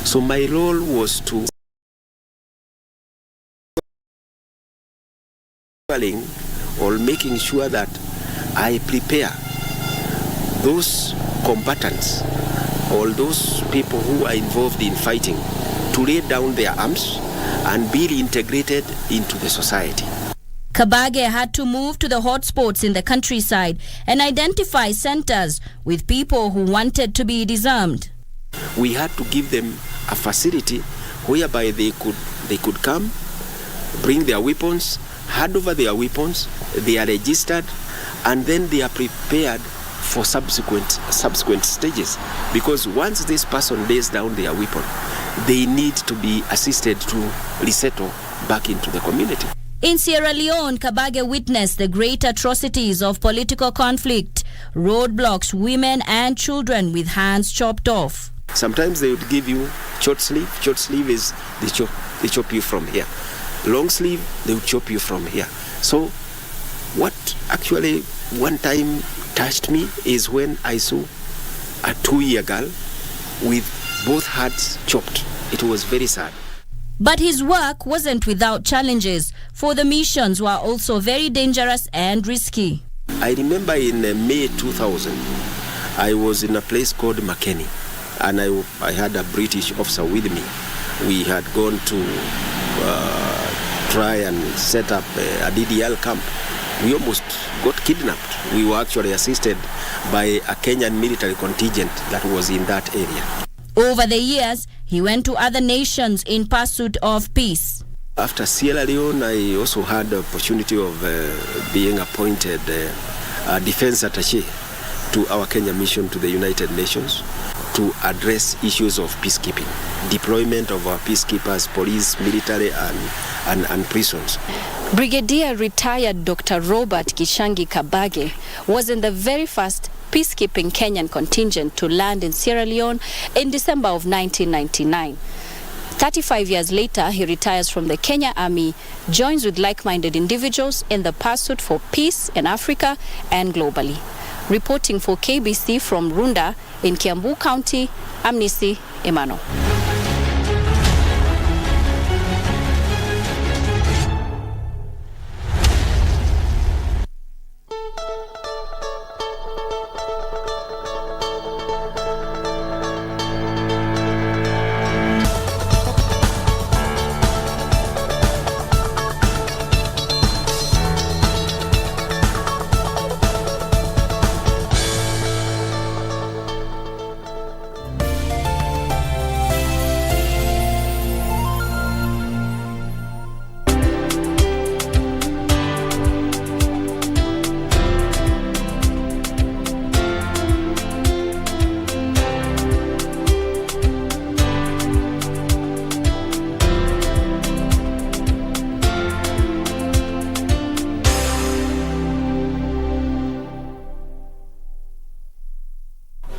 So my role was to or making sure that I prepare those combatants, all those people who are involved in fighting, to lay down their arms and be reintegrated into the society. Kabage had to move to the hotspots in the countryside and identify centers with people who wanted to be disarmed. We had to give them a facility whereby they could come, bring their weapons, hand over their weapons, they are registered, and then they are prepared for subsequent stages. Because once this person lays down their weapon, they need to be assisted to resettle back into the community. In Sierra Leone, Kabage witnessed the great atrocities of political conflict, roadblocks, women and children with hands chopped off. Sometimes they would give you short sleeve. Short sleeve is they chop you from here. Long sleeve, they would chop you from here. So what actually one time touched me is when I saw a 2-year girl with both hands chopped. It was very sad. But his work wasn't without challenges, for the missions were also very dangerous and risky. I remember in May 2000, I was in a place called Makeni, and I had a British officer with me. We had gone to try and set up a DDL camp. We almost got kidnapped. We were actually assisted by a Kenyan military contingent that was in that area. Over the years, he went to other nations in pursuit of peace. After Sierra Leone, I also had the opportunity of being appointed defense attaché to our Kenya mission to the United Nations to address issues of peacekeeping, deployment of our peacekeepers, police, military, and prisons. Brigadier retired Dr. Robert Kishangi Kabage was in the very first peacekeeping Kenyan contingent to land in Sierra Leone in December of 1999. 35 years later, he retires from the Kenya Army, joins with like-minded individuals in the pursuit for peace in Africa and globally. Reporting for KBC from Runda in Kiambu County, Amnesty Emmanuel.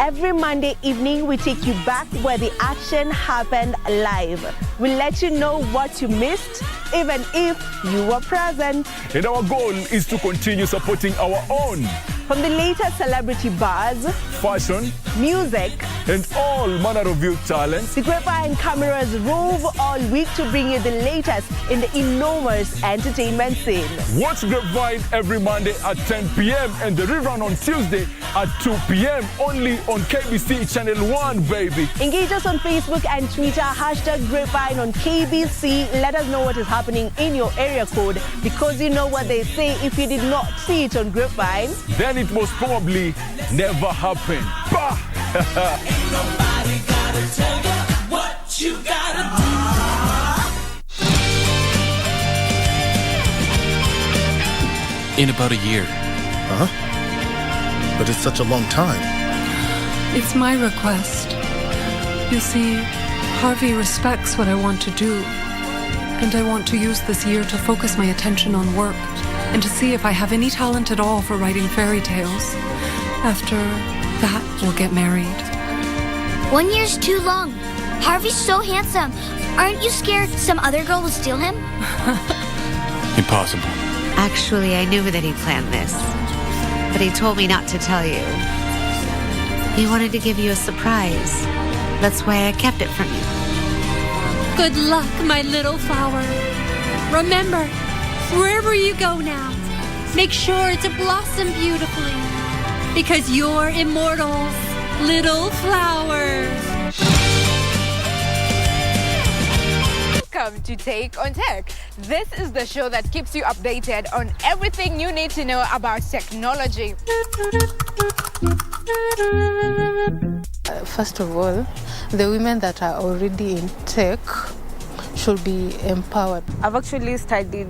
Every Monday evening, we take you back where the action happened live. We let you know what you missed, even if you were present. And our goal is to continue supporting our own From the latest celebrity buzz, Fashion, music, and all manner of youth talents, the Grapevine cameras rove all week to bring you the latest in the enormous entertainment scene. watch Grapevine every Monday at 10 p.m. and the rerun on Tuesday at 2 p.m. only on KBC Channel 1, baby. Engage us on Facebook and Twitter, #Grapevine on KBC. Let us know what is happening in your area code, because you know what they say, if you did not see it on Grapevine, Then it most probably never happened. Bah! Ain't nobody gotta tell you what you gotta In about a year. Huh? But it's such a long time. It's my request. You see, Harvey respects what I want to do, and I want to use this year to focus my attention on work and to see if I have any talent at all for writing fairy tales. After that, we'll get married. 1 year's too long. Harvey's so handsome. Aren't you scared some other girl will steal him? Impossible. Actually, I knew that he planned this, but he told me not to tell you. He wanted to give you a surprise. That's why I kept it from you. Good luck, my little flower. Remember, wherever you go now, make sure to blossom beautifully, because you're immortals, little flowers. Welcome to Take on Tech. This is the show that keeps you updated on everything you need to know about technology. First of all, the women that are already in tech should be empowered. I've actually studied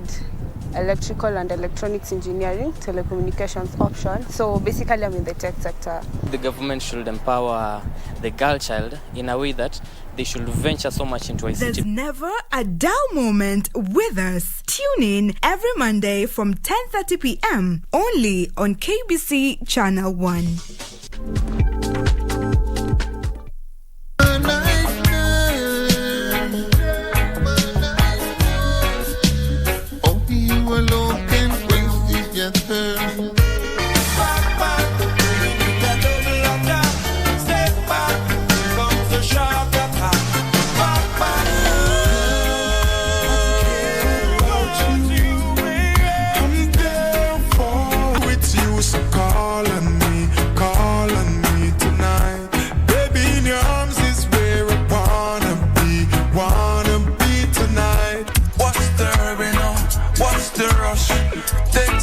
electrical and electronics engineering, telecommunications option. So basically I'm in the tech sector. The government should empower the girl child in a way that they should venture so much into ICT. There's never a dull moment with us. Tune in every Monday from 10:30 p.m. only on KBC Channel 1.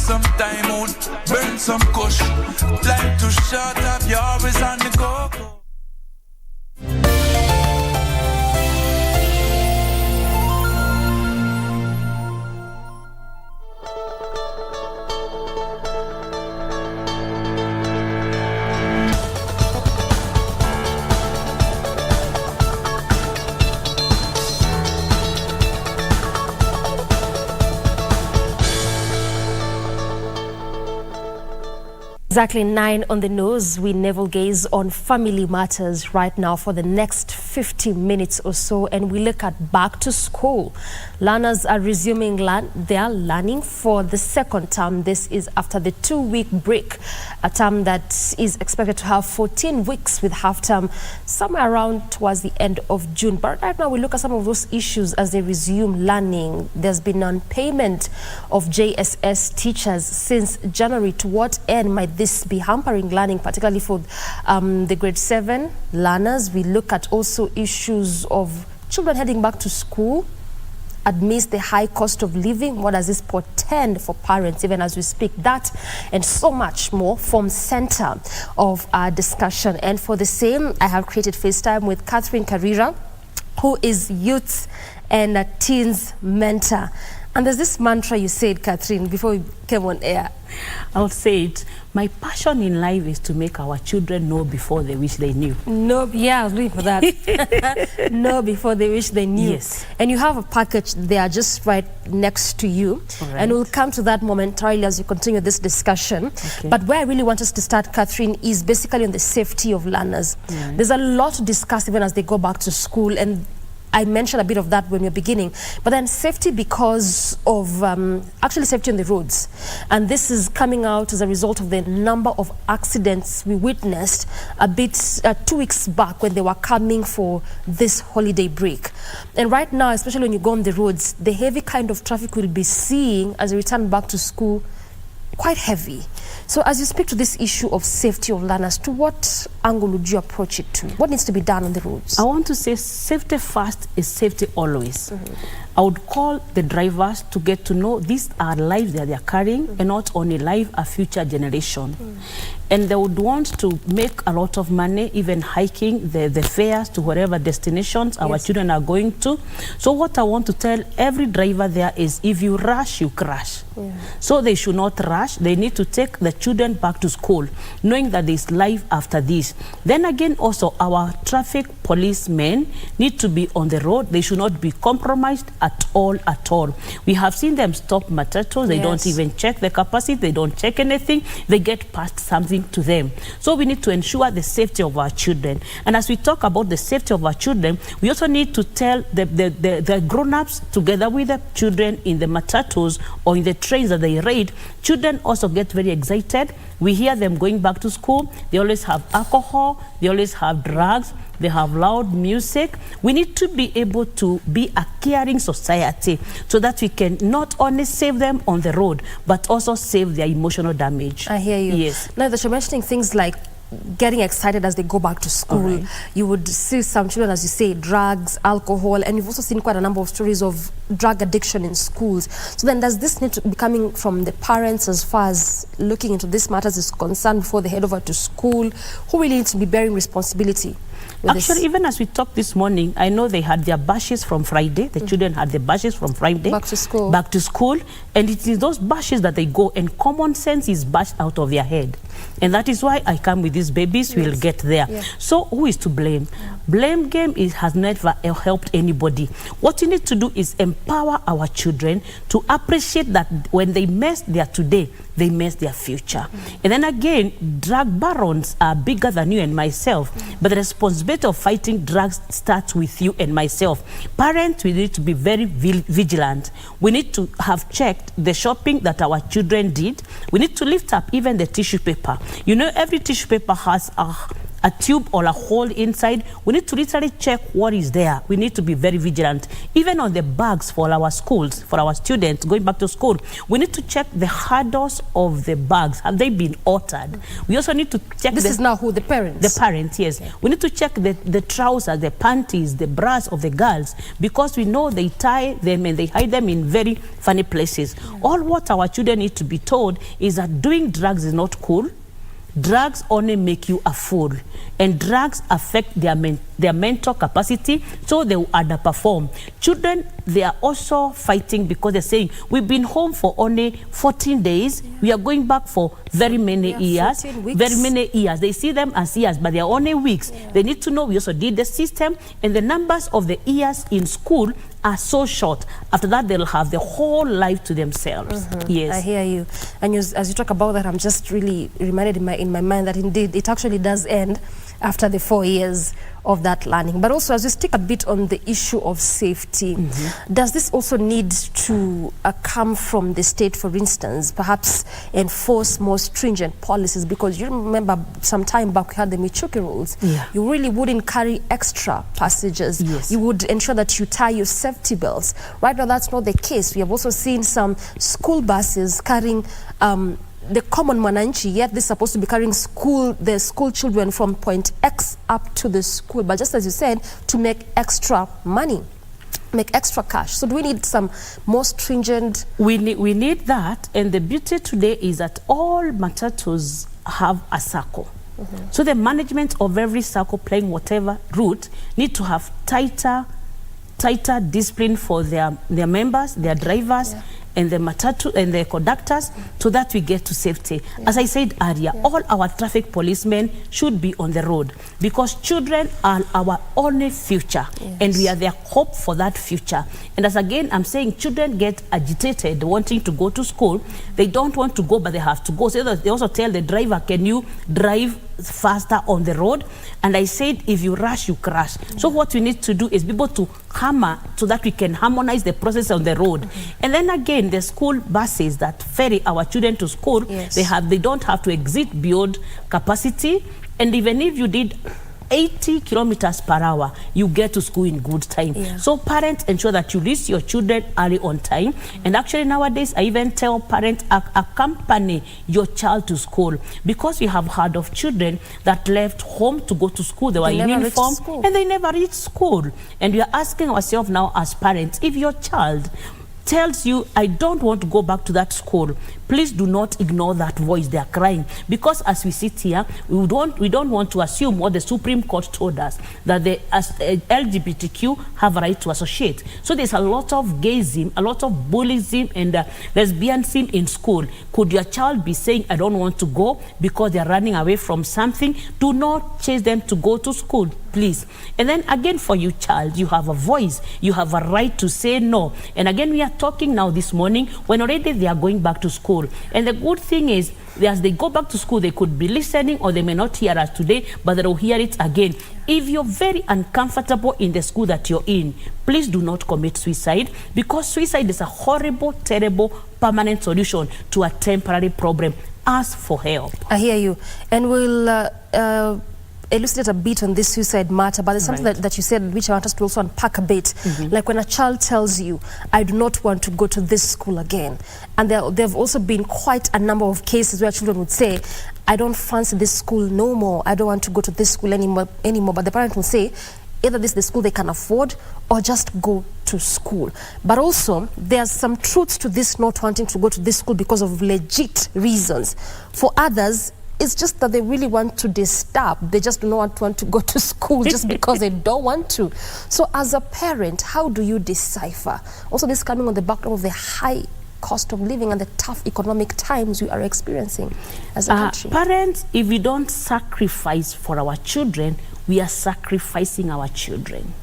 Some time out, burn some kush. Life too short, up, you're always on the go. Exactly 9 on the nose. We navel gaze on family matters right now for the next 50 minutes or so, and we look at back to school. Learners are resuming their learning for the second term. This is after the 2-week break, a term that is expected to have 14 weeks with half term somewhere around towards the end of June. But right now we look at some of those issues as they resume learning. There's been non-payment of JSS teachers since January. To what end might this be hampering learning, particularly for the grade 7 learners? We look at also issues of children heading back to school amidst the high cost of living. What does this portend for parents even as we speak? That and so much more form center of our discussion. And for the same, I have created FaceTime with Catherine Karira, who is youth and a teens mentor. And there's this mantra you said, Catherine, before we came on air. I'll say it. My passion in life is to make our children know before they wish they knew. No, yeah, I was looking for that. Know before they wish they knew. Yes. And you have a package there just right next to you. Right. And we'll come to that momentarily as we continue this discussion. Okay. But where I really want us to start, Catherine, is basically on the safety of learners. Right. There's a lot to discuss even as they go back to school. And I mentioned a bit of that when we were beginning. But then safety because of actually safety on the roads. And this is coming out as a result of the number of accidents we witnessed a bit 2 weeks back when they were coming for this holiday break. And right now, especially when you go on the roads, the heavy kind of traffic we'll be seeing as we return back to school, quite heavy. So as you speak to this issue of safety of learners, to what angle would you approach it to? What needs to be done on the roads? I want to say safety first is safety always. I would call the drivers to get to know these are lives that they are carrying and not only life, a future generation. And they would want to make a lot of money, even hiking the fares to whatever destinations our children are going to. So what I want to tell every driver there is, if you rush, you crash. So they should not rush. They need to take the children back to school, knowing that there's life after this. Then again, also our traffic policemen need to be on the road. They should not be compromised at all. We have seen them stop matatos. They don't even check the capacity. They don't check anything. They get past something to them. So we need to ensure the safety of our children. And as we talk about the safety of our children, we also need to tell the grown-ups together with the children in the matatos or in the trains that they ride. Children also get very excited. We hear them going back to school. They always have alcohol. They always have drugs. They have loud music. We need to be able to be a caring society so that we can not only save them on the road, but also save their emotional damage. I hear you. Yes. Now that you're mentioning things like getting excited as they go back to school, you would see some children, as you say, drugs, alcohol, and you've also seen quite a number of stories of drug addiction in schools. So then does this need to be coming from the parents as far as looking into this matters is concerned before they head over to school? Who really needs to be bearing responsibility? Actually, even as we talked this morning, I know they had their bashes from Friday. The children had the bashes from Friday. Back to school. Back to school. And it is those bashes that they go, and common sense is bashed out of their head. And that is why I come with these babies. We'll get there. So who is to blame? Blame game has never helped anybody. What you need to do is empower our children to appreciate that when they mess their today, they mess their future. And then again, drug barons are bigger than you and myself. But the responsibility of fighting drugs starts with you and myself. Parents, we need to be very vigilant. We need to have checked the shopping that our children did. We need to lift up even the tissue paper. You know, every tissue paper has a tube or a hole inside. We need to literally check what is there. We need to be very vigilant. Even on the bags for our schools, for our students going back to school, we need to check the handles of the bags. Have they been altered? We also need to check... This is now who? The parents? The parents, yes. We need to check the trousers, the panties, the bras of the girls, because we know they tie them and they hide them in very funny places. All what our children need to be told is that doing drugs is not cool. Drugs only make you a fool, and drugs affect their mental capacity, so they will underperform. Children, they are also fighting because they're saying, we've been home for only 14 days. We are going back for very many years. Very many years. They see them as years, but they are only weeks. They need to know we also did the system, and the numbers of the years in school are so short. After that, they'll have the whole life to themselves. Yes. I hear you. And as you talk about that, I'm just really reminded in my mind that indeed it actually does end after the 4 years of that learning. But also, as we stick a bit on the issue of safety, does this also need to come from the state, for instance, perhaps enforce more stringent policies? Because you remember some time back we had the Michuki rules. You really wouldn't carry extra passengers. You would ensure that you tie your safety belts. Right now, that's not the case. We have also seen some school buses carrying the common mwananchi, yet they're supposed to be carrying the school children from point X up to the school, but just as you said, to make extra money, make extra cash. So do we need some more stringent... We need that, and the beauty today is that all matatus have a circle. So the management of every circle playing whatever route need to have tighter discipline for their members, their drivers, and the matatu and the conductors so that we get to safety. As I said earlier, all our traffic policemen should be on the road because children are our only future and we are their hope for that future. And as again, I'm saying children get agitated wanting to go to school. They don't want to go, but they have to go. So they also tell the driver, can you drive faster on the road? And I said, if you rush, you crash. So what we need to do is be able to hammer so that we can harmonize the process on the road. And then again, the school buses that ferry our children to school, they don't have to exit beyond capacity. And even if you did 80 kilometers per hour, you get to school in good time. So parents ensure that you release your children early on time. And actually nowadays, I even tell parents, accompany your child to school, because we have heard of children that left home to go to school. They were in uniform and they never reached school. And we are asking ourselves now as parents, if your child tells you, I don't want to go back to that school, please do not ignore that voice. They are crying. Because as we sit here, we don't want to assume what the Supreme Court told us, that the LGBTQ have a right to associate. So there's a lot of gayism, a lot of bullyism and lesbianism in school. Could your child be saying, I don't want to go because they're running away from something? Do not chase them to go to school, please. And then again, for you child, you have a voice. You have a right to say no. And again, we are talking now this morning when already they are going back to school. And the good thing is, as they go back to school, they could be listening or they may not hear us today, but they'll hear it again. If you're very uncomfortable in the school that you're in, please do not commit suicide, because suicide is a horrible, terrible, permanent solution to a temporary problem. Ask for help. I hear you. And we'll elucidate a bit on this suicide matter, but there's something that you said which I want us to also unpack a bit. Like when a child tells you, I do not want to go to this school again. And there have also been quite a number of cases where children would say, I don't fancy this school no more. I don't want to go to this school anymore. But the parent will say, either this is the school they can afford or just go to school. But also, there's some truth to this not wanting to go to this school because of legit reasons. For others, it's just that they really want to disturb. They just do not want to go to school just because they don't want to. So as a parent, how do you decipher? Also, this coming on the backdrop of the high cost of living and the tough economic times we are experiencing as a country. Parents, if we don't sacrifice for our children, we are sacrificing our children.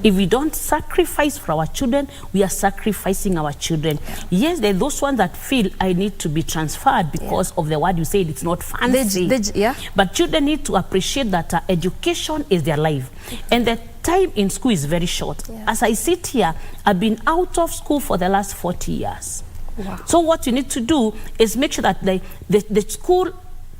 If we don't sacrifice for our children, we are sacrificing our children. Yes, there are those ones that feel I need to be transferred because of the word you said, it's not fancy. But children need to appreciate that education is their life. And the time in school is very short. As I sit here, I've been out of school for the last 40 years. So what you need to do is make sure that the school,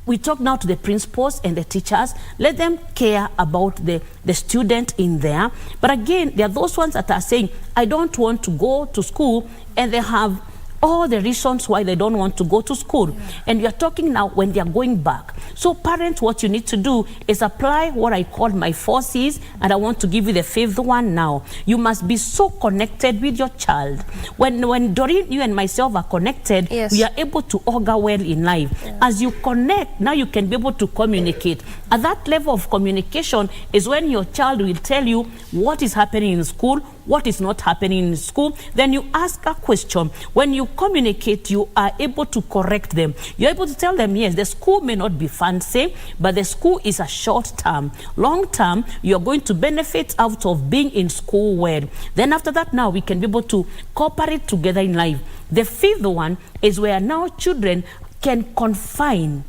we talk now to the principals and the teachers, let them care about the student in there. But again, there are those ones that are saying, I don't want to go to school, and they have all the reasons why they don't want to go to school. And we are talking now when they are going back. So parents, what you need to do is apply what I call my 4 C's, and I want to give you the 5th one now. You must be so connected with your child. When Doreen, you and myself are connected, we are able to augur well in life. As you connect, now you can be able to communicate. At that level of communication is when your child will tell you what is happening in school, what is not happening in school. Then you ask a question. When you communicate, you are able to correct them. You're able to tell them, yes, the school may not be fancy, but the school is a short term. Long term, you're going to benefit out of being in school well. Then after that, now we can be able to cooperate together in life. The 5th one is where now children can confine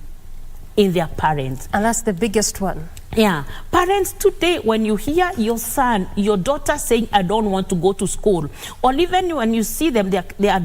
in their parents. And that's the biggest one. Yeah. Parents, today, when you hear your son, your daughter saying, I don't want to go to school, or even when you see them, they are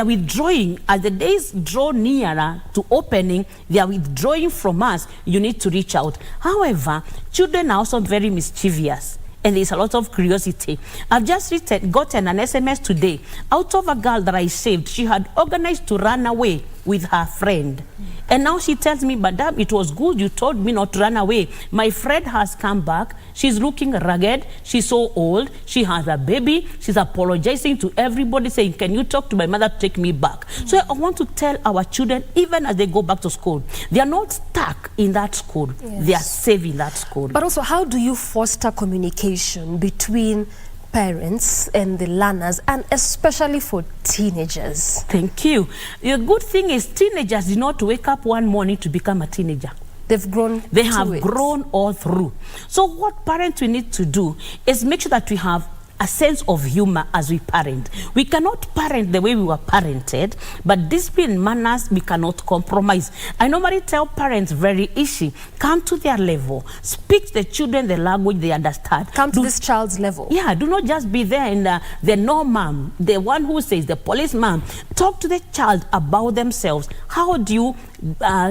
withdrawing. As the days draw nearer to opening, they are withdrawing from us. You need to reach out. However, children are also very mischievous, and there's a lot of curiosity. I've just gotten an SMS today out of a girl that I saved. She had organized to run away with her friend. And now she tells me, Madam, it was good you told me not to run away. My friend has come back. She's looking rugged. She's so old. She has a baby. She's apologizing to everybody, saying, can you talk to my mother to take me back? So I want to tell our children, even as they go back to school, they are not stuck in that school. They are safe in that school. But also, how do you foster communication between parents and the learners, and especially for teenagers? Thank you. The good thing is teenagers did not wake up one morning to become a teenager. They've grown. They have grown all through. So what parents we need to do is make sure that we have a sense of humor as we parent. We cannot parent the way we were parented, but discipline manners we cannot compromise. I normally tell parents very easy, come to their level, speak to the children the language they understand. Come to this child's level. Yeah, do not just be there in the no mom, the one who says, the policeman. Talk to the child about themselves. How do you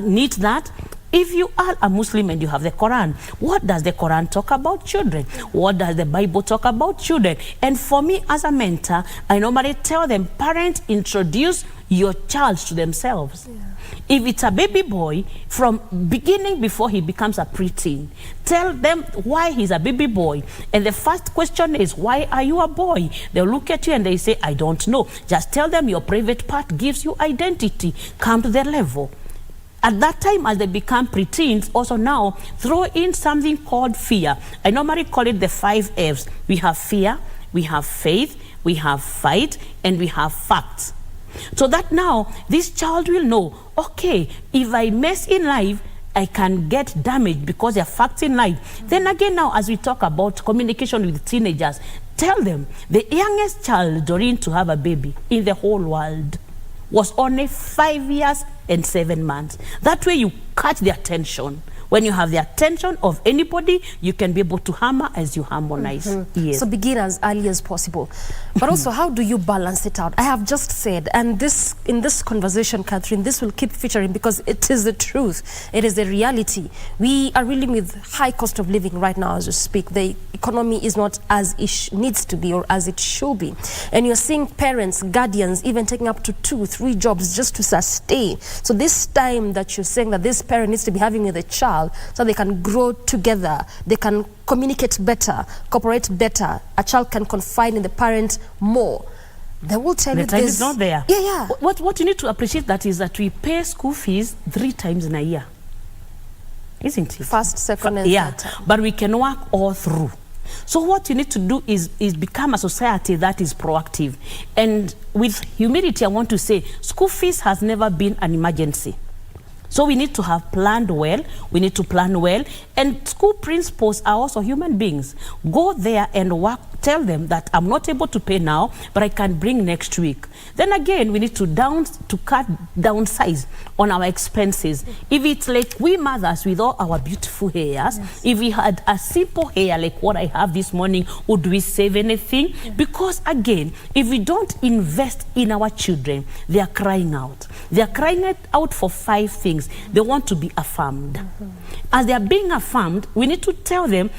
need that? If you are a Muslim and you have the Quran, what does the Quran talk about children? What does the Bible talk about children? And for me as a mentor, I normally tell them, parents, introduce your child to themselves. Yeah. If it's a baby boy, from beginning before he becomes a preteen, tell them why he's a baby boy. And the first question is, why are you a boy? They'll look at you and they say, I don't know. Just tell them your private part gives you identity. Come to their level. At that time, as they become preteens, also now throw in something called fear. I normally call it the 5 Fs. We have fear, we have faith, we have fight, and we have facts. So that now this child will know, okay, if I mess in life, I can get damaged because there are facts in life. Then again now, as we talk about communication with teenagers, tell them the youngest child, Doreen, to have a baby in the whole world was only 5 years and 7 months. That way you catch the attention. When you have the attention of anybody, you can be able to hammer as you harmonize. Yes. So begin as early as possible. But also, how do you balance it out? I have just said, and this in this conversation, Catherine, this will keep featuring because it is the truth. It is the reality. We are dealing with high cost of living right now as we speak. The economy is not as it needs to be or as it should be. And you're seeing parents, guardians, even taking up to 2-3 jobs just to sustain. So this time that you're saying that this parent needs to be having with a child, so they can grow together, they can communicate better, cooperate better. A child can confide in the parent more. They will tell you the time is not there. Yeah. What you need to appreciate that is that we pay school fees 3 times in a year, isn't it? First, second, and yeah, third. but we can work all through. So what you need to do is become a society that is proactive. And with humility, I want to say, school fees has never been an emergency. So we need to have planned well, we need to plan well, and school principals are also human beings. Go there and work, tell them that I'm not able to pay now, but I can bring next week. Then again, we need to downsize on our expenses. If it's like we mothers with all our beautiful hairs, if we had a simple hair like what I have this morning, would we save anything? Because again, if we don't invest in our children, they are crying out. They are crying out for 5 things. They want to be affirmed. As they are being affirmed, we need to tell them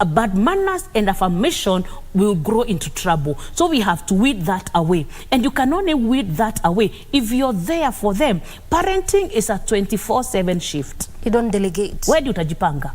bad manners and affirmation will grow into trouble. So we have to weed that away. And you can only weed that away if you're there for them. Parenting is a 24/7 shift. You don't delegate. Where do you tajipanga?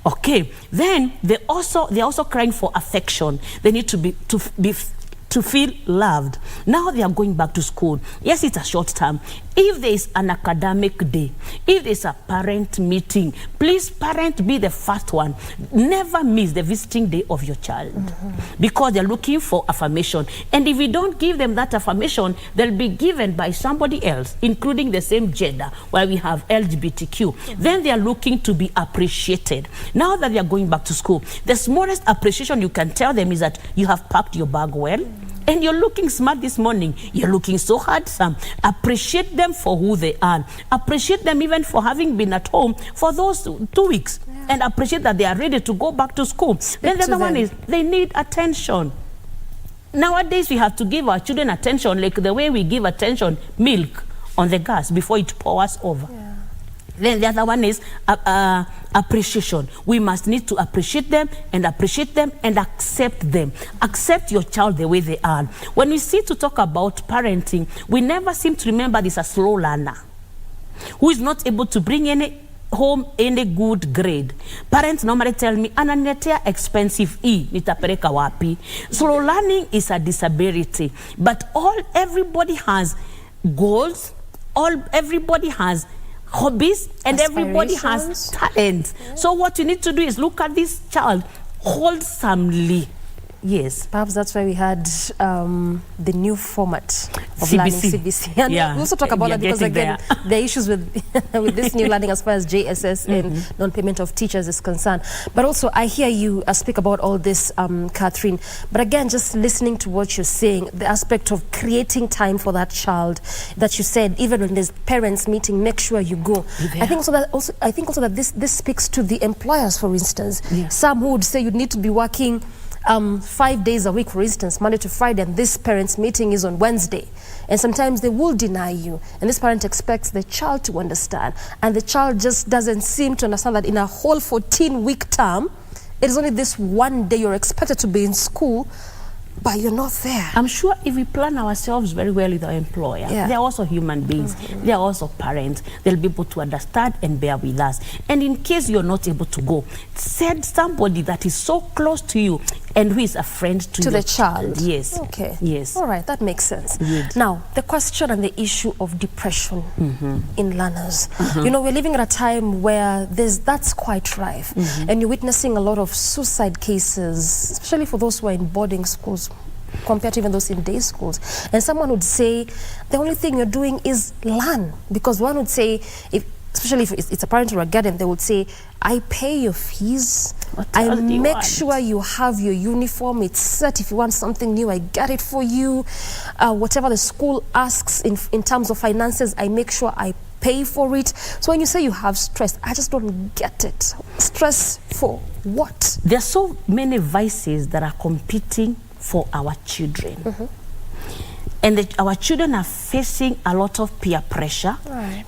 Okay. Then they're also crying for affection. They need to feel loved. Now they are going back to school. Yes, it's a short term. If there is an academic day, if there's a parent meeting, please, parent, be the first one. Never miss the visiting day of your child because they're looking for affirmation. And if we don't give them that affirmation, they'll be given by somebody else, including the same gender, where we have LGBTQ. Then they are looking to be appreciated. Now that they are going back to school, the smallest appreciation you can tell them is that you have packed your bag well, and you're looking smart this morning. You're looking so handsome. Appreciate them for who they are. Appreciate them even for having been at home for those 2 weeks. And appreciate that they are ready to go back to school. Then the other one is they need attention. Nowadays, we have to give our children attention like the way we give attention milk on the gas before it pours over. Then the other one is appreciation. We must need to appreciate them and accept them. Accept your child the way they are. When we see to talk about parenting, we never seem to remember this a slow learner who is not able to bring home any good grade. Parents normally tell me, ananiletea expensive E, nitapeleka wapi? Slow learning is a disability, but everybody has goals, everybody has hobbies, and everybody has talent. So what you need to do is look at this child wholesomely. Yes. Perhaps that's why we had the new format of CBC. learning, CBC. And Yeah. we also talk about We are that because, getting again, there are issues with, with this new learning as far as JSS and non-payment of teachers is concerned. But also, I hear you speak about all this, Catherine. But again, just listening to what you're saying, the aspect of creating time for that child that you said, even when there's parents meeting, make sure you go. I think also that this speaks to the employers, for instance. Yeah. Some who would say you need to be working 5 days a week, for instance, Monday to Friday, and this parents' meeting is on Wednesday. And sometimes they will deny you. And this parent expects the child to understand. And the child just doesn't seem to understand that in a whole 14-week term, it is only this one day you're expected to be in school, but you're not there. I'm sure if we plan ourselves very well with our employer, they're also human beings, they're also parents, they'll be able to understand and bear with us. And in case you're not able to go, send somebody that is so close to you and who is a friend to the child. Yes. Okay. Yes. All right, that makes sense. Good. Now, the question and the issue of depression in learners. You know, we're living at a time where that's quite rife. And you're witnessing a lot of suicide cases, especially for those who are in boarding schools, compared to even those in day schools. And someone would say, the only thing you're doing is learn. Because one would say, especially if it's a parent or a guardian, they would say, I pay your fees, I make sure you have your uniform, it's set. If you want something new, I get it for you. Whatever the school asks in terms of finances, I make sure I pay for it. So when you say you have stress, I just don't get it. Stress for what? There are so many vices that are competing for our children. And our children are facing a lot of peer pressure,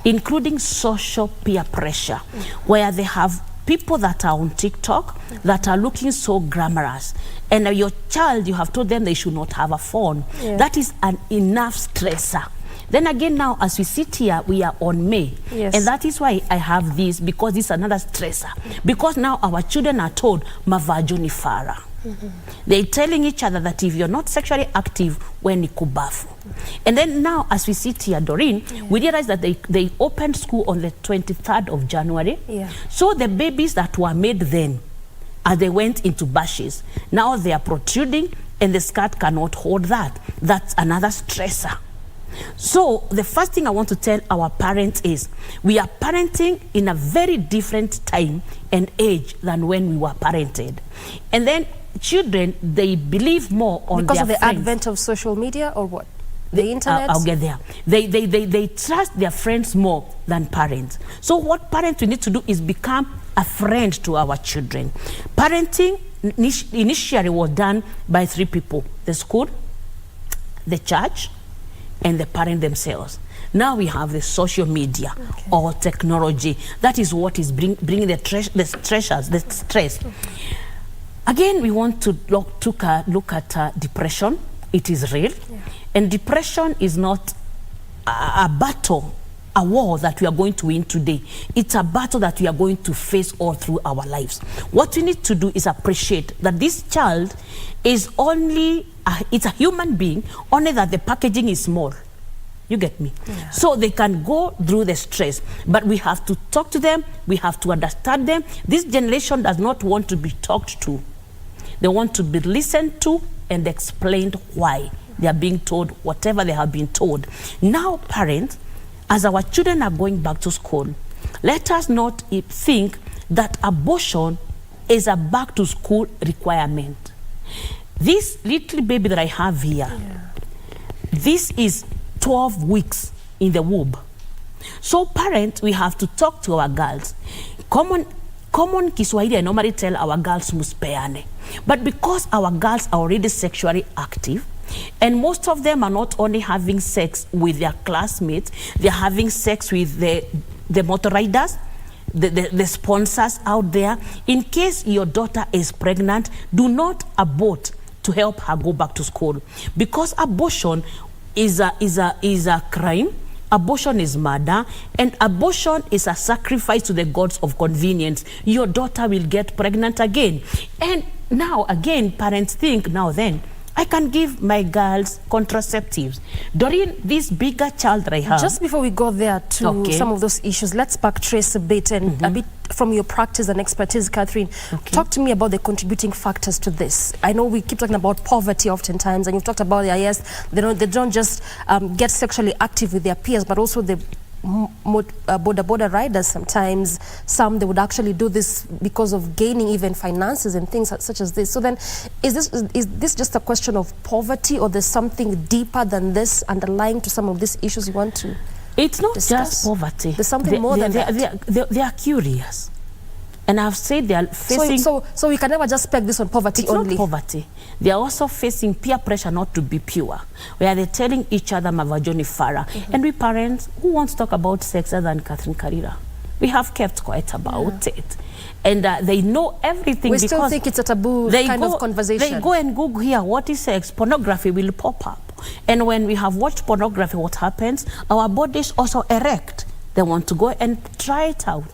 including social peer pressure, where they have people that are on TikTok that are looking so glamorous. And your child, you have told them they should not have a phone. That is an enough stressor. Then again, now, as we sit here, we are on May. And that is why I have this, because it's another stressor. Because now our children are told, mavajo ni fara. They're telling each other that if you're not sexually active, when ni kubafu. And then now, as we sit here, Doreen, we realize that they opened school on the 23rd of January. So the babies that were made then, as they went into bashes, now they are protruding and the skirt cannot hold that. That's another stressor. So the first thing I want to tell our parents is, we are parenting in a very different time and age than when we were parented. And then children, they believe more on because their of the friends. advent of social media or what? The internet? I'll get there. They trust their friends more than parents. So what parents we need to do is become a friend to our children. Parenting initially was done by 3 people: the school, the church, and the parent themselves. Now we have the social media or technology. That is what is bringing the stress. Again, we want to look at depression. It is real. And depression is not a battle, a war that we are going to win today. It's a battle that we are going to face all through our lives. What we need to do is appreciate that this child is only, it's a human being, only that the packaging is small. You get me? So they can go through the stress, but we have to talk to them, we have to understand them. This generation does not want to be talked to. They want to be listened to and explained why they are being told whatever they have been told. Now, parents, as our children are going back to school, let us not think that abortion is a back to school requirement. This little baby that I have here, this is 12 weeks in the womb. So parents, we have to talk to our girls. Common Kiswahili, I normally tell our girls muspeane. But because our girls are already sexually active, and most of them are not only having sex with their classmates, they're having sex with the motor riders, the sponsors out there. In case your daughter is pregnant, do not abort to help her go back to school. Because abortion is a crime. Abortion is murder, and abortion is a sacrifice to the gods of convenience. Your daughter will get pregnant again. And now, again, parents think, now then, I can give my girls contraceptives. During this bigger child that I have. Just before we go there to some of those issues, let's backtrace a bit and a bit from your practice and expertise, Catherine. Talk to me about the contributing factors to this. I know we keep talking about poverty oftentimes, and you've talked about, yes, they don't just get sexually active with their peers, but also the border riders sometimes. Some, they would actually do this because of gaining even finances and things such as this. So then, is this just a question of poverty, or there's something deeper than this underlying to some of these issues you want to It's not discuss? just poverty. There's something more than that. They are curious. And I've said they are facing... So we can never just peg this on poverty only. It's not poverty. They are also facing peer pressure not to be pure, where they're telling each other, Mavajoni Farah. And we parents, who wants to talk about sex other than Catherine Karira? We have kept quiet about it. And they know everything. We still think it's a taboo kind of conversation. They go and Google here, what is sex? Pornography will pop up. And when we have watched pornography, what happens? Our bodies also erect. They want to go and try it out.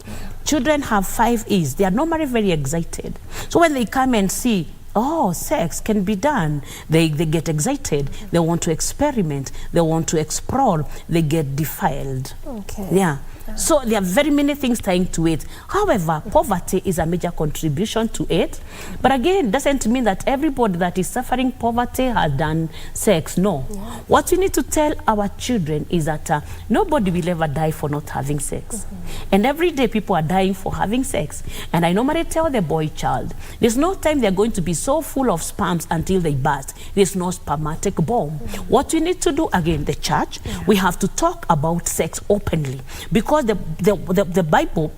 Children have 5 E's. They are normally very excited. So when they come and see, oh, sex can be done, they get excited. They want to experiment. They want to explore. They get defiled. Okay. Yeah. So there are very many things tying to it. However, poverty is a major contribution to it. But again, doesn't mean that everybody that is suffering poverty has done sex. No. Yeah. What we need to tell our children is that nobody will ever die for not having sex. And every day people are dying for having sex. And I normally tell the boy child, there's no time they're going to be so full of sperms until they burst. There's no spermatic bomb. What we need to do, again, the church, we have to talk about sex openly. Because the Bible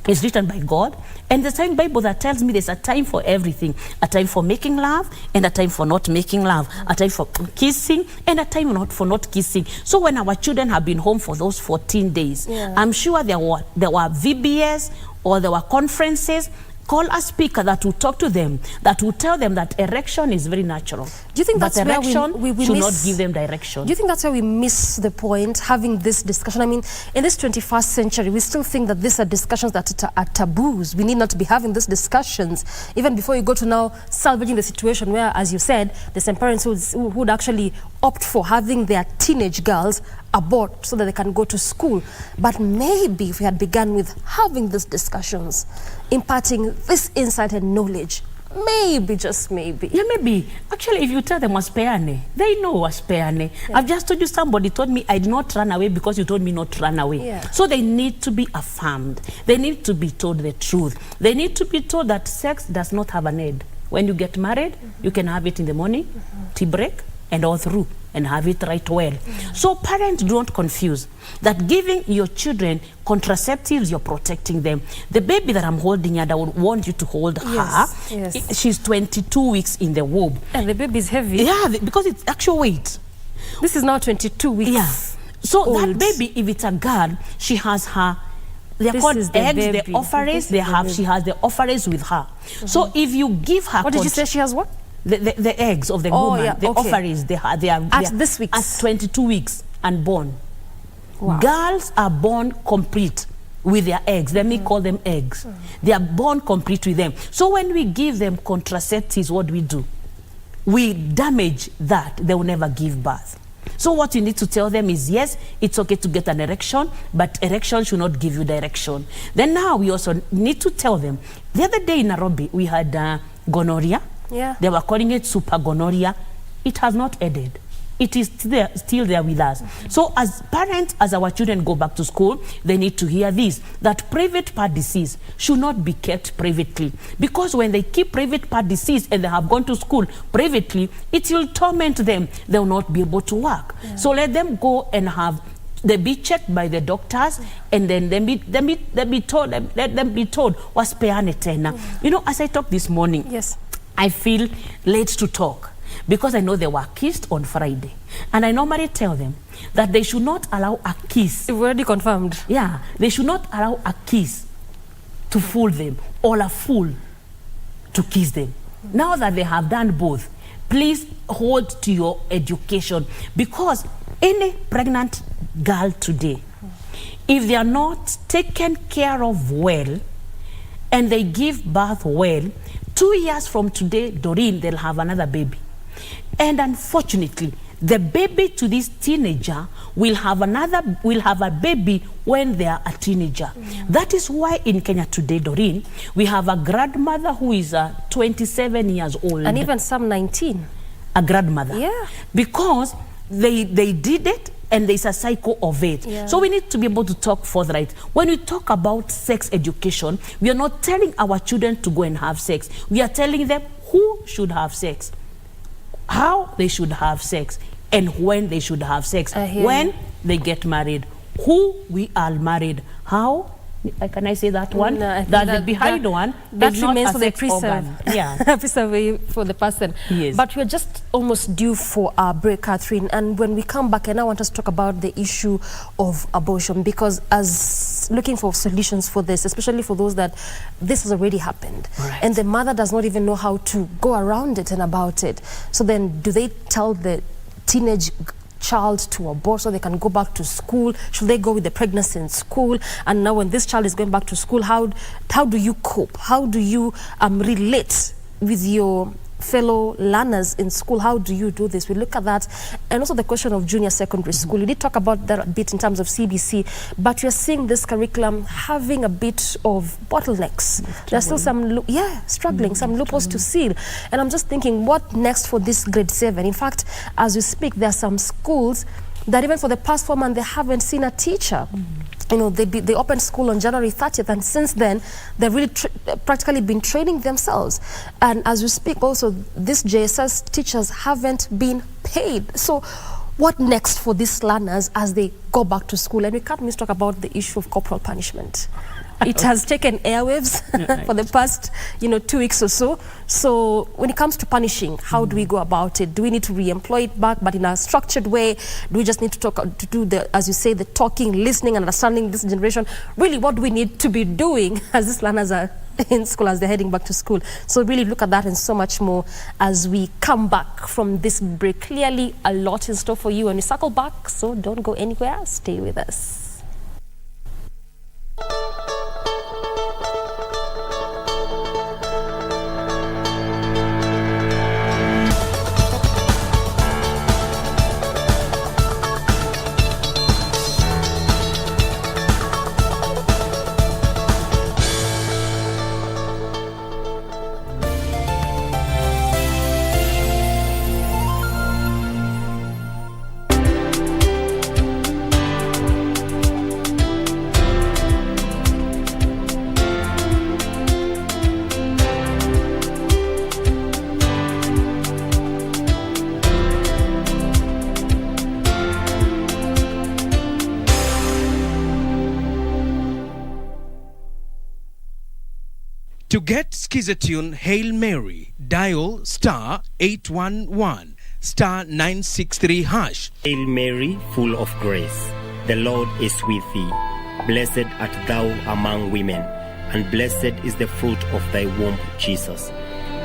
is written by God, and the same Bible that tells me there's a time for everything, a time for making love and a time for not making love, a time for kissing and a time for not kissing. So when our children have been home for those 14 days, I'm sure there were VBS or there were conferences. Call a speaker that will talk to them, that will tell them that erection is very natural. Do you think that's where we should not give them direction? Do you think that's where we miss the point, having this discussion? I mean, in this 21st century, we still think that these are discussions that are taboos. We need not to be having these discussions, even before you go to now salvaging the situation where, as you said, there's some parents who would actually opt for having their teenage girls abort so that they can go to school. But maybe if we had begun with having these discussions, imparting this insight and knowledge, maybe, just maybe. Yeah, maybe. Actually, if you tell them waspeane, they know waspeane. Yeah. I've just told you, somebody told me I did not run away because you told me not to run away. Yeah. So they need to be affirmed. They need to be told the truth. They need to be told that sex does not have an end. When you get married, you can have it in the morning, tea break, and all through, and have it right well. So parents, don't confuse that giving your children contraceptives, you're protecting them. The baby that I'm holding here, I would want you to hold her. Yes. She's 22 weeks in the womb. And the baby is heavy. Yeah, because it's actual weight. This is now 22 weeks. Yeah. So old. That baby, if it's a girl, she has her, they're called eggs, the ovaries, she has the ovaries with her. So if you give her... What did you say she has what? The eggs of the woman, the ovaries, they are this week, at 22 weeks and born. Wow. Girls are born complete with their eggs. Let me call them eggs. They are born complete with them. So when we give them contraceptives, what do? We damage that. They will never give birth. So what you need to tell them is, yes, it's okay to get an erection, but erection should not give you direction. Then now we also need to tell them. The other day in Nairobi, we had gonorrhea. Yeah. They were calling it super gonorrhea. It has not ended. It is still there with us. So as parents, as our children go back to school, they need to hear this, that private part disease should not be kept privately. Because when they keep private part disease and they have gone to school privately, it will torment them. They will not be able to work. Yeah. So let them go and have, they be checked by the doctors, and then let them be told what's peane tena. You know, as I talked this morning, yes, I feel late to talk because I know they were kissed on Friday. And I normally tell them that they should not allow a kiss. You've already confirmed. Yeah, they should not allow a kiss to fool them or a fool to kiss them. Now that they have done both, please hold to your education, because any pregnant girl today, if they are not taken care of well and they give birth well, 2 years from today, Doreen, they'll have another baby. And unfortunately, the baby to this teenager will have a baby when they are a teenager. That is why in Kenya today, Doreen, we have a grandmother who is 27 years old. And even some 19. A grandmother. Yeah. Because they did it, and there's a cycle of it. Yeah. So we need to be able to talk forthright. When we talk about sex education, we are not telling our children to go and have sex. We are telling them who should have sex, how they should have sex, and when they should have sex. When they get married, who we are married, how. Can I say that one? No, that the behind one that is remains not for a the sex organ. Yeah. preserve for the person. Yes. But we're just almost due for our break, Catherine. And when we come back, and I want us to talk about the issue of abortion, because as looking for solutions for this, especially for those that this has already happened, right, and the mother does not even know how to go around it and about it. So then, do they tell the teenage child to abort so they can go back to school? Should they go with the pregnancy in school? And now when this child is going back to school, how do you cope? How do you relate with your fellow learners in school? How do you do this? We look at that, and also the question of junior secondary school. We did talk about that a bit in terms of CBC, but you're seeing this curriculum having a bit of bottlenecks. There's still some struggling, some loopholes to seal. And I'm just thinking, what next for this grade 7? In fact, as we speak, there are some schools that even for the past 4 months, they haven't seen a teacher. You know, they opened school on January 30th, and since then, they've really practically been training themselves. And as we speak also, these JSS teachers haven't been paid. So what next for these learners as they go back to school? And we can't miss talk about the issue of corporal punishment. It has taken airwaves for the past, 2 weeks or so. So when it comes to punishing, how do we go about it? Do we need to re-employ it back, but in a structured way? Do we just need to do the, as you say, the talking, listening, and understanding this generation? Really, what do we need to be doing as these learners are in school, as they're heading back to school? So really look at that and so much more as we come back from this break. Clearly, a lot in store for you, and we circle back, so don't go anywhere. Stay with us. To get Skizatune Hail Mary, dial star 811 star 963 hash. Hail Mary, full of grace, the Lord is with thee. Blessed art thou among women, and blessed is the fruit of thy womb, Jesus.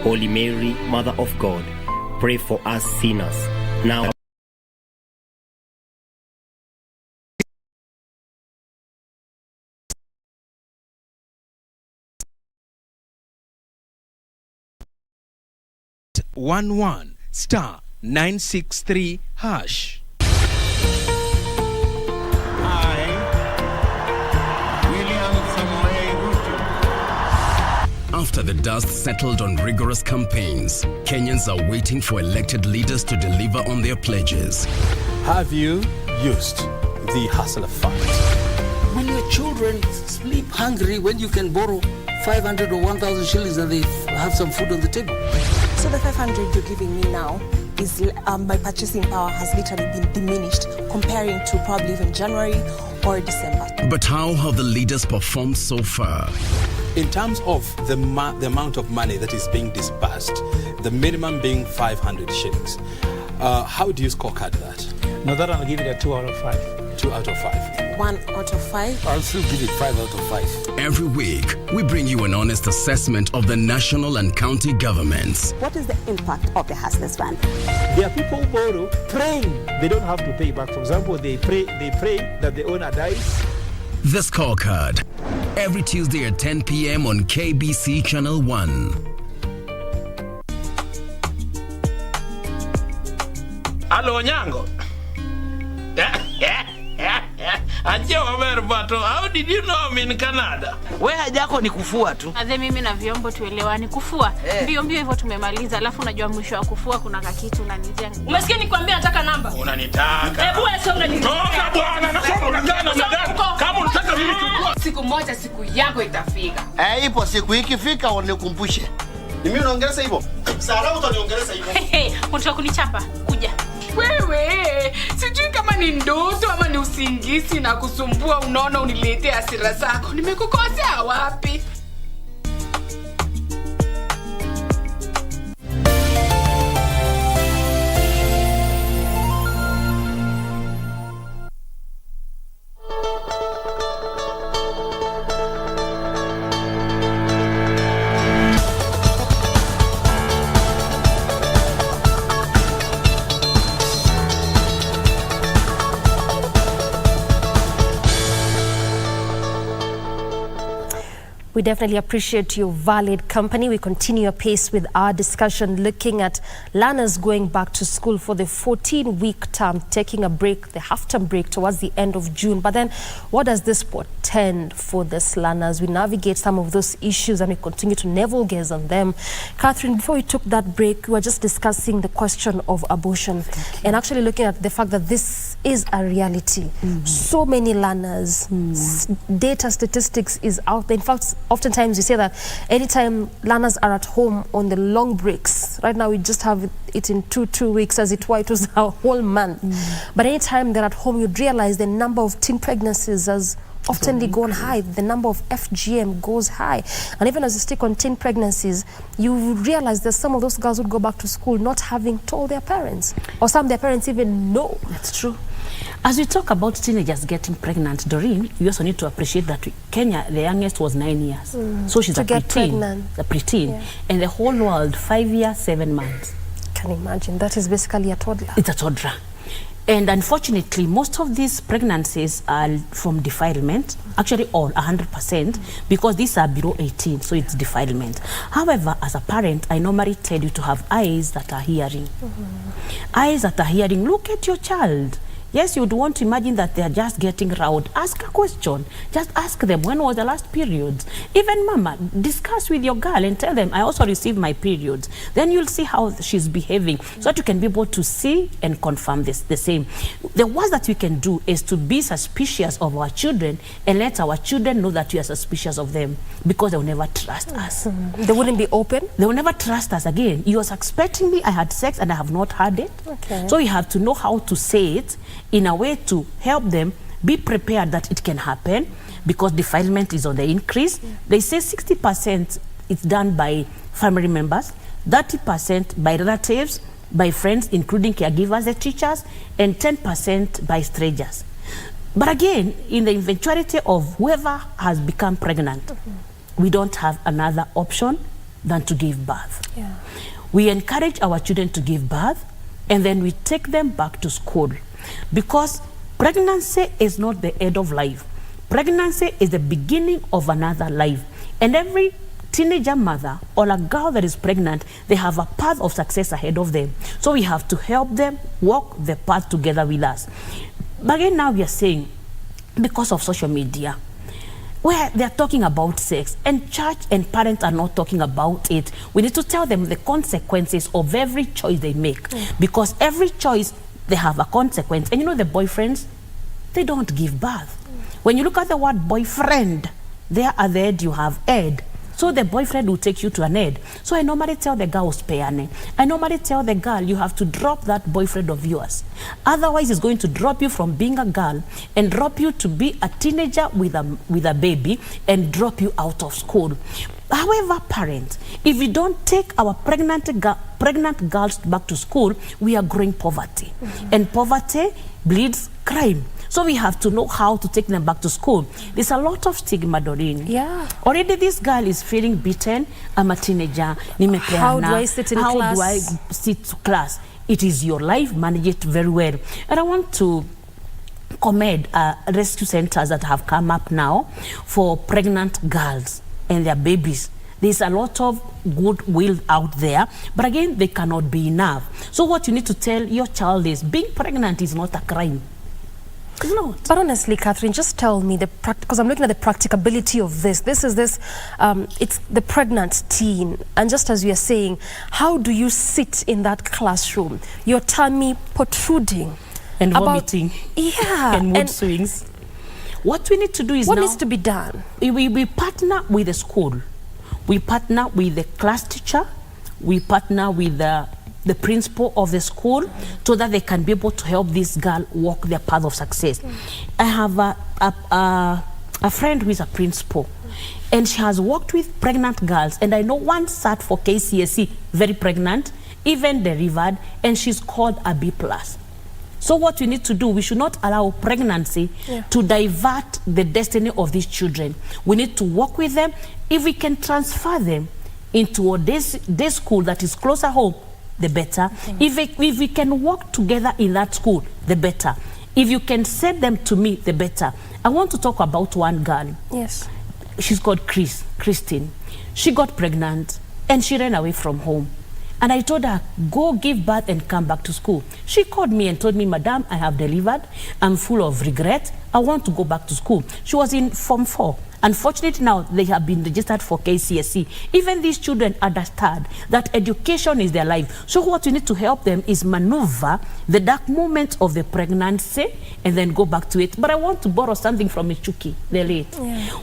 Holy Mary, Mother of God, pray for us sinners, now .11 star 963 hash. After the dust settled on rigorous campaigns, Kenyans are waiting for elected leaders to deliver on their pledges. Have you used the hustler fund? Will your children sleep hungry when you can borrow 500 or 1,000 shillings and they have some food on the table? So the 500 you're giving me now is my purchasing power has literally been diminished comparing to probably even January or December. But how have the leaders performed so far? In terms of the amount of money that is being disbursed, the minimum being 500 shillings, how do you scorecard that? No, that I'll give it a 2 out of 5. 2 out of 5. 1 out of 5. I'll still give it 5 out of 5. Every week, we bring you an honest assessment of the national and county governments. What is the impact of the Hustlers Fund? There are people who borrow praying they don't have to pay back. For example, they pray that the owner dies. The Scorecard, every Tuesday at 10 p.m. on KBC Channel 1. Omolo Onyango. How did you know I'm in Canada? Wewe haja yako ni kufua tu. Adhe mimi na vyombo tuelewani kufua. Mbio hivyo tumemaliza. Alafu unajua mwisho wa kufua kuna kakitu unanizia. Umesikia nikwambia nataka namba? Unanitaka. Hebu wewe songa ni. Toka bwana, nasema unakaa na madam. Kama unataka mimi chukua. Siku moja siku yako itafika. Ipo siku ikifika unikumbushe. Ni mimi unaongeleza hivyo? Sasa utaniongeleza hivyo. Unataka kunichapa? Kuja. Wewe, sijui kama ni ndoto ama ni usingizi na kusumbua unaona uniletea hasira zako. Nimekukosea wapi? We definitely appreciate your valid company. We continue our pace with our discussion, looking at learners going back to school for the 14-week term, taking a break, the half-term break towards the end of June. But then what does this portend for these learners? We navigate some of those issues and we continue to navel gaze on them. Catherine, before we took that break, we were just discussing the question of abortion and actually looking at the fact that this is a reality. So many learners, data statistics is out there. In fact, oftentimes we say that anytime learners are at home on the long breaks, right now we just have it in two weeks as it was a whole month. But anytime they're at home, you'd realize the number of teen pregnancies has often gone high, the number of FGM goes high. And even as you stick on teen pregnancies, you realize that some of those girls would go back to school not having told their parents, or some their parents even know. That's true. As we talk about teenagers getting pregnant, Doreen, you also need to appreciate that Kenya, the youngest was 9 years. So she's a preteen. Yeah. And the whole world, 5 years, 7 months. Can you imagine? That is basically a toddler. It's a toddler. And unfortunately, most of these pregnancies are from defilement, actually all, 100%, because these are below 18, so it's defilement. However, as a parent, I normally tell you to have eyes that are hearing. Eyes that are hearing, look at your child. Yes, you'd want to imagine that they are just getting round. Ask a question. Just ask them, when was the last period? Even mama, discuss with your girl and tell them, I also received my periods. Then you'll see how she's behaving, so that you can be able to see and confirm the same. The worst that we can do is to be suspicious of our children and let our children know that we are suspicious of them, because they'll never trust us. They wouldn't be open? They will never trust us again. You are suspecting me, I had sex and I have not had it. So you have to know how to say it in a way to help them be prepared that it can happen, because defilement is on the increase. They say 60% is done by family members, 30% by relatives, by friends, including caregivers and teachers, and 10% by strangers. But again, in the eventuality of whoever has become pregnant, we don't have another option than to give birth. We encourage our children to give birth, and then we take them back to school. Because pregnancy is not the end of life. Pregnancy is the beginning of another life. And every teenager mother or a girl that is pregnant, they have a path of success ahead of them. So we have to help them walk the path together with us. But again, now we are saying, because of social media, where they are talking about sex, and church and parents are not talking about it, we need to tell them the consequences of every choice they make. Because every choice, they have a consequence. And you know, the boyfriends, they don't give birth. When you look at the word boyfriend, there at the end you have ed. So the boyfriend will take you to an ed. So I normally tell the girl, I normally tell the girl, you have to drop that boyfriend of yours. Otherwise, it's going to drop you from being a girl and drop you to be a teenager with a baby and drop you out of school. However, parents, if we don't take our pregnant girls back to school, we are growing poverty. And poverty breeds crime. So we have to know how to take them back to school. There's a lot of stigma, Doreen. Yeah. Already this girl is feeling beaten. I'm a teenager. How do I sit in class? How do I sit to class? It is your life. Manage it very well. And I want to commend rescue centers that have come up now for pregnant girls and their babies. There's a lot of goodwill out there, but again, they cannot be enough. So what you need to tell your child is being pregnant is not a crime. It's not. But honestly, Catherine, just tell me, because I'm looking at the practicability of this. It's the pregnant teen. And just as you are saying, how do you sit in that classroom? Your tummy protruding. And vomiting. Yeah. And mood swings. What we need to do is what needs to be done? We partner with the school. We partner with the class teacher. We partner with the principal of the school so that they can be able to help this girl walk their path of success. I have a friend who is a principal, and she has worked with pregnant girls, and I know one sat for KCSE, very pregnant, even delivered, and she's called a B+. So what we need to do, we should not allow pregnancy to divert the destiny of these children. We need to work with them. If we can transfer them into a day school that is closer home, the better. If we can work together in that school, the better. If you can send them to me, the better. I want to talk about one girl. Yes. She's called Christine. She got pregnant and she ran away from home. And I told her, go give birth and come back to school. She called me and told me, Madam, I have delivered. I'm full of regret. I want to go back to school. She was in Form 4. Unfortunately, now they have been registered for KCSE. Even these children understand that education is their life. So what we need to help them is maneuver the dark moments of the pregnancy and then go back to it. But I want to borrow something from Michuki, the late.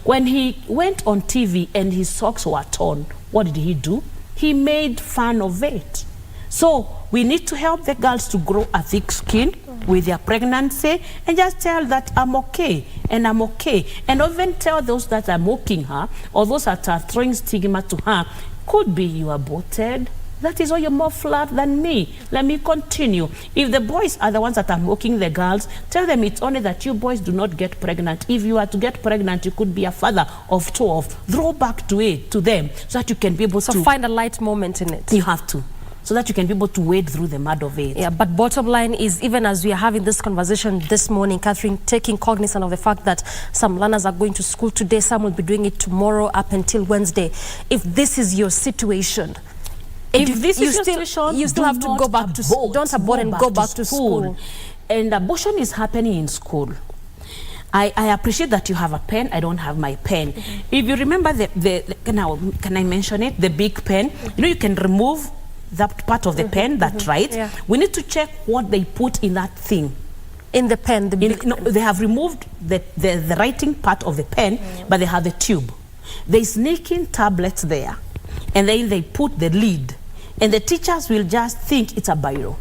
When he went on TV and his socks were torn, what did he do? He made fun of it. So we need to help the girls to grow a thick skin with their pregnancy and just tell that I'm okay and I'm okay. And even tell those that are mocking her or those that are throwing stigma to her, could be you are aborted. That is why you're more flat than me. Let me continue. If the boys are the ones that are mocking the girls, tell them it's only that you boys do not get pregnant. If you are to get pregnant, you could be a father of 12. Throw back to them so that you can be able to... So find a light moment in it. You have to. So that you can be able to wade through the mud of it. Yeah, but bottom line is, even as we are having this conversation this morning, Catherine, taking cognizance of the fact that some learners are going to school today, some will be doing it tomorrow up until Wednesday. If this is your situation... If this is your situation, you still have to go back to school. Don't abort and go back to school. And abortion is happening in school. I appreciate that you have a pen. I don't have my pen. If you remember can I mention it? The big pen. You know, you can remove that part of the pen. That's right. Yeah. We need to check what they put in that thing. In the pen, no, they have removed the writing part of the pen, but they have the tube. They sneak in tablets there, and then they put the lid. And the teachers will just think it's a biro.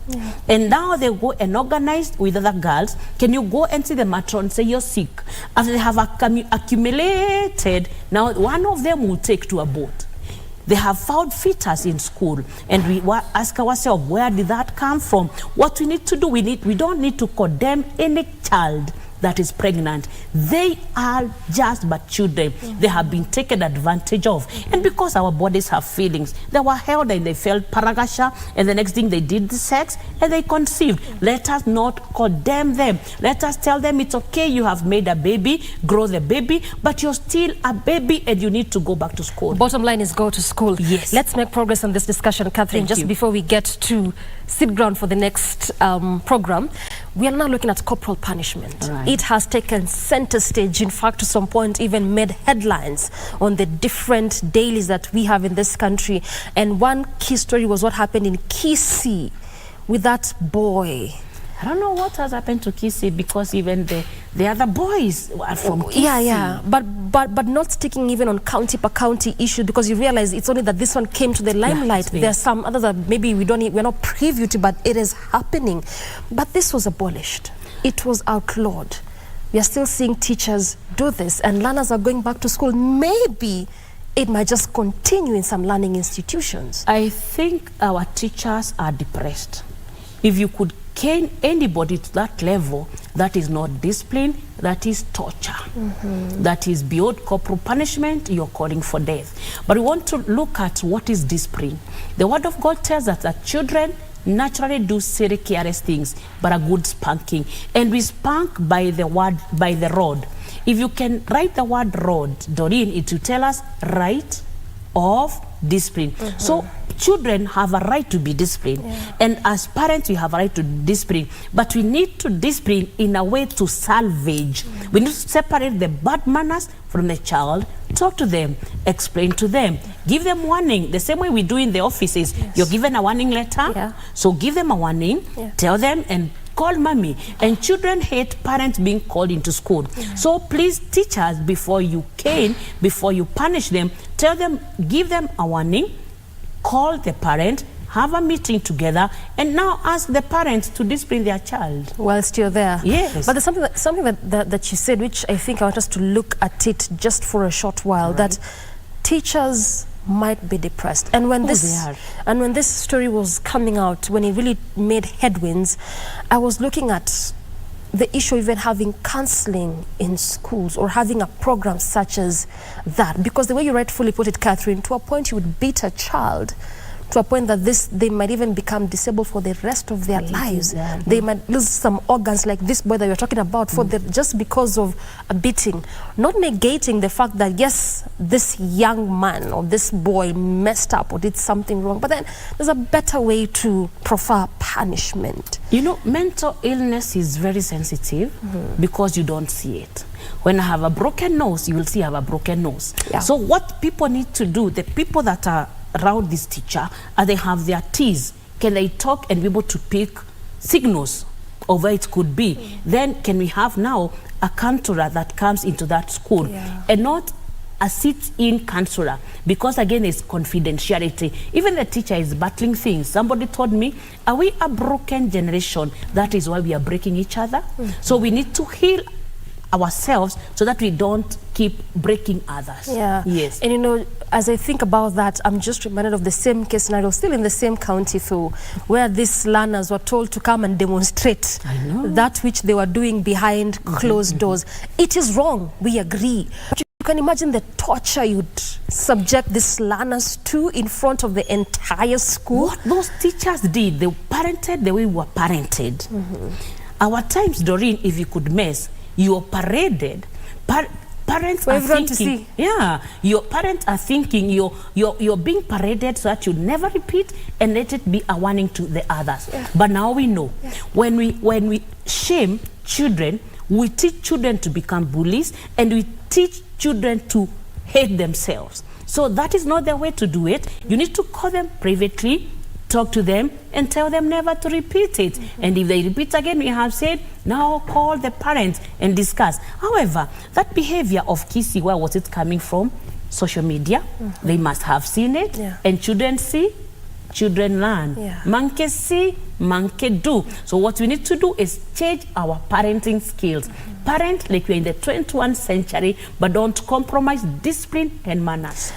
And now they go and organize with other girls. Can you go and see the matron, say you're sick? After they have accumulated, now one of them will take to abort. They have found fetus in school, and we ask ourselves, where did that come from? What we need to do, we don't need to condemn any child that is pregnant. They are just but children. They have been taken advantage of. And because our bodies have feelings, they were held and they felt paragasha, and the next thing they did the sex and they conceived. Let us not condemn them. Let us tell them it's okay, you have made a baby, grow the baby, but you're still a baby and you need to go back to school. Bottom line is go to school. Yes. Let's make progress on this discussion, Catherine. Just before we get to sit ground for the next program, we are now looking at corporal punishment. Right. It has taken center stage, in fact, to some point even made headlines on the different dailies that we have in this country. And one key story was what happened in Kisii with that boy. I don't know what has happened to Kisii, because even the other boys are from Kisii. Yeah, but not sticking even on county per county issue, because you realize it's only that this one came to the limelight. There are some others that maybe we're not privy to, but it is happening. But this was abolished. It was outlawed. We are still seeing teachers do this, and learners are going back to school. Maybe it might just continue in some learning institutions. I think our teachers are depressed. If you could cane anybody to that level, that is not discipline, that is torture. That is beyond corporal punishment, you're calling for death. But we want to look at what is discipline. The word of God tells us that children naturally do silly, careless things, but a good spanking. And we spank by the word, by the rod. If you can write the word rod, Doreen, it will tell us right of discipline. So children have a right to be disciplined, and as parents we have a right to discipline, but we need to discipline in a way to salvage. We need to separate the bad manners from the child, talk to them, explain to them, give them warning, the same way we do in the offices. You're given a warning letter, so give them a warning, tell them, and call mommy. And children hate parents being called into school. So please, teachers, before you cane, before you punish them, tell them, give them a warning, call the parent, have a meeting together, and now ask the parents to discipline their child. Whilst you're there. Yes. But there's something that you said, which I think I want us to look at it just for a short while, that teachers might be depressed. And when this story was coming out, when it really made headwinds, I was looking at the issue of even having counseling in schools or having a program such as that. Because the way you rightfully put it, Catherine, to a point you would beat a child, to a point that they might even become disabled for the rest of their lives. They might lose some organs, like this boy that you're talking about, just because of a beating. Not negating the fact that, yes, this young man or this boy messed up or did something wrong, but then there's a better way to prefer punishment. You know, mental illness is very sensitive because you don't see it. When I have a broken nose, you will see I have a broken nose. So what people need to do, the people that are around this teacher, they have their T's. Can they talk and be able to pick signals of where it could be? Then can we have now a counselor that comes into that school and not a sit-in counselor, because again it's confidentiality. Even the teacher is battling things. Somebody told me, are we a broken generation? That is why we are breaking each other. So we need to heal ourselves so that we don't keep breaking others. Yes. And you know, as I think about that, I'm just reminded of the same case scenario, still in the same county though, where these learners were told to come and demonstrate that which they were doing behind closed doors. It is wrong, we agree. But you can imagine the torture you'd subject these learners to in front of the entire school. What those teachers did, they parented the way we were parented. Our times, Doreen, if you could mess, you are paraded. Parents are thinking, your parents are thinking you're being paraded so that you never repeat and let it be a warning to the others. But now we know when we shame children, we teach children to become bullies, and we teach children to hate themselves. So that is not the way to do it. You need to call them privately, talk to them, and tell them never to repeat it. And if they repeat again, we have said, now call the parents and discuss. However, that behavior of kissing, where was it coming from? Social media. They must have seen it. And children see, children learn. Monkey see, monkey do. So what we need to do is change our parenting skills. Parent like we're in the 21st century, but don't compromise discipline and manners.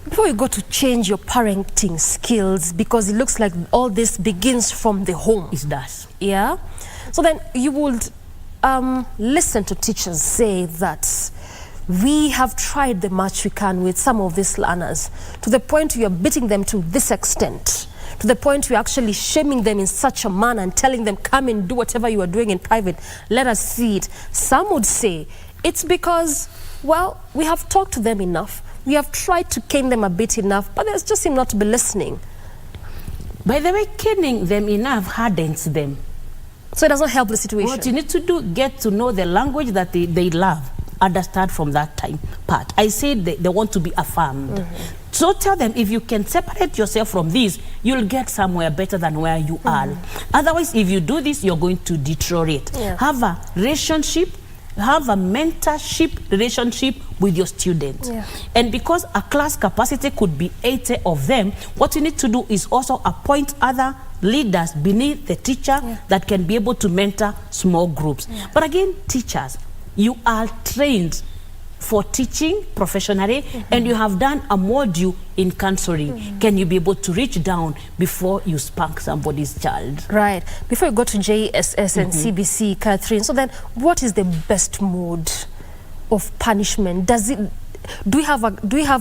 Before you go to change your parenting skills, because it looks like all this begins from the home. It does. Yeah? So then you would listen to teachers say that we have tried the much we can with some of these learners, to the point we are beating them to this extent, to the point we're actually shaming them in such a manner and telling them, come and do whatever you are doing in private, let us see it. Some would say it's because, well, we have talked to them enough. We have tried to cane them a bit enough, but they just seem not to be listening. By the way, caning them enough hardens them. So it doesn't help the situation. What you need to do, get to know the language that they love. Understand from that time part. I said they want to be affirmed. So tell them, if you can separate yourself from this, you'll get somewhere better than where you are. Otherwise, if you do this, you're going to deteriorate. Have a relationship, have a mentorship relationship with your students. And because a class capacity could be 80 of them, what you need to do is also appoint other leaders beneath the teacher that can be able to mentor small groups. But again, teachers, you are trained for teaching professionally, and you have done a module in counseling. Can you be able to reach down before you spank somebody's child? Right. Before you go to JSS and CBC, Catherine, so then what is the best mode of punishment? Do we have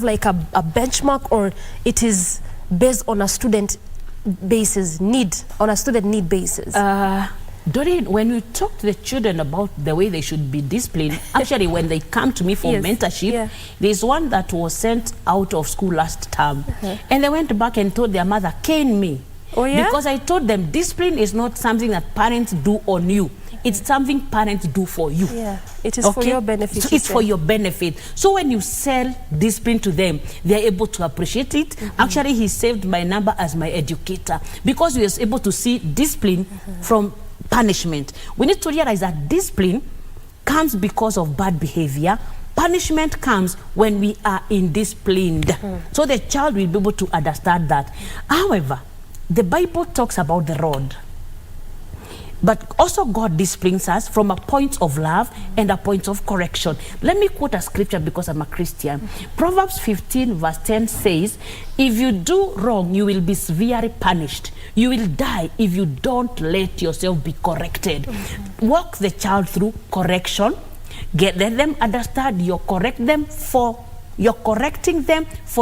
like a benchmark, or it is based on a student basis, on a student need basis? Doreen, when we talk to the children about the way they should be disciplined, actually when they come to me for mentorship, there's one that was sent out of school last term. And they went back and told their mother, cane me. Oh, yeah? Because I told them discipline is not something that parents do on you. It's something parents do for you. Yeah, it is for your benefit. So it's for your benefit. So when you sell discipline to them, they are able to appreciate it. Actually, he saved my number as my educator because he was able to see discipline from punishment. We need to realize that discipline comes because of bad behavior. Punishment comes when we are indisciplined. So the child will be able to understand that. However, the Bible talks about the rod. But also God disciplines us from a point of love and a point of correction. Let me quote a scripture because I'm a Christian. Proverbs 15 verse 10 says, if you do wrong, you will be severely punished. You will die if you don't let yourself be corrected. Walk the child through correction. Let them understand you're correcting them for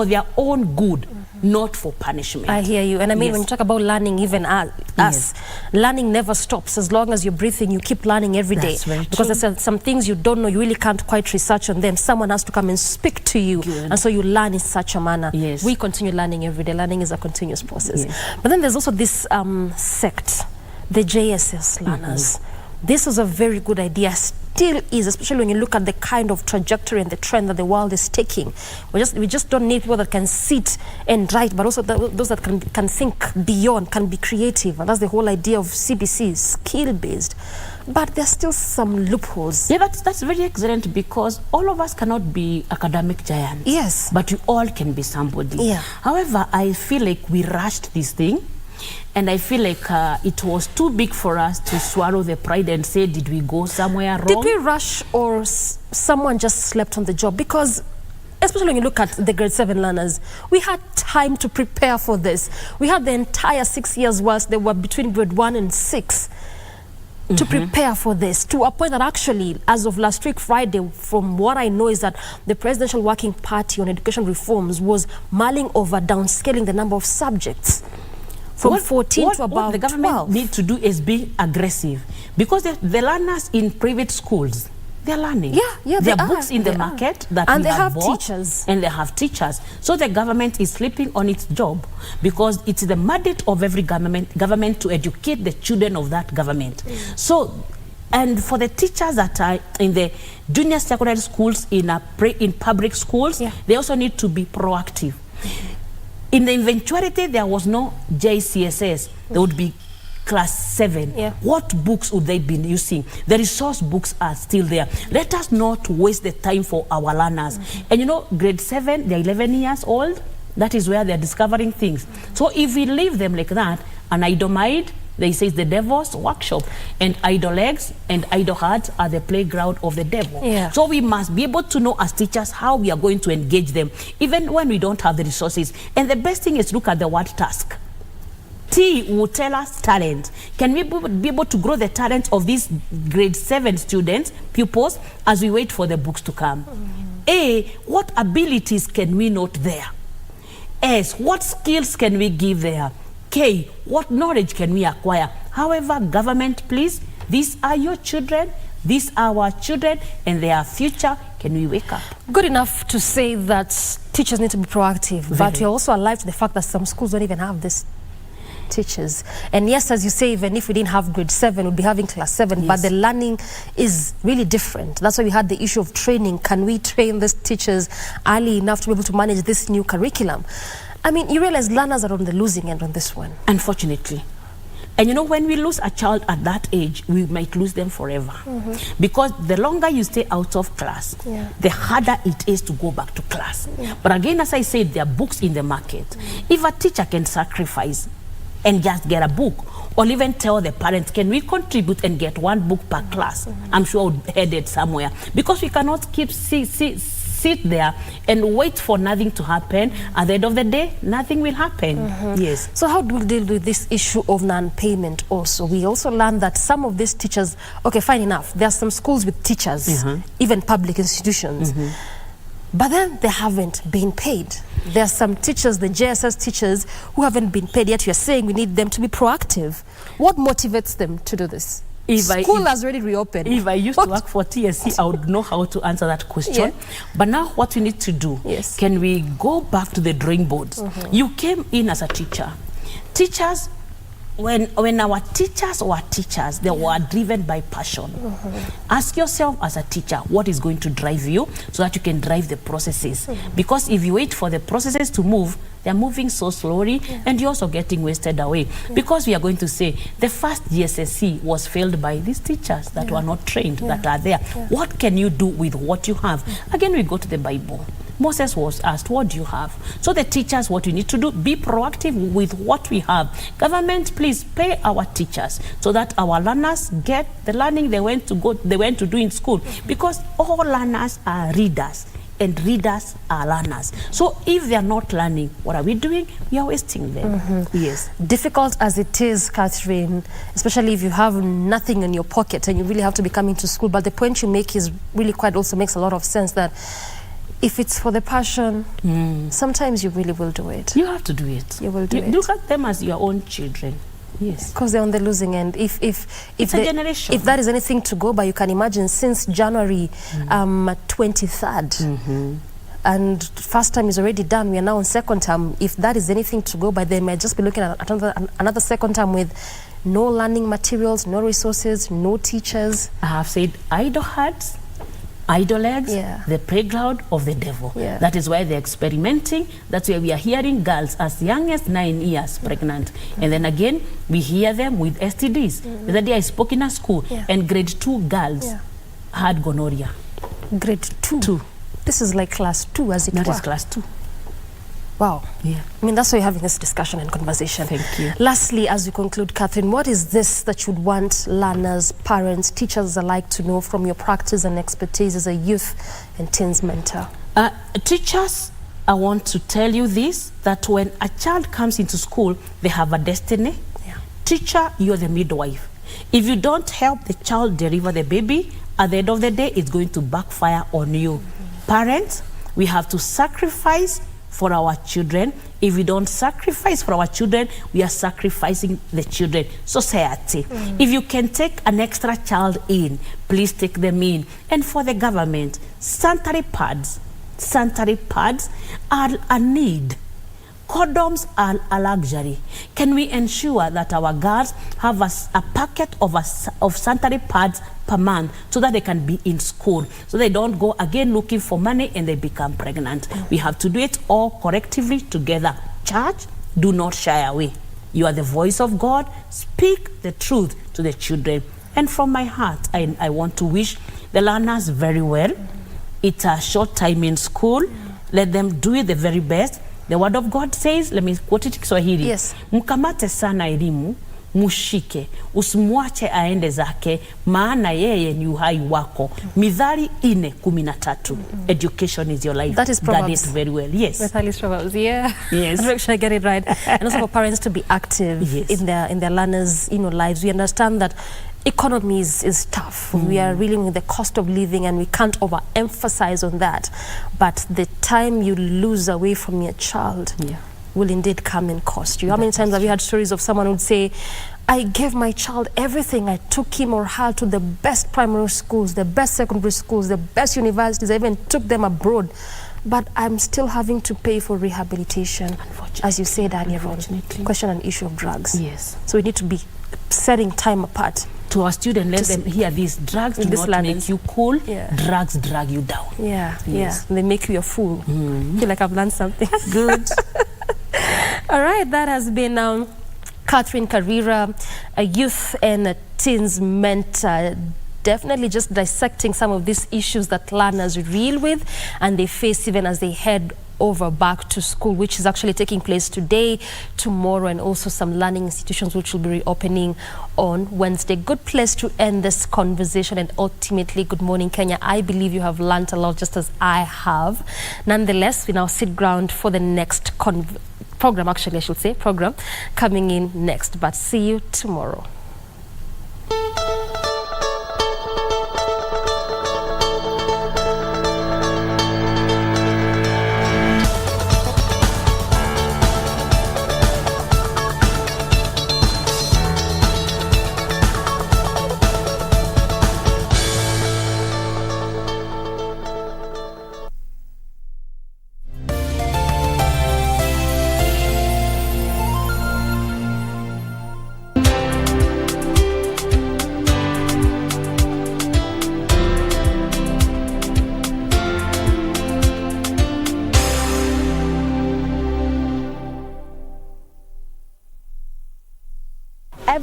their own good, not for punishment. I hear you. And I mean, when you talk about learning, even us, learning never stops. As long as you're breathing, you keep learning every day. That's very because true. there's some things you don't know, you really can't quite research on them. Someone has to come and speak to you. And so you learn in such a manner. Yes. We continue learning every day. Learning is a continuous process. But then there's also this sect, the JSS learners. This was a very good idea, still is, especially when you look at the kind of trajectory and the trend that the world is taking. We just don't need people that can sit and write, but also those that can think beyond, can be creative. And that's the whole idea of CBC, skill-based. But there's still some loopholes. Yeah, that's very excellent because all of us cannot be academic giants. Yes. But we all can be somebody. Yeah. However, I feel like we rushed this thing. And I feel like it was too big for us to swallow the pride and say, did we go somewhere wrong? Did we rush or someone just slept on the job? Because especially when you look at the grade 7 learners, we had time to prepare for this. We had the entire 6 years whilst they were between grade 1 and 6 to prepare for this, to a point that actually, as of last week, Friday, from what I know is that the Presidential Working Party on Education Reforms was mulling over downscaling the number of subjects. From 14 to about 12. What the government needs to do is be aggressive. Because the learners in private schools, they're learning. There are books in the market that and we they have bought, teachers. And they have teachers. So the government is sleeping on its job because it's the mandate of every government to educate the children of that government. So, and for the teachers that are in the junior secondary schools, in public schools, they also need to be proactive. In the eventuality, there was no JCSS. There would be class 7. What books would they be using? The resource books are still there. Let us not waste the time for our learners. And you know, grade 7, they're 11 years old. That is where they're discovering things. So if we leave them like that, an idle mind, they say it's the devil's workshop, and idle legs and idle hearts are the playground of the devil. So we must be able to know as teachers how we are going to engage them, even when we don't have the resources. And the best thing is look at the word task. T will tell us talent. Can we be able to grow the talent of these grade 7 students, pupils, as we wait for the books to come? A, what abilities can we note there? S, what skills can we give there? K, what knowledge can we acquire? However, government, please, these are your children, these are our children, and their future. Can we wake up? Good enough to say that teachers need to be proactive, but we're also alive to the fact that some schools don't even have this teachers. And yes, as you say, even if we didn't have grade 7, we'd be having class 7, but the learning is really different. That's why we had the issue of training. Can we train these teachers early enough to be able to manage this new curriculum? I mean, you realize learners are on the losing end on this one. Unfortunately. And you know, when we lose a child at that age, we might lose them forever. Because the longer you stay out of class, the harder it is to go back to class. But again, as I said, there are books in the market. If a teacher can sacrifice and just get a book, or even tell the parents, can we contribute and get 1 book per class? I'm sure we'll head it somewhere. Because we cannot keep sit there and wait for nothing to happen. At the end of the day, nothing will happen. Yes. So how do we deal with this issue of non-payment also? We also learned that some of these teachers, okay, fine enough, there are some schools with teachers, even public institutions, but then they haven't been paid. There are some teachers, the JSS teachers, who haven't been paid, yet you're saying we need them to be proactive. What motivates them to do this? School has already reopened. If I used to work for TSC, I would know how to answer that question. Yeah. But now what we need to do, can we go back to the drawing boards? You came in as a teacher. Teachers, when our teachers were teachers, they were driven by passion. Ask yourself as a teacher, what is going to drive you so that you can drive the processes? Because if you wait for the processes to move, they're moving so slowly and you're also getting wasted away. Because we are going to say the first GSSC was failed by these teachers that were not trained, that are there. What can you do with what you have? Again, we go to the Bible. Moses was asked, what do you have? So the teachers, what you need to do, be proactive with what we have. Government, please pay our teachers so that our learners get the learning they went to do in school. Because all learners are readers and readers are learners. So if they are not learning, what are we doing? We are wasting them. Yes. Difficult as it is, Catherine, especially if you have nothing in your pocket and you really have to be coming to school. But the point you make is really quite also makes a lot of sense, that if it's for the passion, sometimes you really will do it. You have to do it. You will do it. Look at them as your own children. Yes. Because they're on the losing end. If it's a generation. If that is anything to go by, you can imagine since January 23rd. And first term is already done. We are now on second term. If that is anything to go by, they might just be looking at another second term with no learning materials, no resources, no teachers. I have said idle hearts, idle legs, the playground of the devil. That is why they're experimenting. That's why we are hearing girls as young as 9 years pregnant. And then again, we hear them with STDs. The other day I spoke in a school and grade 2 girls had gonorrhea. Grade 2? This is like class 2 as it were. That is class 2. Wow. Yeah. I mean, that's why you're having this discussion and conversation. Thank you. Lastly, as we conclude, Catherine, what is this that you'd want learners, parents, teachers alike to know from your practice and expertise as a youth and teens mentor? Teachers, I want to tell you this, that when a child comes into school, they have a destiny. Teacher, you're the midwife. If you don't help the child deliver the baby, at the end of the day, it's going to backfire on you. Parents, we have to sacrifice for our children. If we don't sacrifice for our children, we are sacrificing the children. Society. If you can take an extra child in, please take them in. And for the government, sanitary pads are a need. Condoms are a luxury. Can we ensure that our girls have a packet of sanitary pads per month so that they can be in school, so they don't go again looking for money and they become pregnant? We have to do it all collectively together. Church, do not shy away. You are the voice of God. Speak the truth to the children. And from my heart, I want to wish the learners very well. It's a short time in school. Let them do it the very best. The word of God says, let me quote it Kiswahili. Yes. Mkamate sana elimu, mushike, usimwache aende zake, maana yeye ni uhai wako. Mithali 4:13. Education is your life. That is Proverbs. That is very well. Yes. That is Proverbs. Yeah. Yes. Make sure I get it right. And also for parents to be active in their learners' lives. We understand that economy is tough. We are dealing with the cost of living and we can't overemphasize on that. But the time you lose away from your child will indeed come and cost you. How many times have you had stories of someone who would say, I gave my child everything. I took him or her to the best primary schools, the best secondary schools, the best universities. I even took them abroad. But I'm still having to pay for rehabilitation. As you said earlier on, question an issue of drugs. Yes. So we need to be setting time apart. To our students, let them hear these drugs do not make you cool. Drugs drag you down. They make you a fool. I feel like I've learned something. Good. All right, that has been Catherine Karira, a youth and a teens mentor, definitely just dissecting some of these issues that learners deal with and they face even as they head over back to school, which is actually taking place today, tomorrow, and also some learning institutions which will be reopening on Wednesday. Good place to end this conversation, and ultimately, good morning, Kenya. I believe you have learned a lot, just as I have. Nonetheless, we now sit ground for the next program, actually, I should say, program coming in next. But see you tomorrow.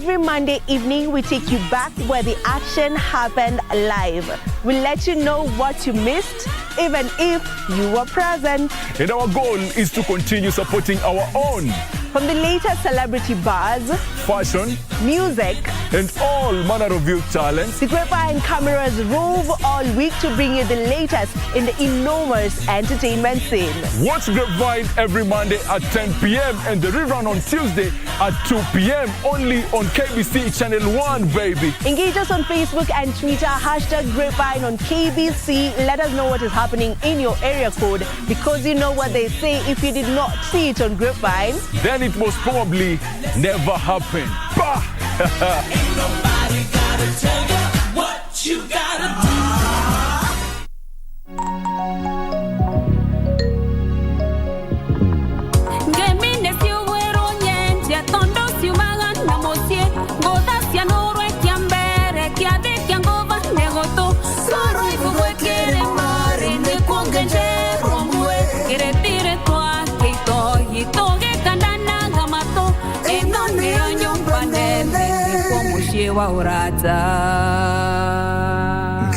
Every Monday evening, we take you back where the action happened live. We'll let you know what you missed, even if you were present. And our goal is to continue supporting our own. From the latest celebrity buzz, fashion, music, and all manner of youth talents, the Grapevine cameras rove all week to bring you the latest in the enormous entertainment scene. Watch Grapevine every Monday at 10 p.m. and the rerun on Tuesday at 2 p.m. only on KBC Channel 1, baby. Engage us on Facebook and Twitter, #Grapevine on KBC. Let us know what is happening in your area code, because you know what they say, if you did not see it on Grapevine, then it most probably never happened. Bah! Ain't nobody gotta tell you what you gotta do.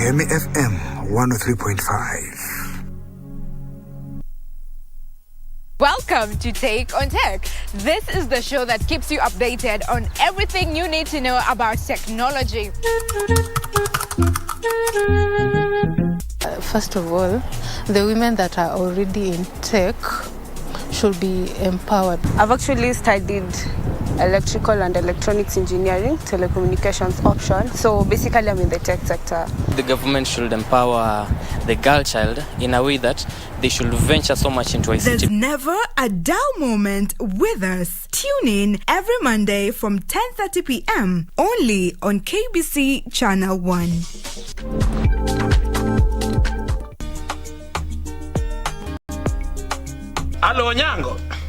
Ngemi FM 103.5. Welcome to Take on Tech. This is the show that keeps you updated on everything you need to know about technology. First of all, the women that are already in tech should be empowered. I've actually studied electrical and electronics engineering, telecommunications option. So basically I'm in the tech sector. The government should empower the girl child in a way that they should venture so much into ICT. There's never a dull moment with us. Tune in every Monday from 10:30 p.m. only on KBC Channel 1. Hello, Nyango.